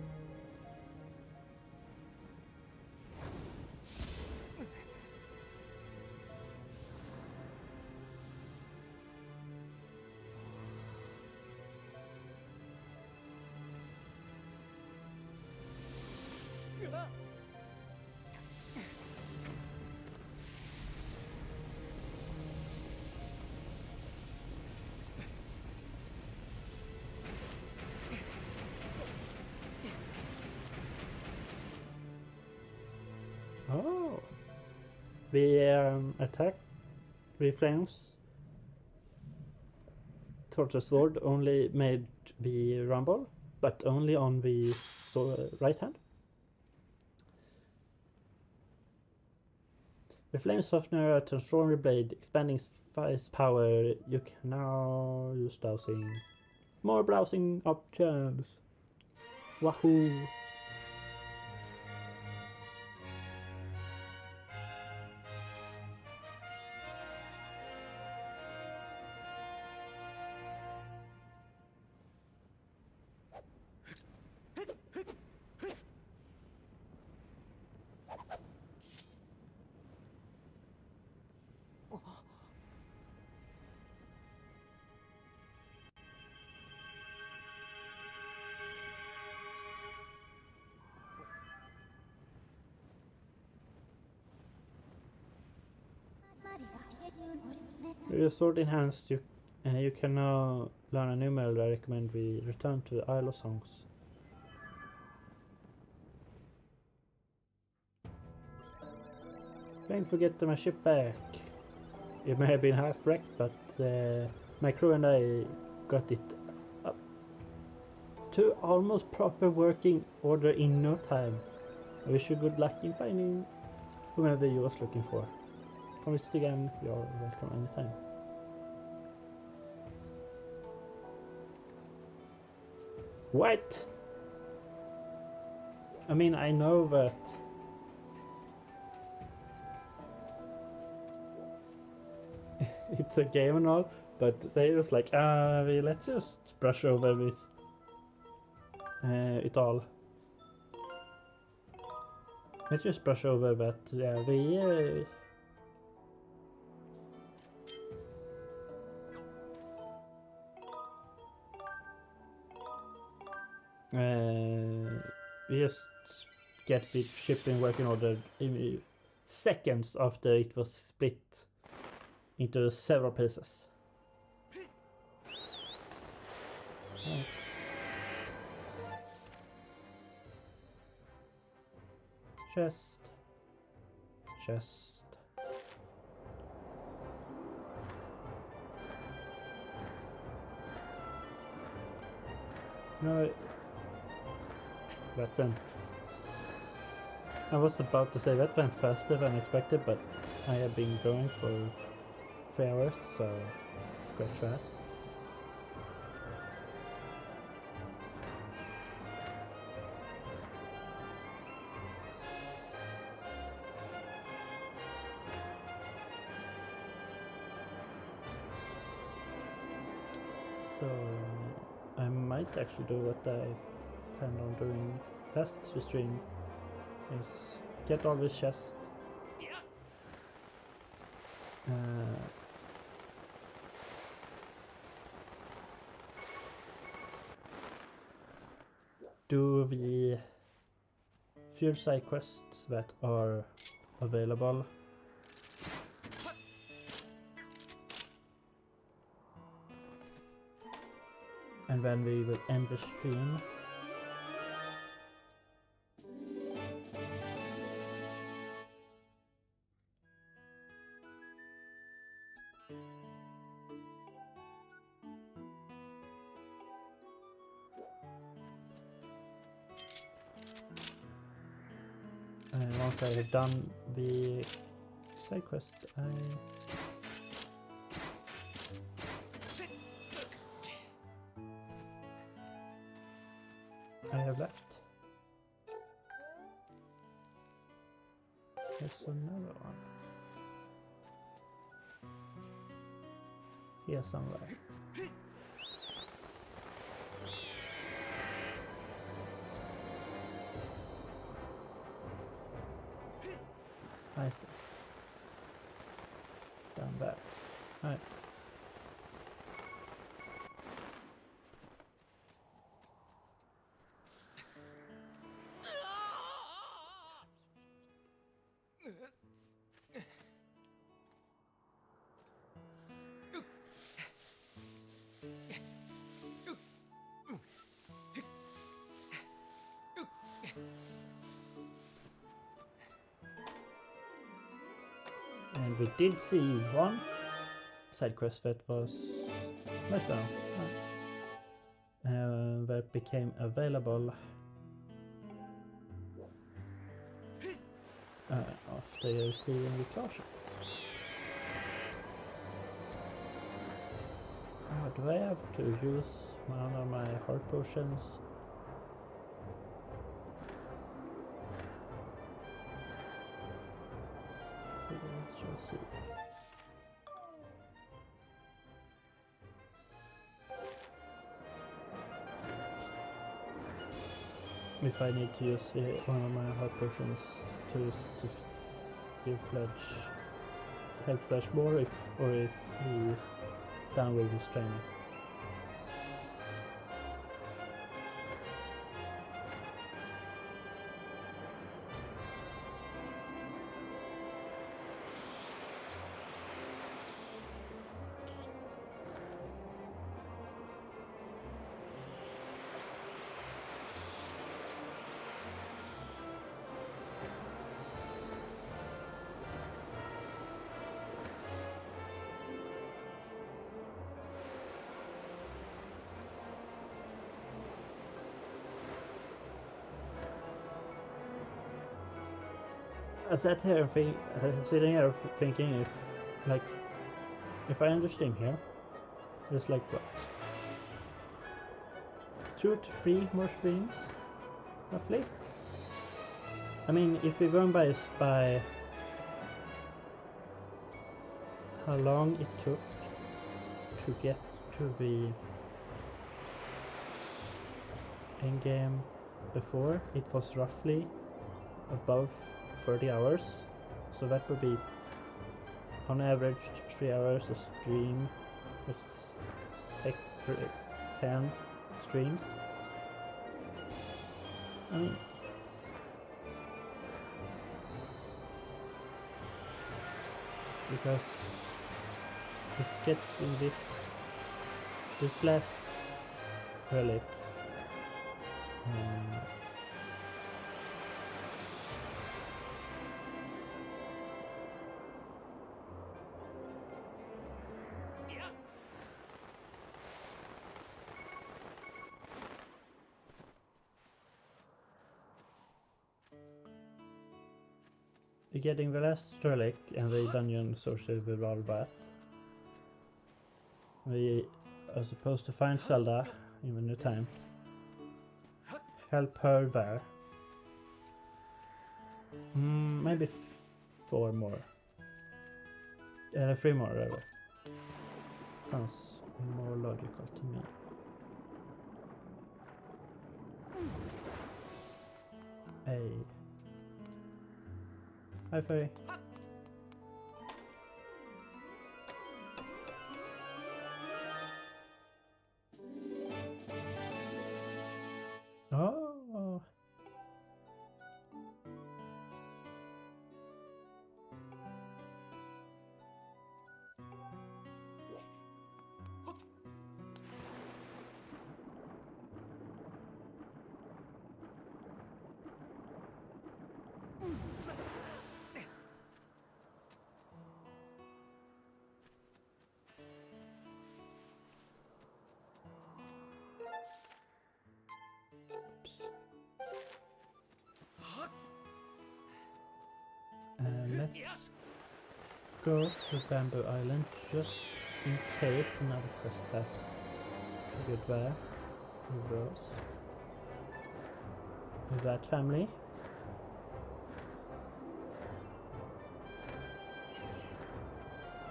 Speaker 1: Oh, the attack with flames towards the sword only made the rumble, but only on the right hand. The flame softener transform your blade, expanding its power. You can now use dowsing. More browsing options. Wahoo! With your sword in hands, you can now learn a new melody. I recommend we return to the Isle of Songs. Don't forget my ship back. It may have been half wrecked, but my crew and I got it up to almost proper working order in no time. I wish you good luck in finding whomever you was looking for. Come visit again, you're welcome anytime. What? I mean, I know that it's a game and all, but they was like, let's just brush over this it all. Let's just brush over that, yeah, we just get the ship in working order in seconds after it was split into several pieces. Right. Chest. No, that went. I was about to say that went faster than expected, but I have been going for 3 hours, so scratch that. So I might actually do what I planned on doing last stream, is get all this chest, do the few side quests that are available, and then we will end the stream. And once I have done the side quest, I have left. There's another one. Here somewhere. I see. Down there. Right. And we did see one side quest that was right down, that became available. after you see when we close it. Do I have to use one of my heart potions? Let's see. If I need to use one of my heart potions to give help Fledge more, or if he's done with his training. I sat here sitting here thinking if I understand here, there's like what? 2 to 3 more streams, roughly. I mean, if we're going by how long it took to get to the end game before, it was roughly above 30 hours, so that would be on average 3 hours a stream. Let's take 10 streams. I mean, because it's getting this last relic. Getting the last relic and the dungeon associated with all that. We are supposed to find Zelda in the new time. Help her there. Maybe 4 more. 3 more rather. Sounds more logical to me. Hey. Hi, Faye. Oh. Let's go to Bamboo Island just in case another quest has triggered there. With that family.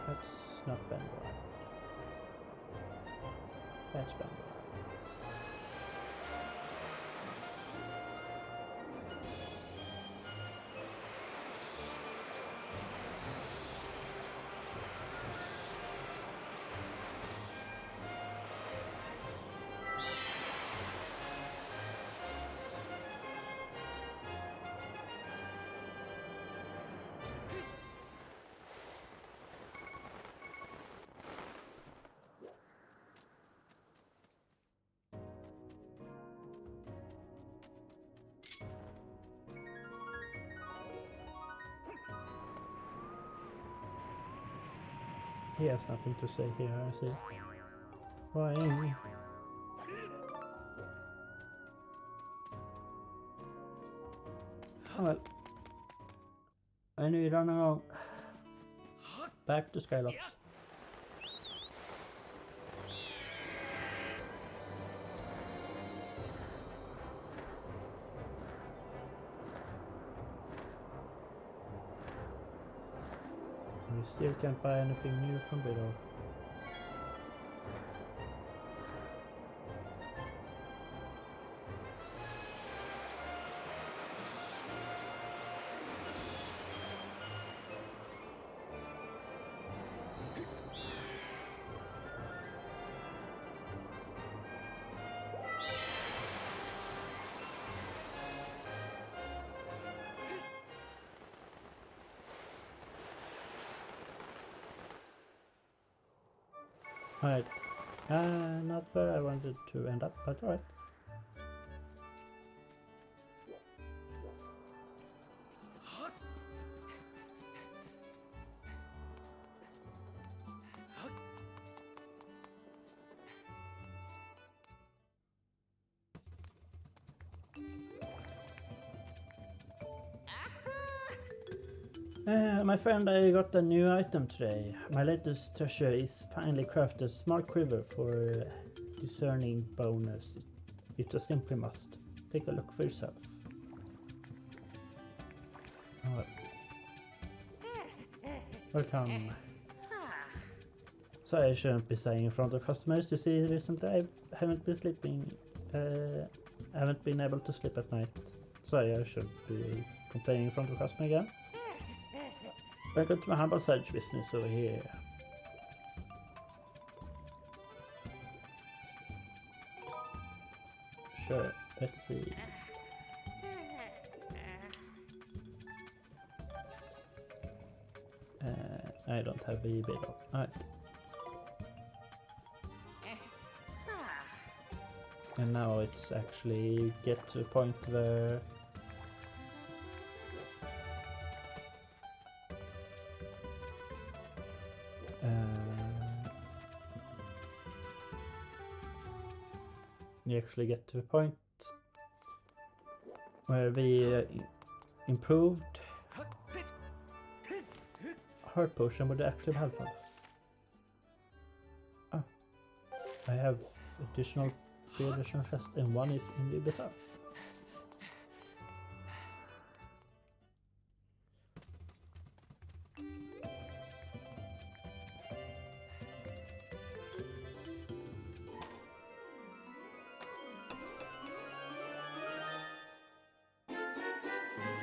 Speaker 1: That's not Bamboo Island. That's Bamboo Island. He has nothing to say here, I see. Why? Oh well. And we run along back to Skyloft. We still can't buy anything new from below. Alright, not where I wanted to end up, but alright. My friend, I got a new item today. My latest treasure is finally crafted smart quiver for discerning bonus. You just simply must take a look for yourself. Alright. Welcome. So I shouldn't be saying in front of customers. You see, recently I haven't been sleeping. I haven't been able to sleep at night. So I shouldn't be complaining in front of customers again. Welcome to my humble side business over here. Sure, let's see. I don't have a eBay though. Alright. And now it's actually get to a point where you actually get to a point where we improved heart potion with the active health. Oh, I have three additional chests and one is in the bazaar.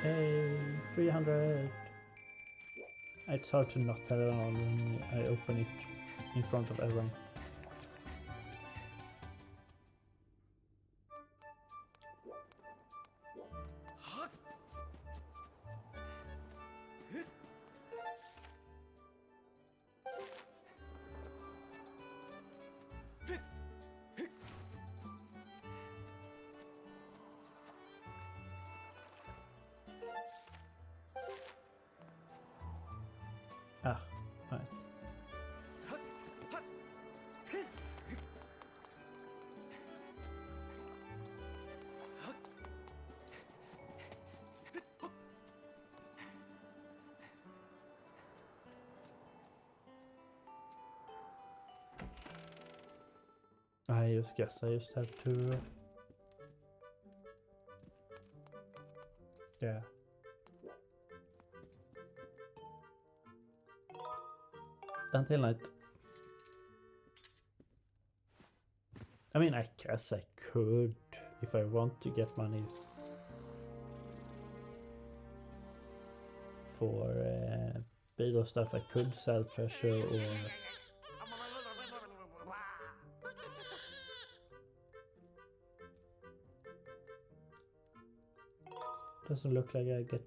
Speaker 1: Hey, 300. It's hard to not tell it all when I open it in front of everyone. Ah, right. I just guess I just have to... yeah. Until night. I mean, I guess I could, if I want to get money for bit of stuff, I could sell treasure or... Doesn't look like I get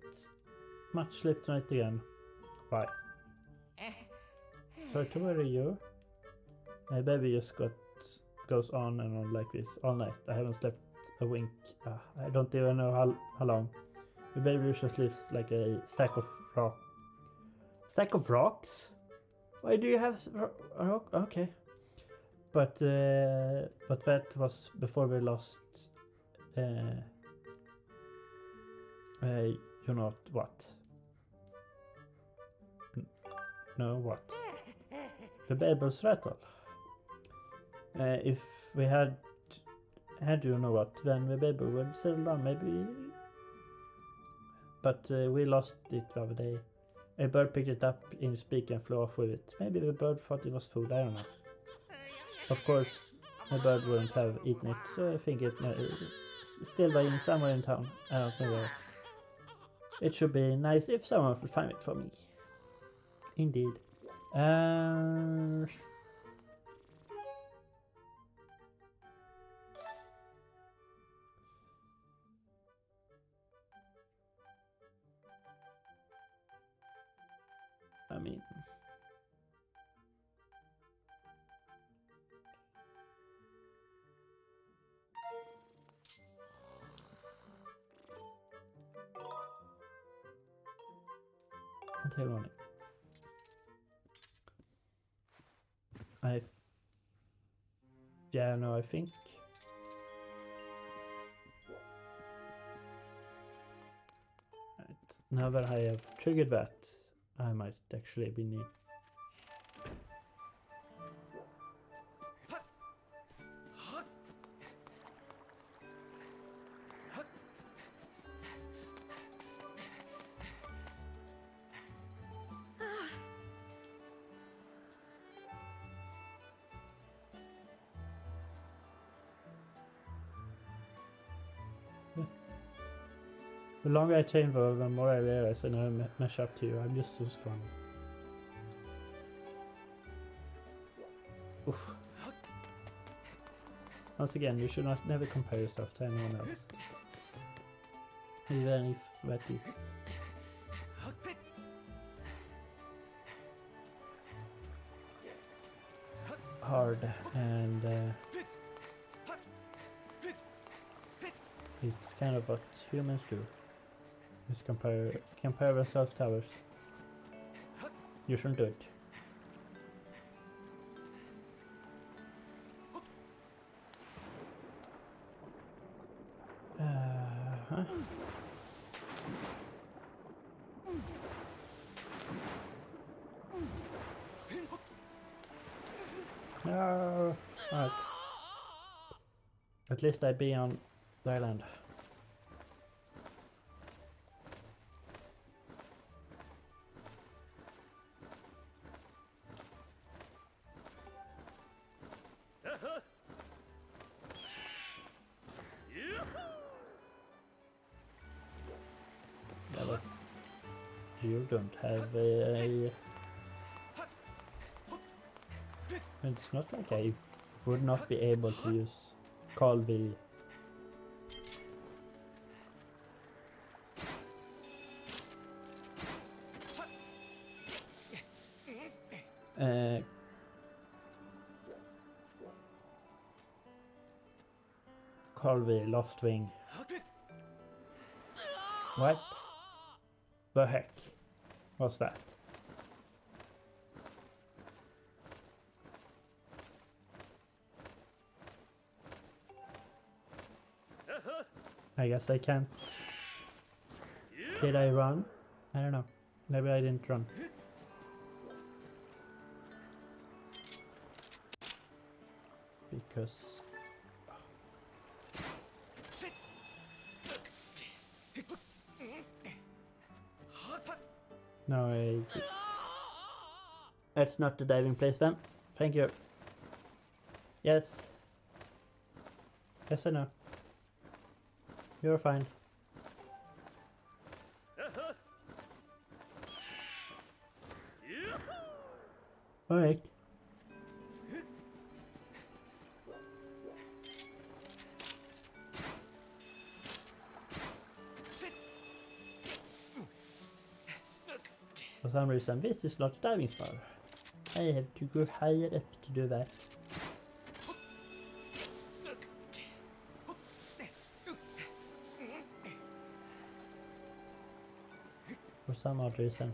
Speaker 1: much sleep tonight again. Why? Sorry to worry you. My baby just goes on and on like this all night. I haven't slept a wink. I don't even know how long. My baby usually sleeps like a sack of rock. Sack of rocks? Why do you have rock? Okay. But that was before we lost. You know what? No, what? The Babel's rattle. If we had you know what, then the Babel would settle down, maybe. But we lost it the other day. A bird picked it up in its beak and flew off with it. Maybe the bird thought it was food, I don't know. Of course, the bird wouldn't have eaten it, so I think it's still lying somewhere in town. I don't know where. It should be nice if someone would find it for me. Indeed. I mean... I'll tell you what. Yeah, no, I think... Right. Now that I have triggered that, I might actually be near. The longer I train for, the more I realize I never mesh up to you. I'm just so strong. Oof. Once again, you should never compare yourself to anyone else. Even if that is... hard and it's kind of what humans do. Just compare themselves to others. You shouldn't do it. No. Alright. At least I'd be on the island. You don't have a... It's not like I would not be able to use call the... call the loft wing. What the heck was that? I guess I can't. Did I run? I don't know. Maybe I didn't run. Because... No, that's not the diving place then. Thank you. Yes. Yes, I know. You're fine. Alright. For some reason, this is not a diving spot. I have to go higher up to do that. For some odd reason.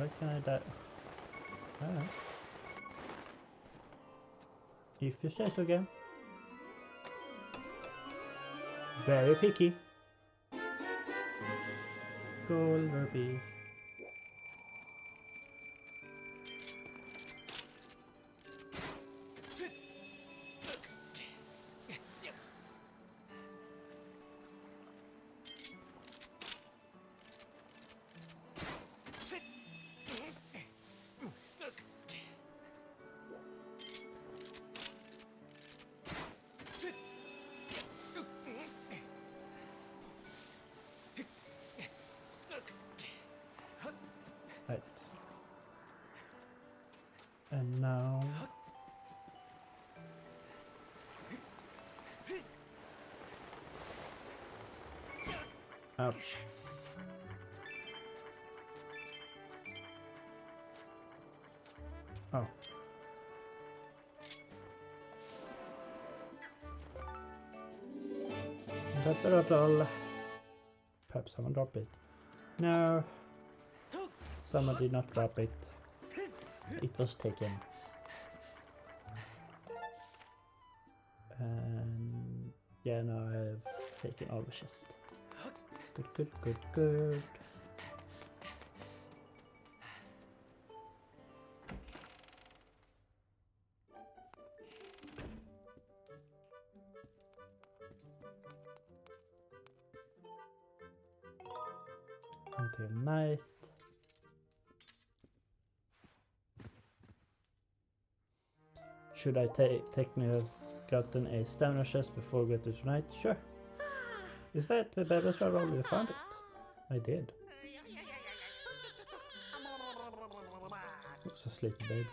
Speaker 1: Why can I die? Alright. If you say so again. Very picky. Gold rupee. Right. And now... Ouch. Oh. Perhaps someone dropped it. No. Someone did not drop it. It was taken. And yeah, now I have taken all the chest. Good, good, good, good. Until night. Should I technically have gotten a stamina chest before we get to tonight? Sure. Is that the baby's roll? You found it? I did. Oops, a sleepy baby.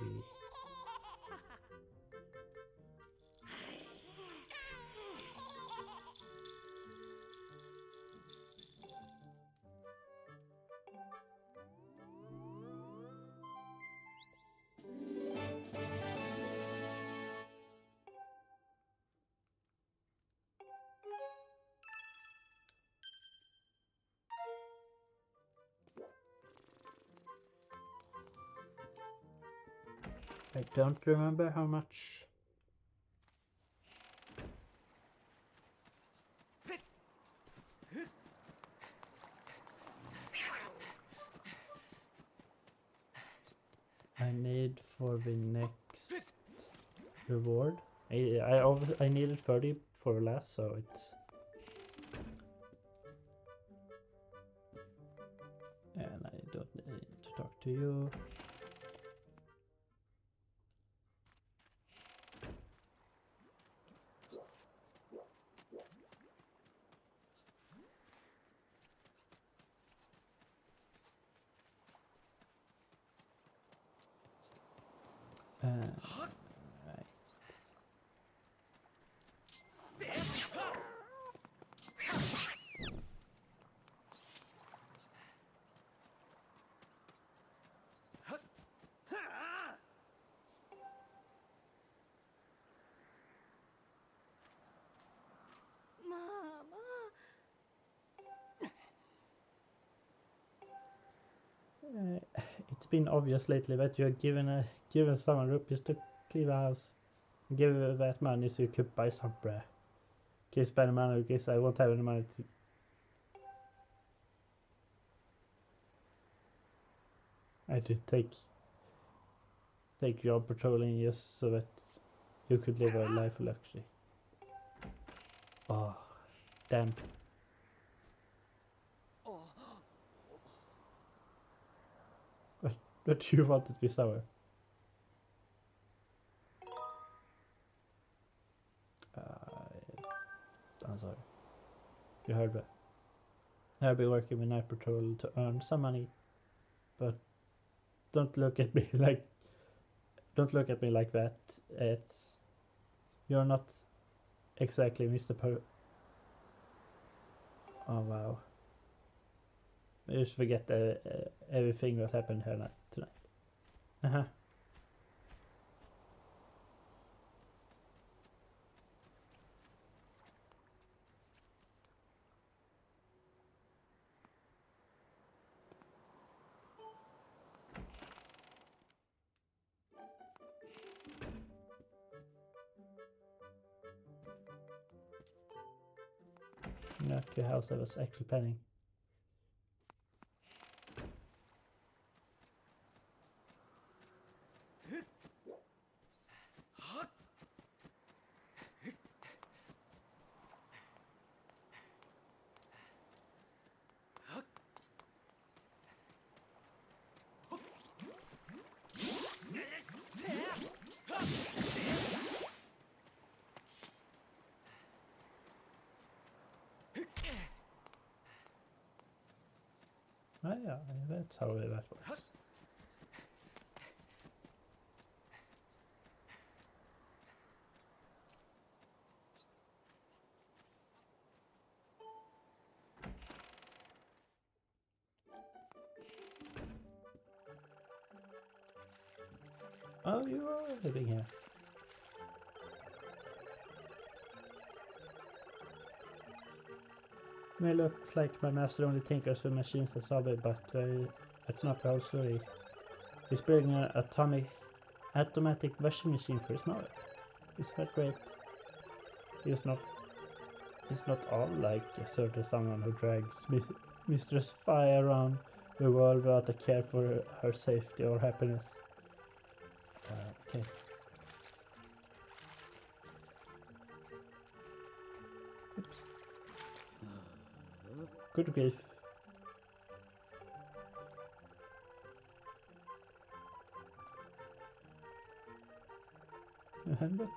Speaker 1: I don't remember how much. I need for the next reward. I needed 30 for last, so it's. And I don't need to talk to you. Right. It's been obvious lately that you are given someone rupees to clean a house. Give that money so you could buy some bread. Can you spend money because I won't have any money to. I did take your patrolling just so that you could live a life of luxury. Oh, damn. But you wanted to be sour. I'm sorry. You heard that. I'll be working with night patrol to earn some money, but don't look at me like that. You're not exactly Mr. Oh wow. I just forget everything that happened here tonight. Uh-huh. Not the house I was actually planning. Oh yeah, that's how that works. Oh, you are living here. May look like my master only tinkers with machines and hobby, but that's not the whole story. He's building an automatic washing machine for his mother. Is that great? He's not all like sort of someone who drags Mistress Fire around the world without a care for her safety or happiness. Okay. Oops. Good grief.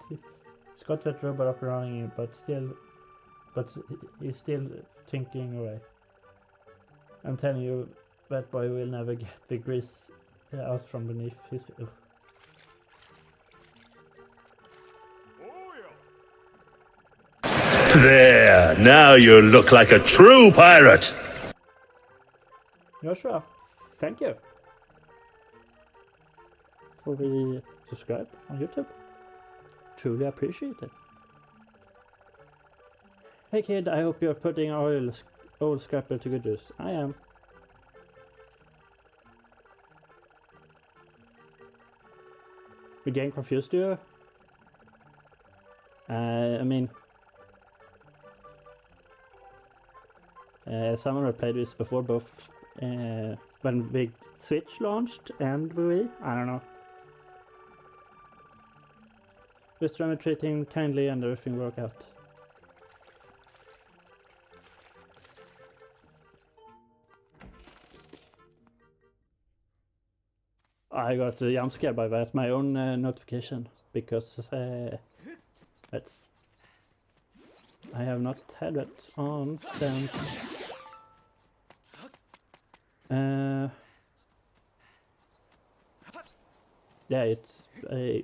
Speaker 1: He's got that robot up and running, but he's still tinkering away. I'm telling you, that boy will never get the grease out from beneath his feet.
Speaker 2: There, now you look like a true pirate.
Speaker 1: Joshua, thank you for the subscribe on YouTube. Truly appreciate it. Hey kid, I hope you're putting old scrapper to good use. I am. The game confused you? I mean, someone had played this before, both when Big Switch launched and Wii. I don't know. Just trying to treat him kindly and everything work out. I got a jump scare by that, my own notification, because that's I have not had it on since yeah, it's I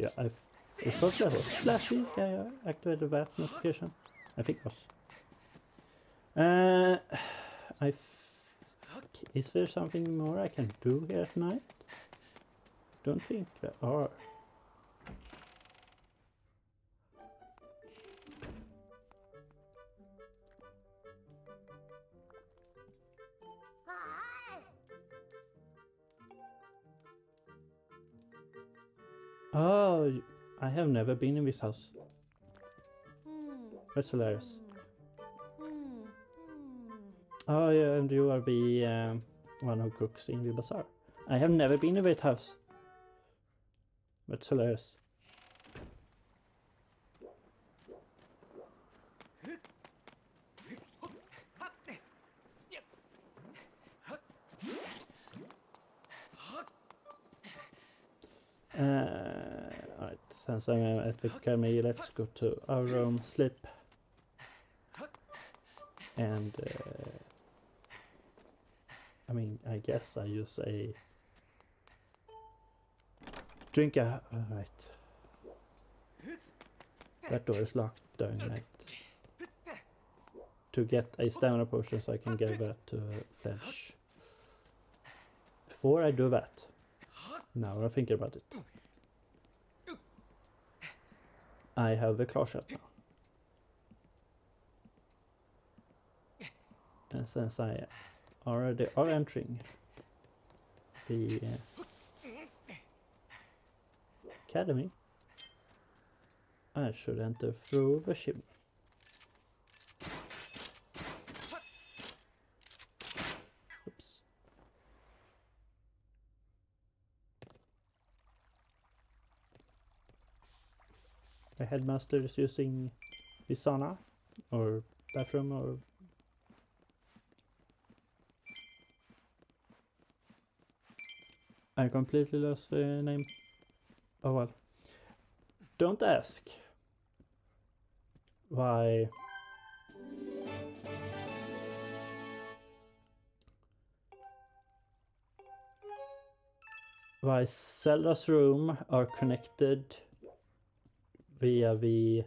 Speaker 1: thought that was last week I activated that notification. I think it was. Is there something more I can do here tonight? Don't think there are. Oh, I have never been in this house. That's hilarious. Oh yeah, and you are the one who cooks in the bazaar. I have never been in that house. That's hilarious. Alright, since I'm at the academy, let's go to our room, sleep. And I mean, I guess I use a drink right. That door is locked during night. To get a stamina potion so I can give that to Fletch. Before I do that, now I'm thinking about it, I have the claw shot now. And since I already are entering the academy, I should enter through the chimney. The headmaster is using his sauna or bathroom or... I completely lost the name. Oh well. Don't ask why Zelda's room are connected via the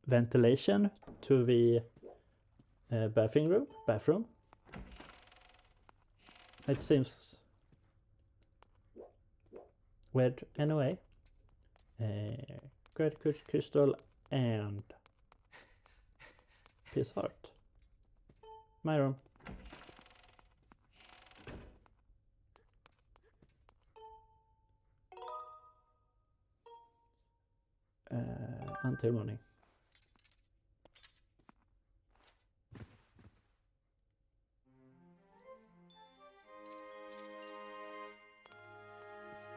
Speaker 1: ventilation to the bathroom. It seems weird anyway. Great crystal and piece of art. My room. Until morning.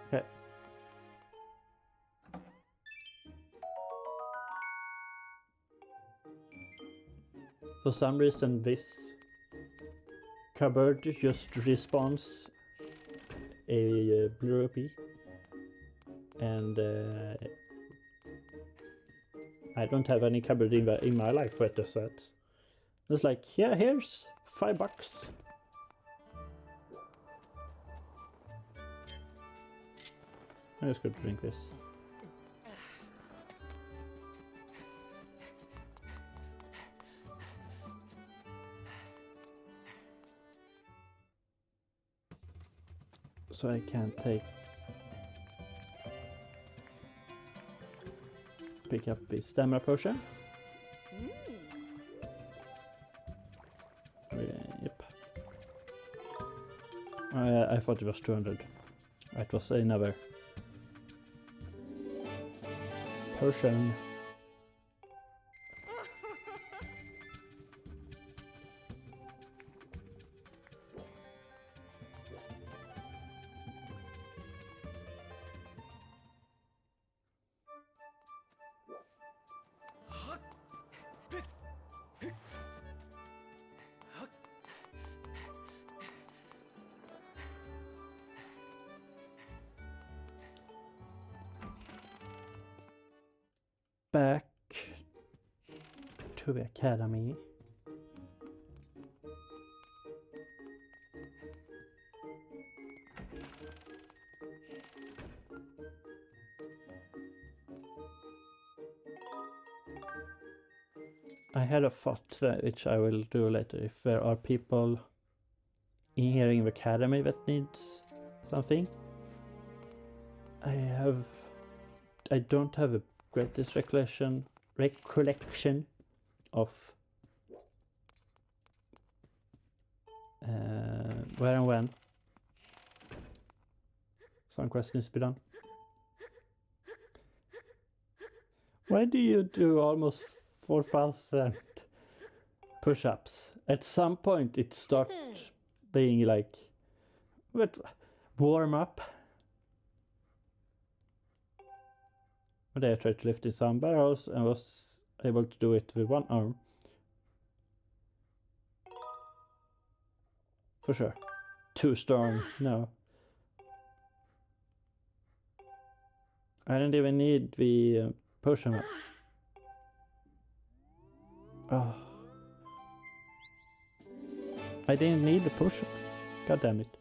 Speaker 1: Okay. For some reason this cupboard just respawns a blue rupee, and I don't have any cupboard in my life for it, so it's like, yeah, here's $5. I'm just gonna drink this. So I can pick up the stamina potion. Yep. I thought it was 200. It was another potion. Back to the academy. I had a thought which I will do later. If there are people in here in the academy that needs something, I don't have a greatest recollection of where and when some questions be done. Why do you do almost 4,000 push-ups? At some point it starts being like, what, warm up? One day I tried to lift in some barrels and was able to do it with one arm. For sure. Too strong, no. I didn't even need the potion. Oh. I didn't need the potion. God damn it.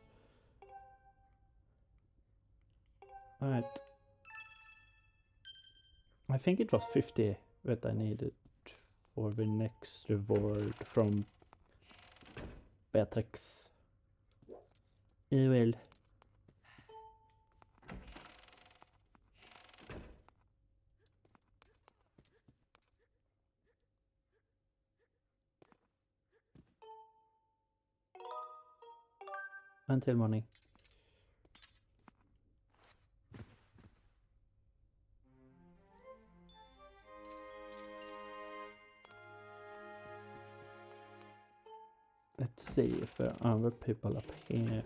Speaker 1: Alright. I think it was 50 that I needed for the next reward from Beatrix. Well. Until morning. Let's see if there are other people up here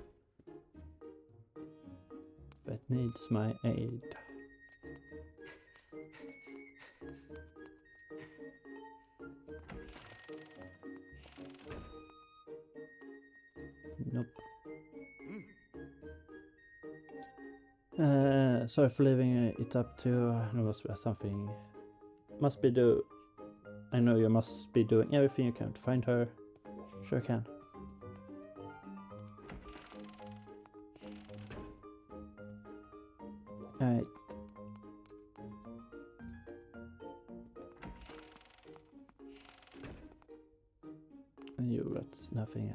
Speaker 1: that needs my aid. Nope. Sorry for leaving it up to. There must be something. Must be do. I know you must be doing everything you can to find her. Sure can. Alright. And you got nothing,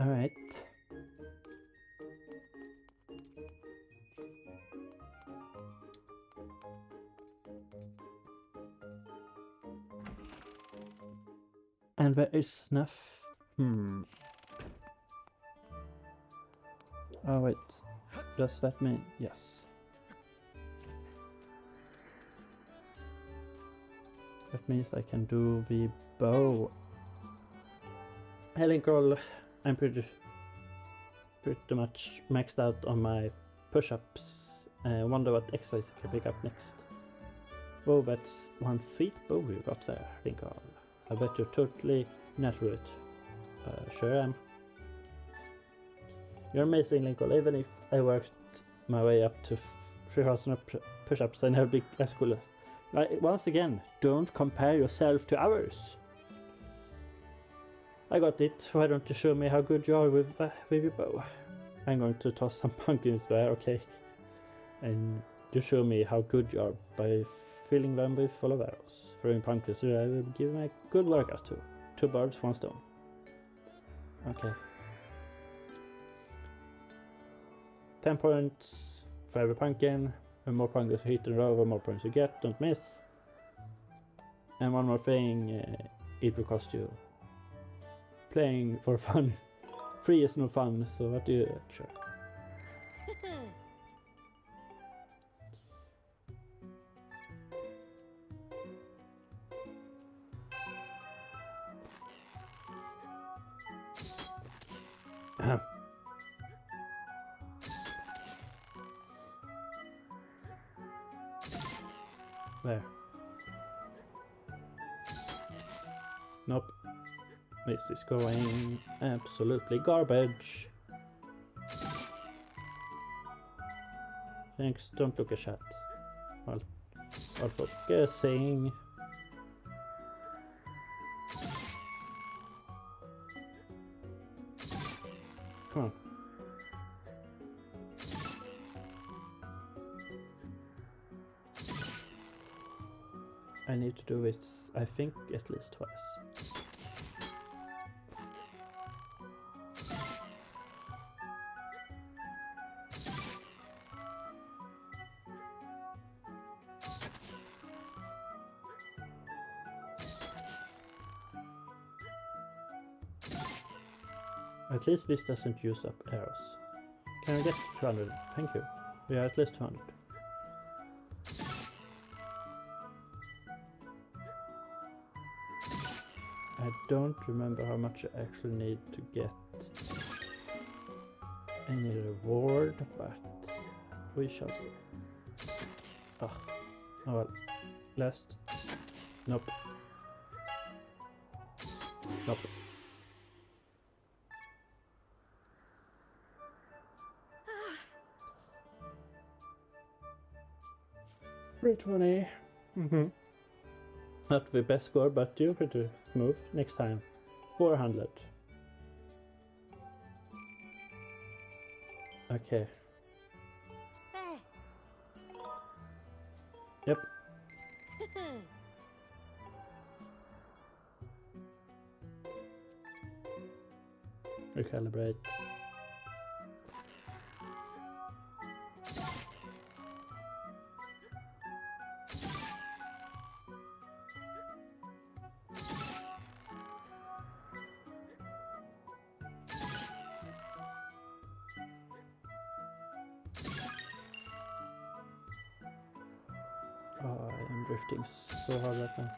Speaker 1: Alright. And there is snuff. Oh wait. Does that mean yes? That means I can do the bow. Hey Linkle, I'm pretty much maxed out on my push-ups. I wonder what exercise I can pick up next. Oh, that's one sweet bow you got there, Linkle. I bet you're totally natural. Sure am. You're amazing, Linkle. Even if I worked my way up to 3,000 push-ups, I never be as cool as. Like, once again, don't compare yourself to others. I got it. Why don't you show me how good you are with your bow? I'm going to toss some pumpkins there, okay? And you show me how good you are by filling them with full of arrows. Throwing pumpkins, so I will give me a good workout too. 2 birds, 1 stone. Okay. 10 points for every pumpkin. The more pumpkins you hit in a row, the more points you get. Don't miss. And one more thing, it will cost you. Playing for fun. Free is no fun, so what do you sure? There. Nope. This is going absolutely garbage. Thanks, don't look at chat. I'll focusing. Come on. I need to do this, I think, at least twice. At least this doesn't use up arrows. Can I get 200? Thank you. We are at least 200. I don't remember how much I actually need to get any reward, but we shall see. Oh well. Last. Nope. Nope. 320. Not the best score, but you're pretty smooth. Next time, 400. Okay. Yep. Recalibrate. drifting so hard right now.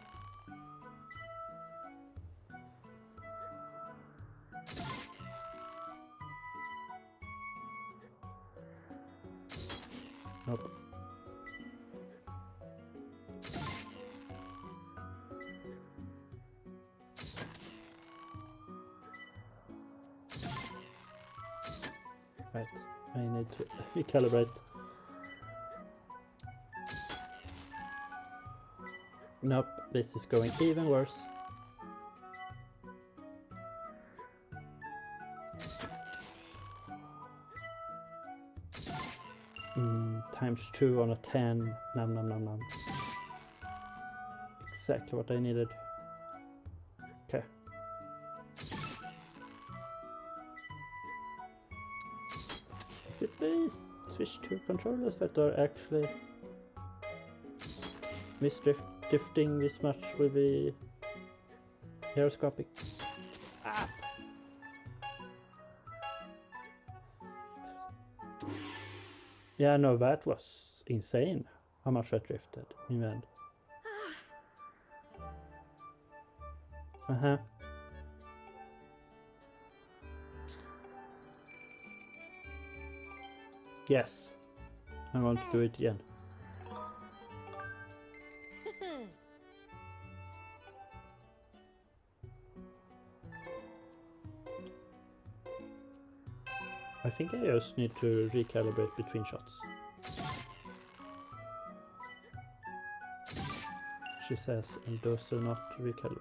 Speaker 1: Nope. Right, I need to recalibrate. Nope, this is going even worse. Times 2 on a 10. Nom nom nom nom. Exactly what I needed. Okay. Is it the switch to controllers that are actually drifting this much will be gyroscopic? Ah. Yeah, no, that was insane how much that drifted in the end. Uh-huh. Yes, I want to do it again. I think I just need to recalibrate between shots. She says, and those do not recalibrate.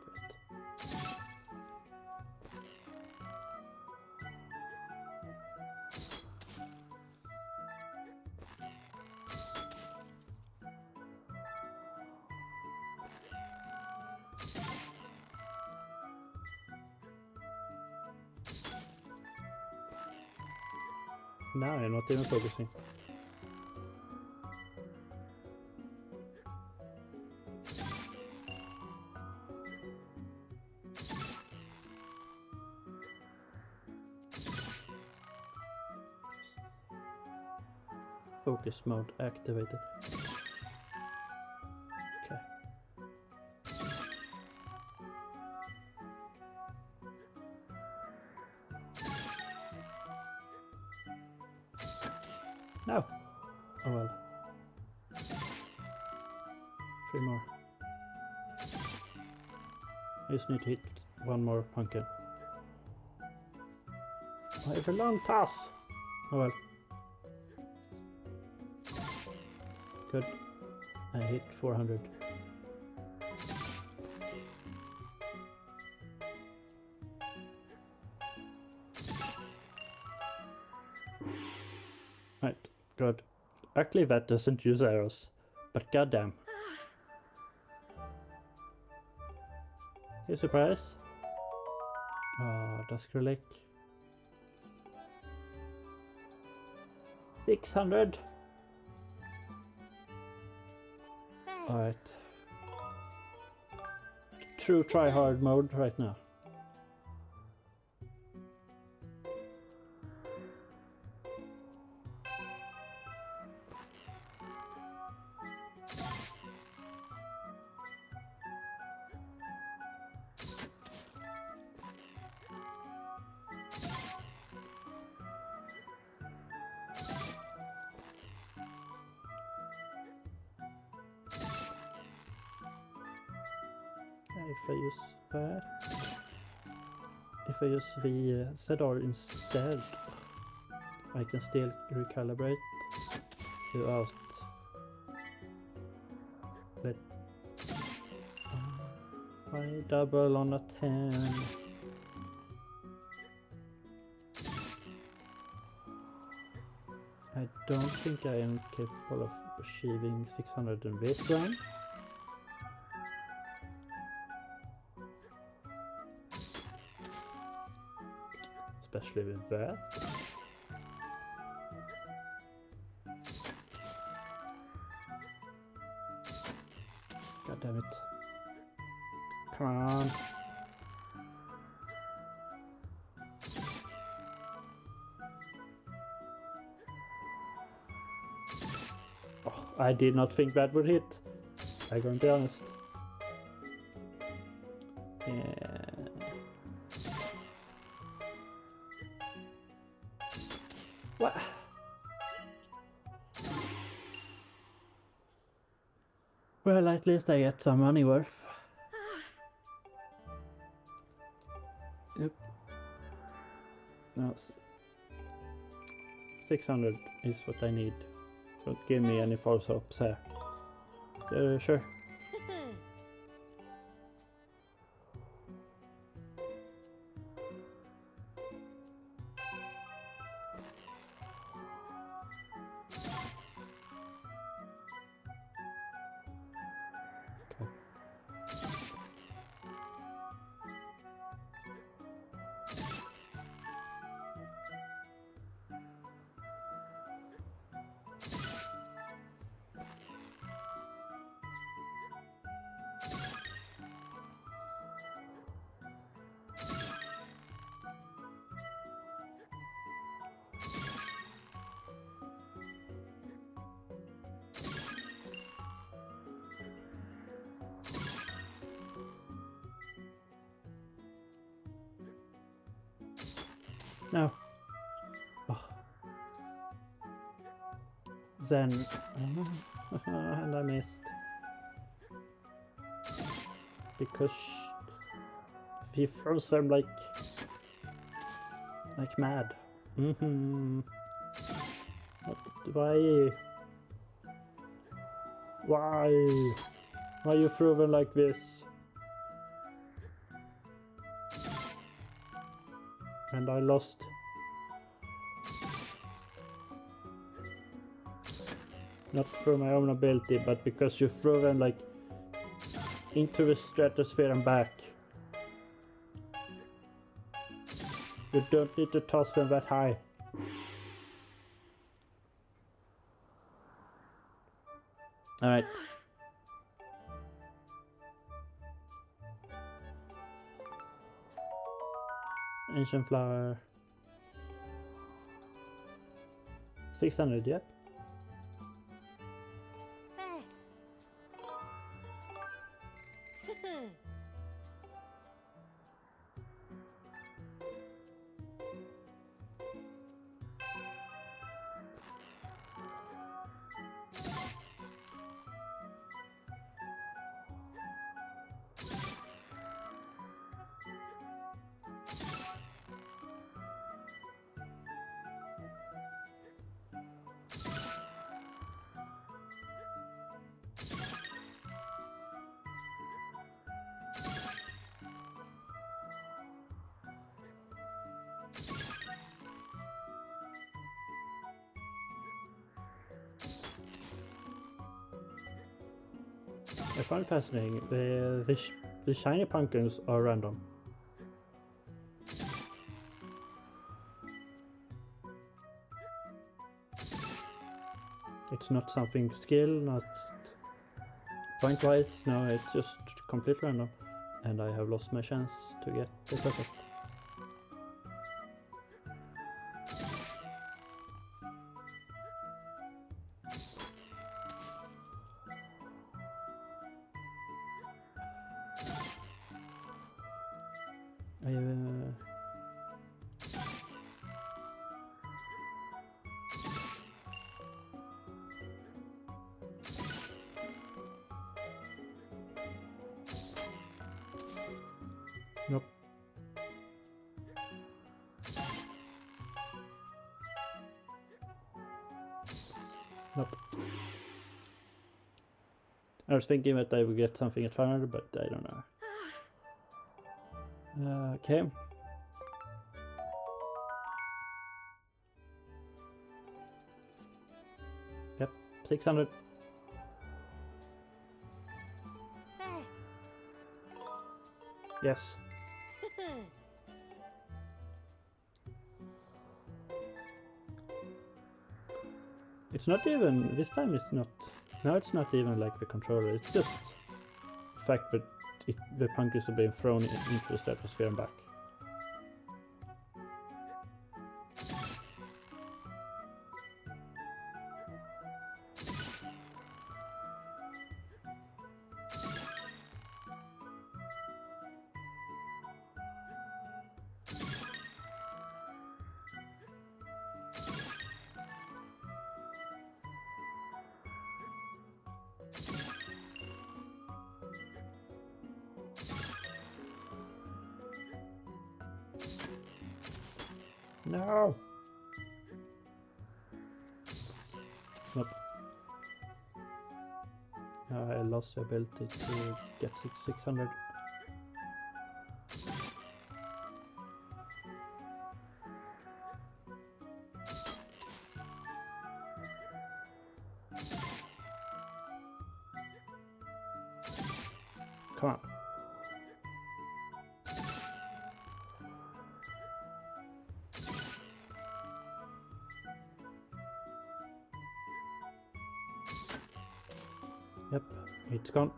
Speaker 1: Now I'm not even focusing. Focus mode activated. Okay. No. Oh well. 3 more. I just need to hit one more pumpkin. Oh, it's a long toss. Oh well. Good. I hit 400. Right, good. Luckily that doesn't use arrows, but goddamn. You surprise? Oh, Dusk Relic. 600. Alright. True try hard mode right now. If I use that, if I use the ZR instead, I can still recalibrate without let I double on a 10. I don't think I am capable of achieving 600 in this one. Especially with that. God damn it. Come on. Oh, I did not think that would hit. I'm gonna be honest. Yeah. What? Well, at least I get some money worth. Yep. No, 600 is what I need. Don't give me any false hopes here. Sure. No. Oh. Then and I missed because he throws them like mad. Why? Why you throw them like this? And I lost. Not for my own ability, but because you throw them like into the stratosphere and back. You don't need to toss them that high. Alright. Ancient flower. 600, yeah? I find it fascinating. The shiny pumpkins are random. It's not something skill, not point wise, no, it's just completely random. And I have lost my chance to get the perfect. Nope. Nope. I was thinking that I would get something at 500, but I don't know. Okay. Yep, 600. Yes. It's not even, this time it's not, now it's not even like the controller, it's just the fact that the pumpkins are being thrown into the stratosphere and back. No! Nope. I lost the ability to get 600. Come on. Yep, it's gone.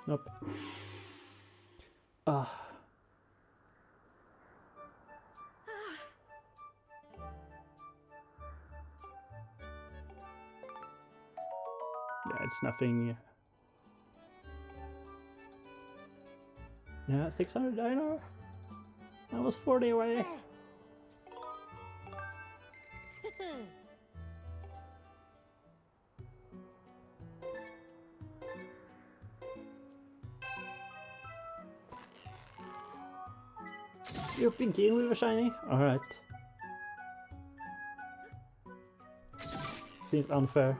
Speaker 1: Nope. Ah. Yeah, it's nothing. Yeah, 600 dino. I was 40 away. You're pinky and we were shiny. Alright. Seems unfair.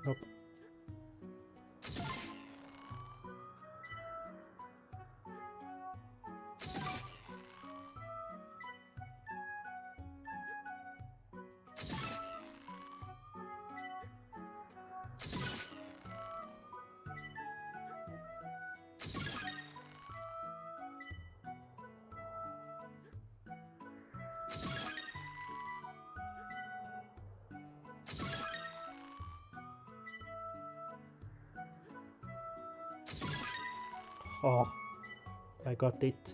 Speaker 1: Nope. Oh, I got it.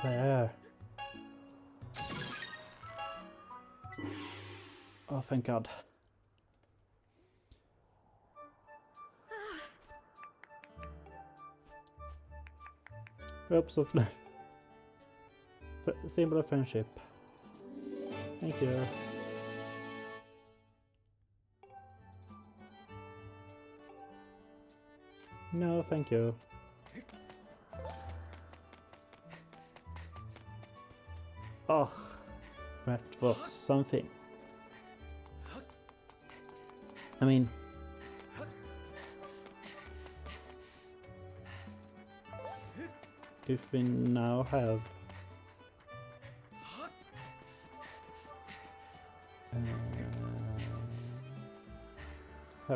Speaker 1: There. Oh, thank God. Hopes of symbol of friendship. Thank you. No, thank you. Oh, that was something. I mean, if we now have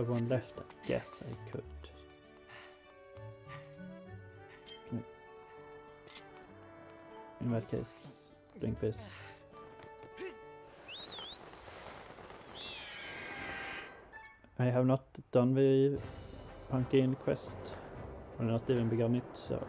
Speaker 1: one left, I guess I could. In that case, drink this. I have not done the pumpkin quest, or not even begun it, so.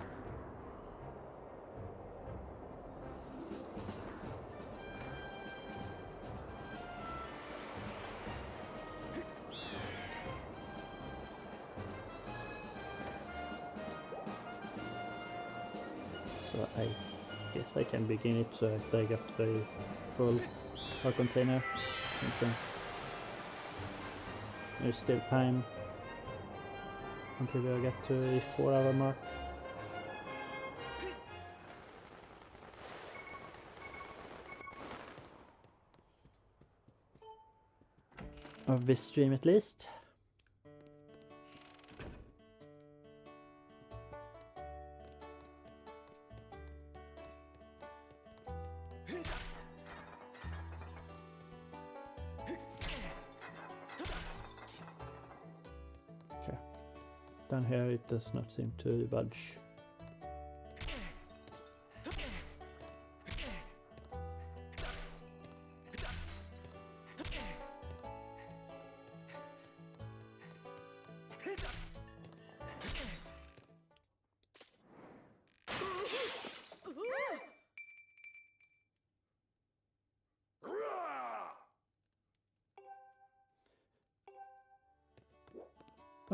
Speaker 1: So I guess I can begin it so that I get the full heart container, and since there's still time until we get to the 4-hour mark. Of this stream at least. Down here it does not seem to budge.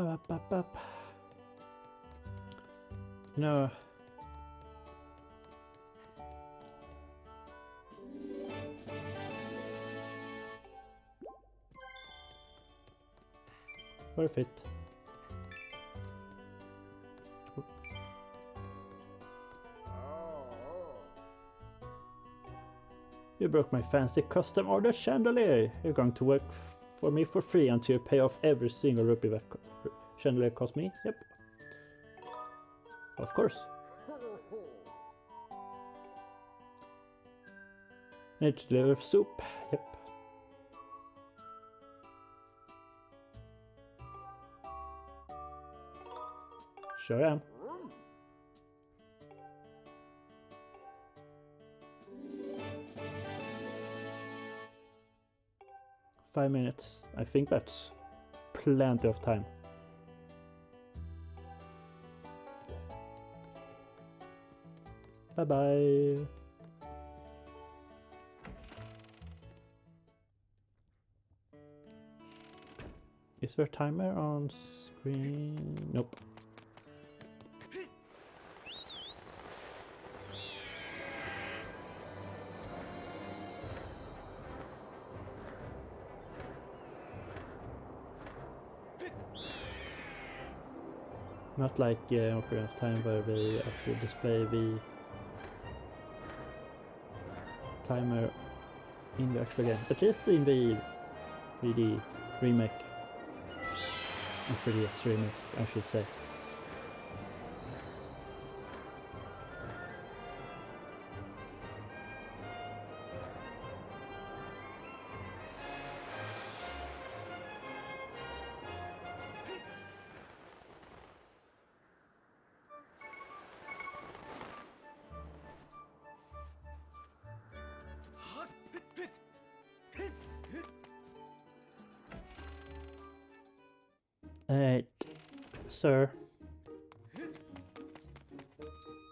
Speaker 1: Up. No. Worth it. You broke my fancy custom order chandelier. You're going to work for me for free until you pay off every single rupee that chandelier cost me. Yep. Of course. Need to deliver soup. Yep. Sure am. Five minutes. I think that's plenty of time. Bye bye. Is there a timer on screen? Nope. Not like Ocarina of Time where they actually display the timer in the actual game. At least in the 3D remake. 3DS remake, I should say. Sir,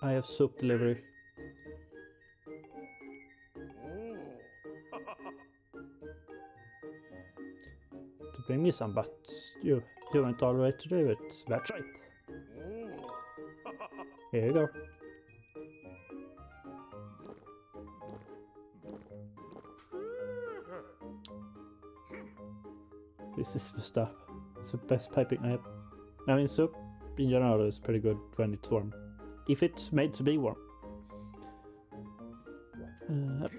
Speaker 1: I have soup delivery. To bring me some, but you went all the way to do it. That's right. Here you go. This is the stuff. It's the best piping I have. I mean, soup in general is pretty good when it's warm. If it's made to be warm. Yep.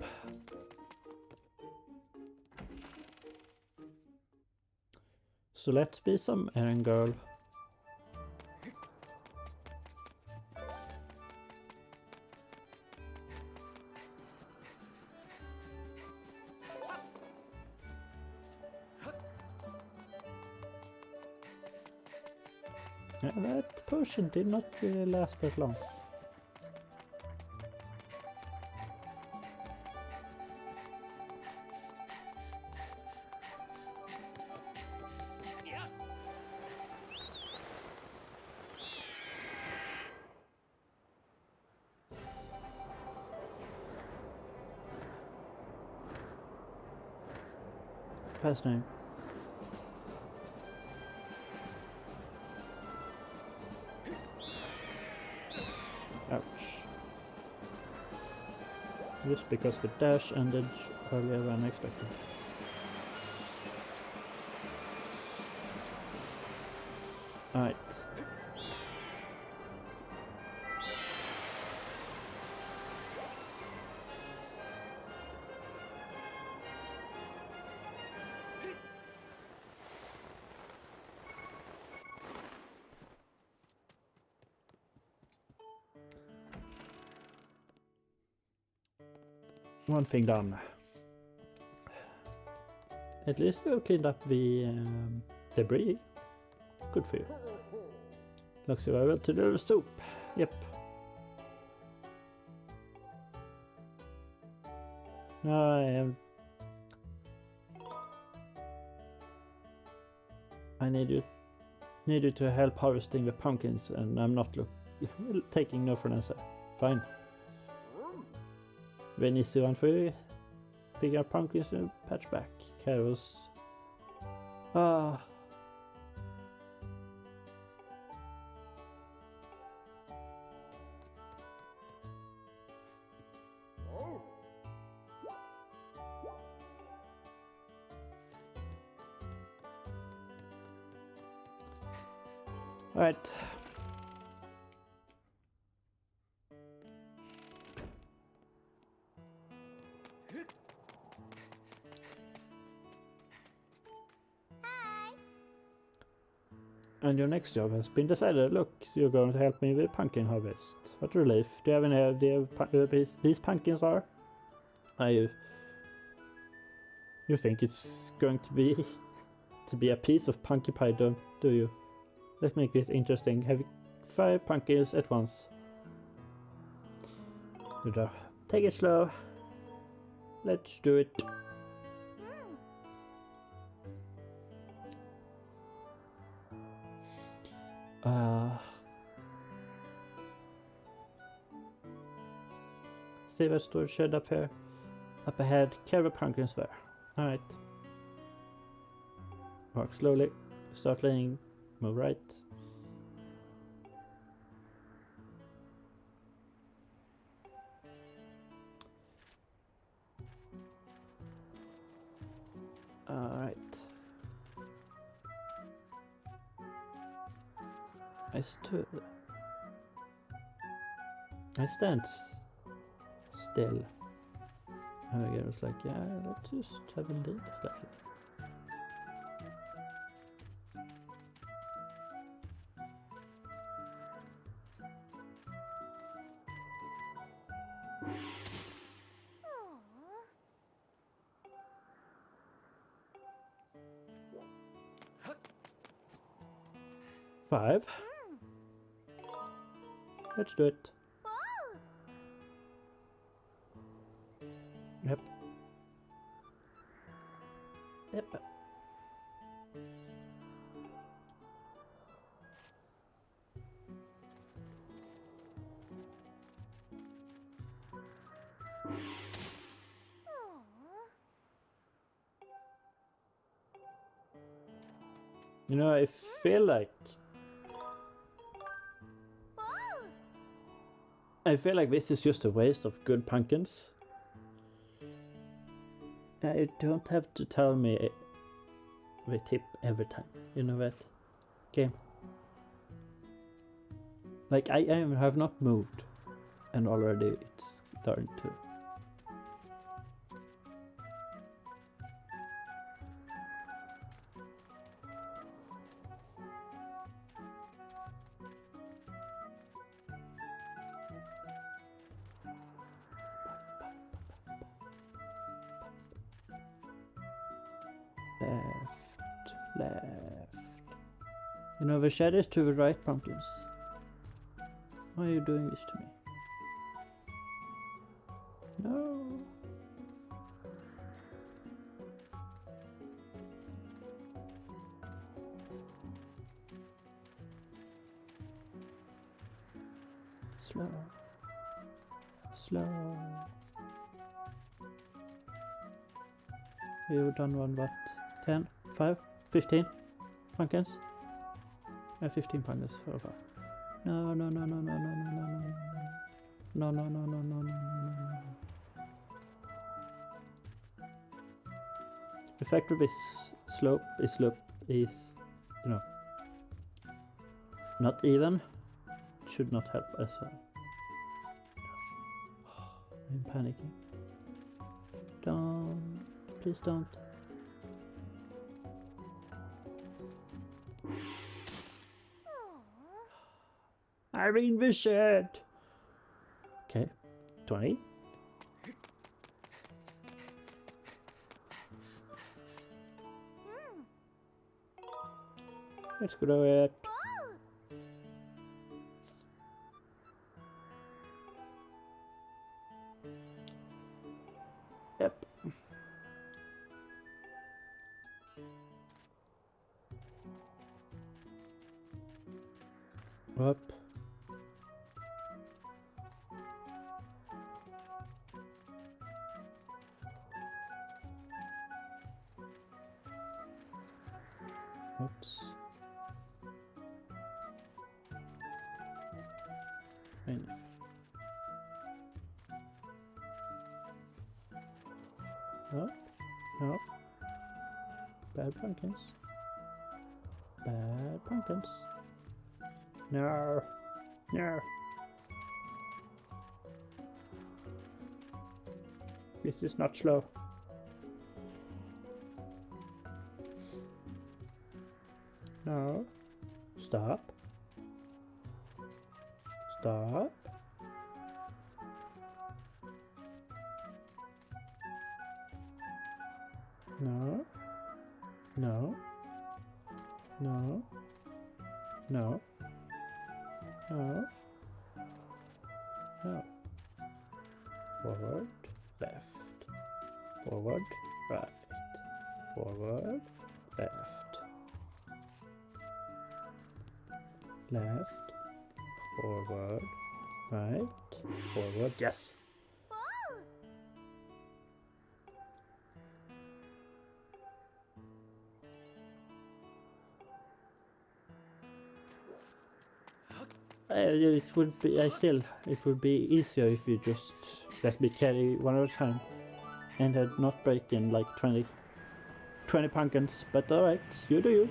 Speaker 1: So let's be some errand girl. Yeah, that potion did not really last that long. Fascinating. Ouch. Just because the dash ended earlier than expected. Alright. One thing done. At least you cleaned up the debris. Good for you. Looks survival to the soup. Yep. I need you to help harvesting the pumpkins, and I'm not taking no for an answer. Fine. Very easy one for you. Pick up pumpkins and patch back. Carrots. Alright. And your next job has been decided. Look, so you're going to help me with pumpkin harvest. What relief. Do you have any idea where these pumpkins are? You think it's going to be a piece of pumpkin pie, do you? Let's make this interesting. Have 5 pumpkins at once. Take it slow. Let's do it. Save a storage shed up here. Up ahead, carry pumpkins there. Alright. Walk slowly. Start laying. Move right. Alright. I stand still. And again, it's like, yeah, let's just have a lead slightly. Five. Let's do it. Yep. Yep. You know, I feel like this is just a waste of good pumpkins. You don't have to tell me the tip every time. You know that game? Like I have not moved, and already it's starting to. Left. You know, the shadows to the right, pumpkins. Why are you doing this to me? No. Slow. Slow. We've done one, what? 10? 5? 15 pumpkins? 15 pumpkins so far. No. The fact that this slope is, you know, not even, should not help us. I'm panicking. Don't, please don't. I'm in the shed. Okay, 20. Let's go to it. Yep. Up. Oops. Finish. Up. Up. Bad pumpkins. Bad pumpkins. No. No. This is not slow. No. Stop. Stop. No. No. No. No. No. No. Forward, left. Forward, right. Forward, left. Left. Forward, right. Forward, yes. It would be, it would be easier if you just let me carry one at a time and had not breaking like 20 pumpkins, but alright, you do you.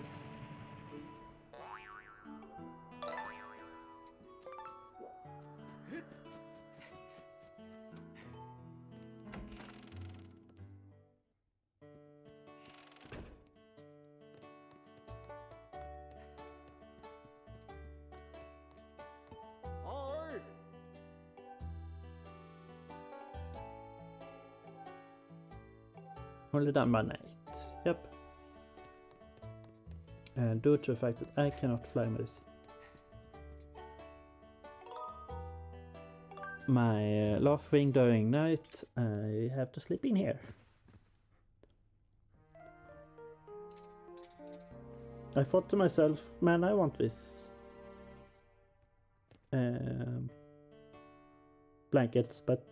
Speaker 1: Only done by night. Yep. And due to the fact that I cannot fly my left wing during night, I have to sleep in here. I thought to myself, man, I want this blankets, but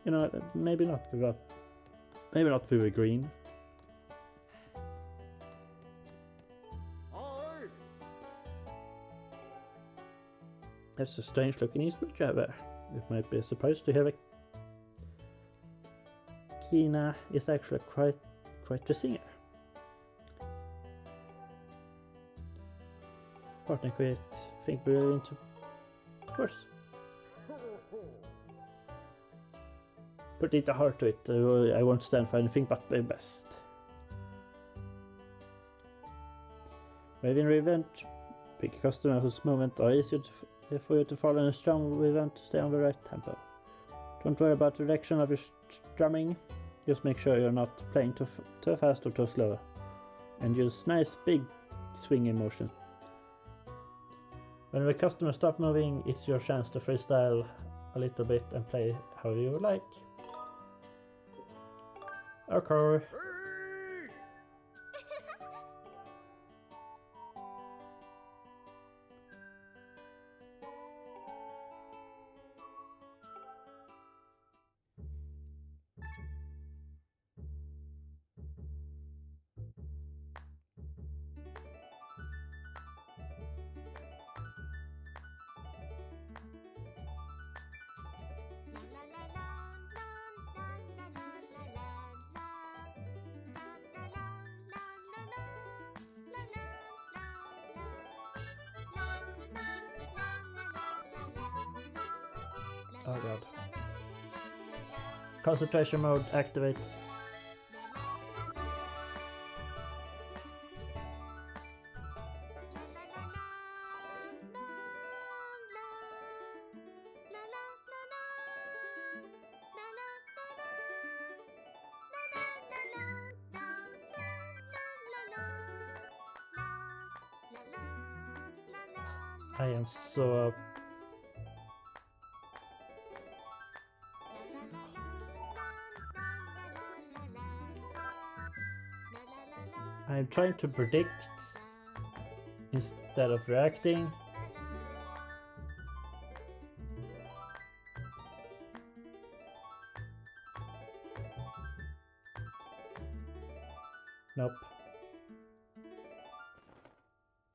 Speaker 1: you know, maybe not without. Maybe not with a green. That's a strange looking instrument you have there. It might be supposed to have a Kina is actually quite a singer. Partner quit. Think we're into course. Put it a heart to it. I won't stand for anything but my best. Within event, pick a customer whose movements are easier for you to follow in a strong event to stay on the right tempo. Don't worry about the direction of your strumming. Just make sure you're not playing too fast or too slow. And use nice big swinging motion. When the customer stops moving, it's your chance to freestyle a little bit and play how you would like. Okay. Oh god. Concentration mode activate. I am so I'm trying to predict instead of reacting. Nope.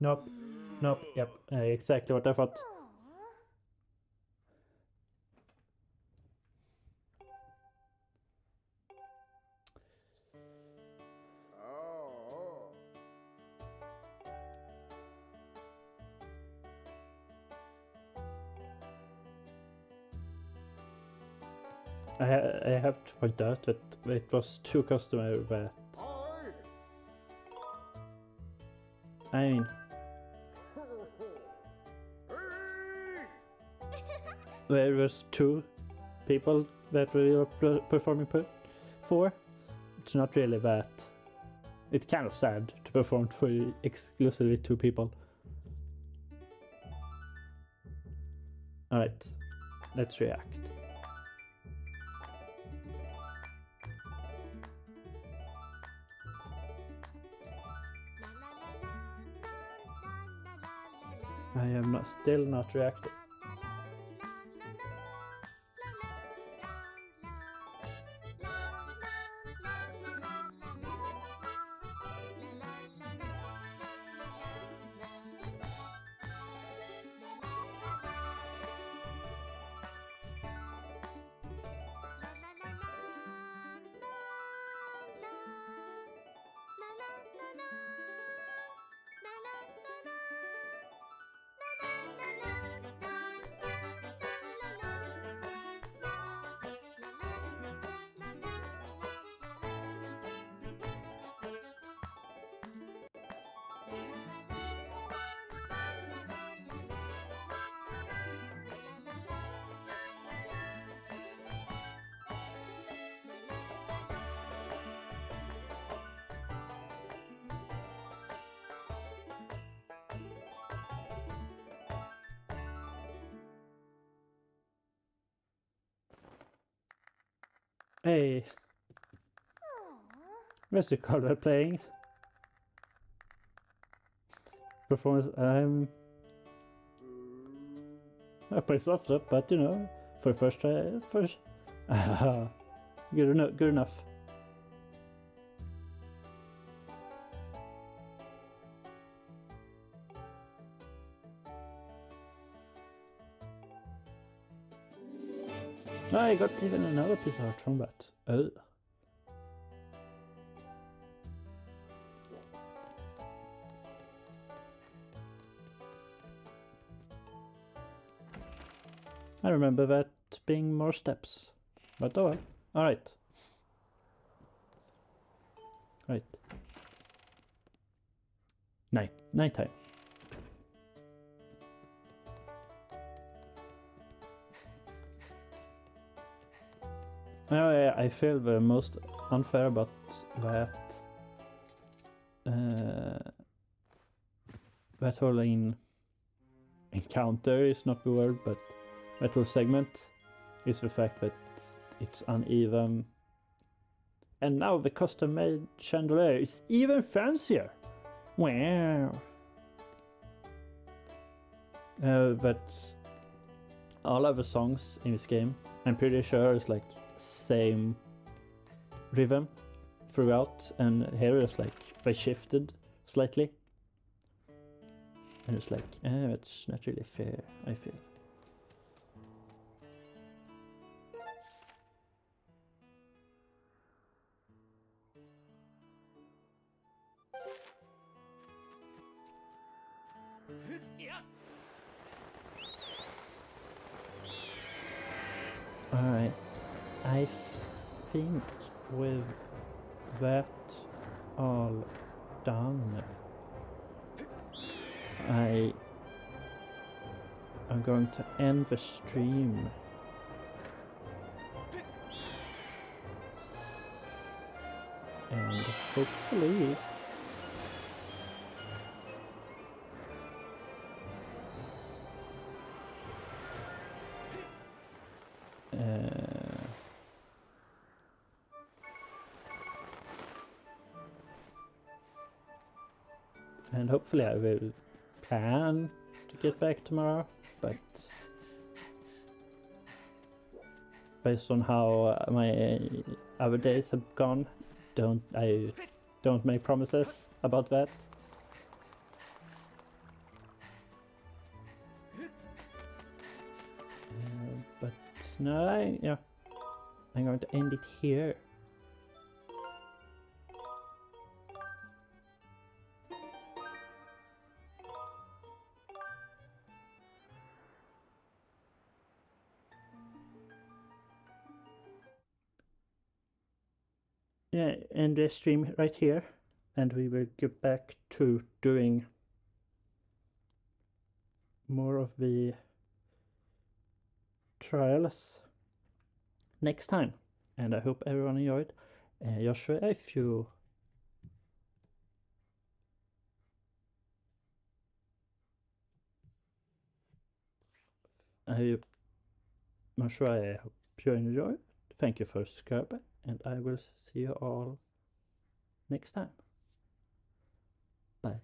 Speaker 1: Nope. Nope. Yep. Exactly what I thought. I have to point out that it was 2 customers that I mean there was 2 people that we were performing for. It's not really that. It's kind of sad to perform for exclusively 2 people. Alright, let's react. I am still not reacting. Hey, where's the card we're playing? Performance, I play soft up, but you know, for first try, good enough. I got even another piece of art from that. Oh. I remember that being more steps, but oh well. Alright. Right. Nighttime. I feel the most unfair about that that whole encounter is not the word, but that whole segment is the fact that it's uneven. And now the custom-made chandelier is even fancier. Wow. But all of the songs in this game, I'm pretty sure is like same rhythm throughout, and here it's like they shifted slightly, and it's like it's not really fair, I feel. Alright, I think with that all done, I am going to end the stream. And hopefully I will plan to get back tomorrow, but based on how my other days have gone, I don't make promises about that. But no, I'm going to end it here. end the stream right here, and we will get back to doing more of the trials next time. And I hope everyone enjoyed. Joshua, if you Joshua, I hope you enjoyed. Thank you for subscribing, and I will see you all next time. Bye.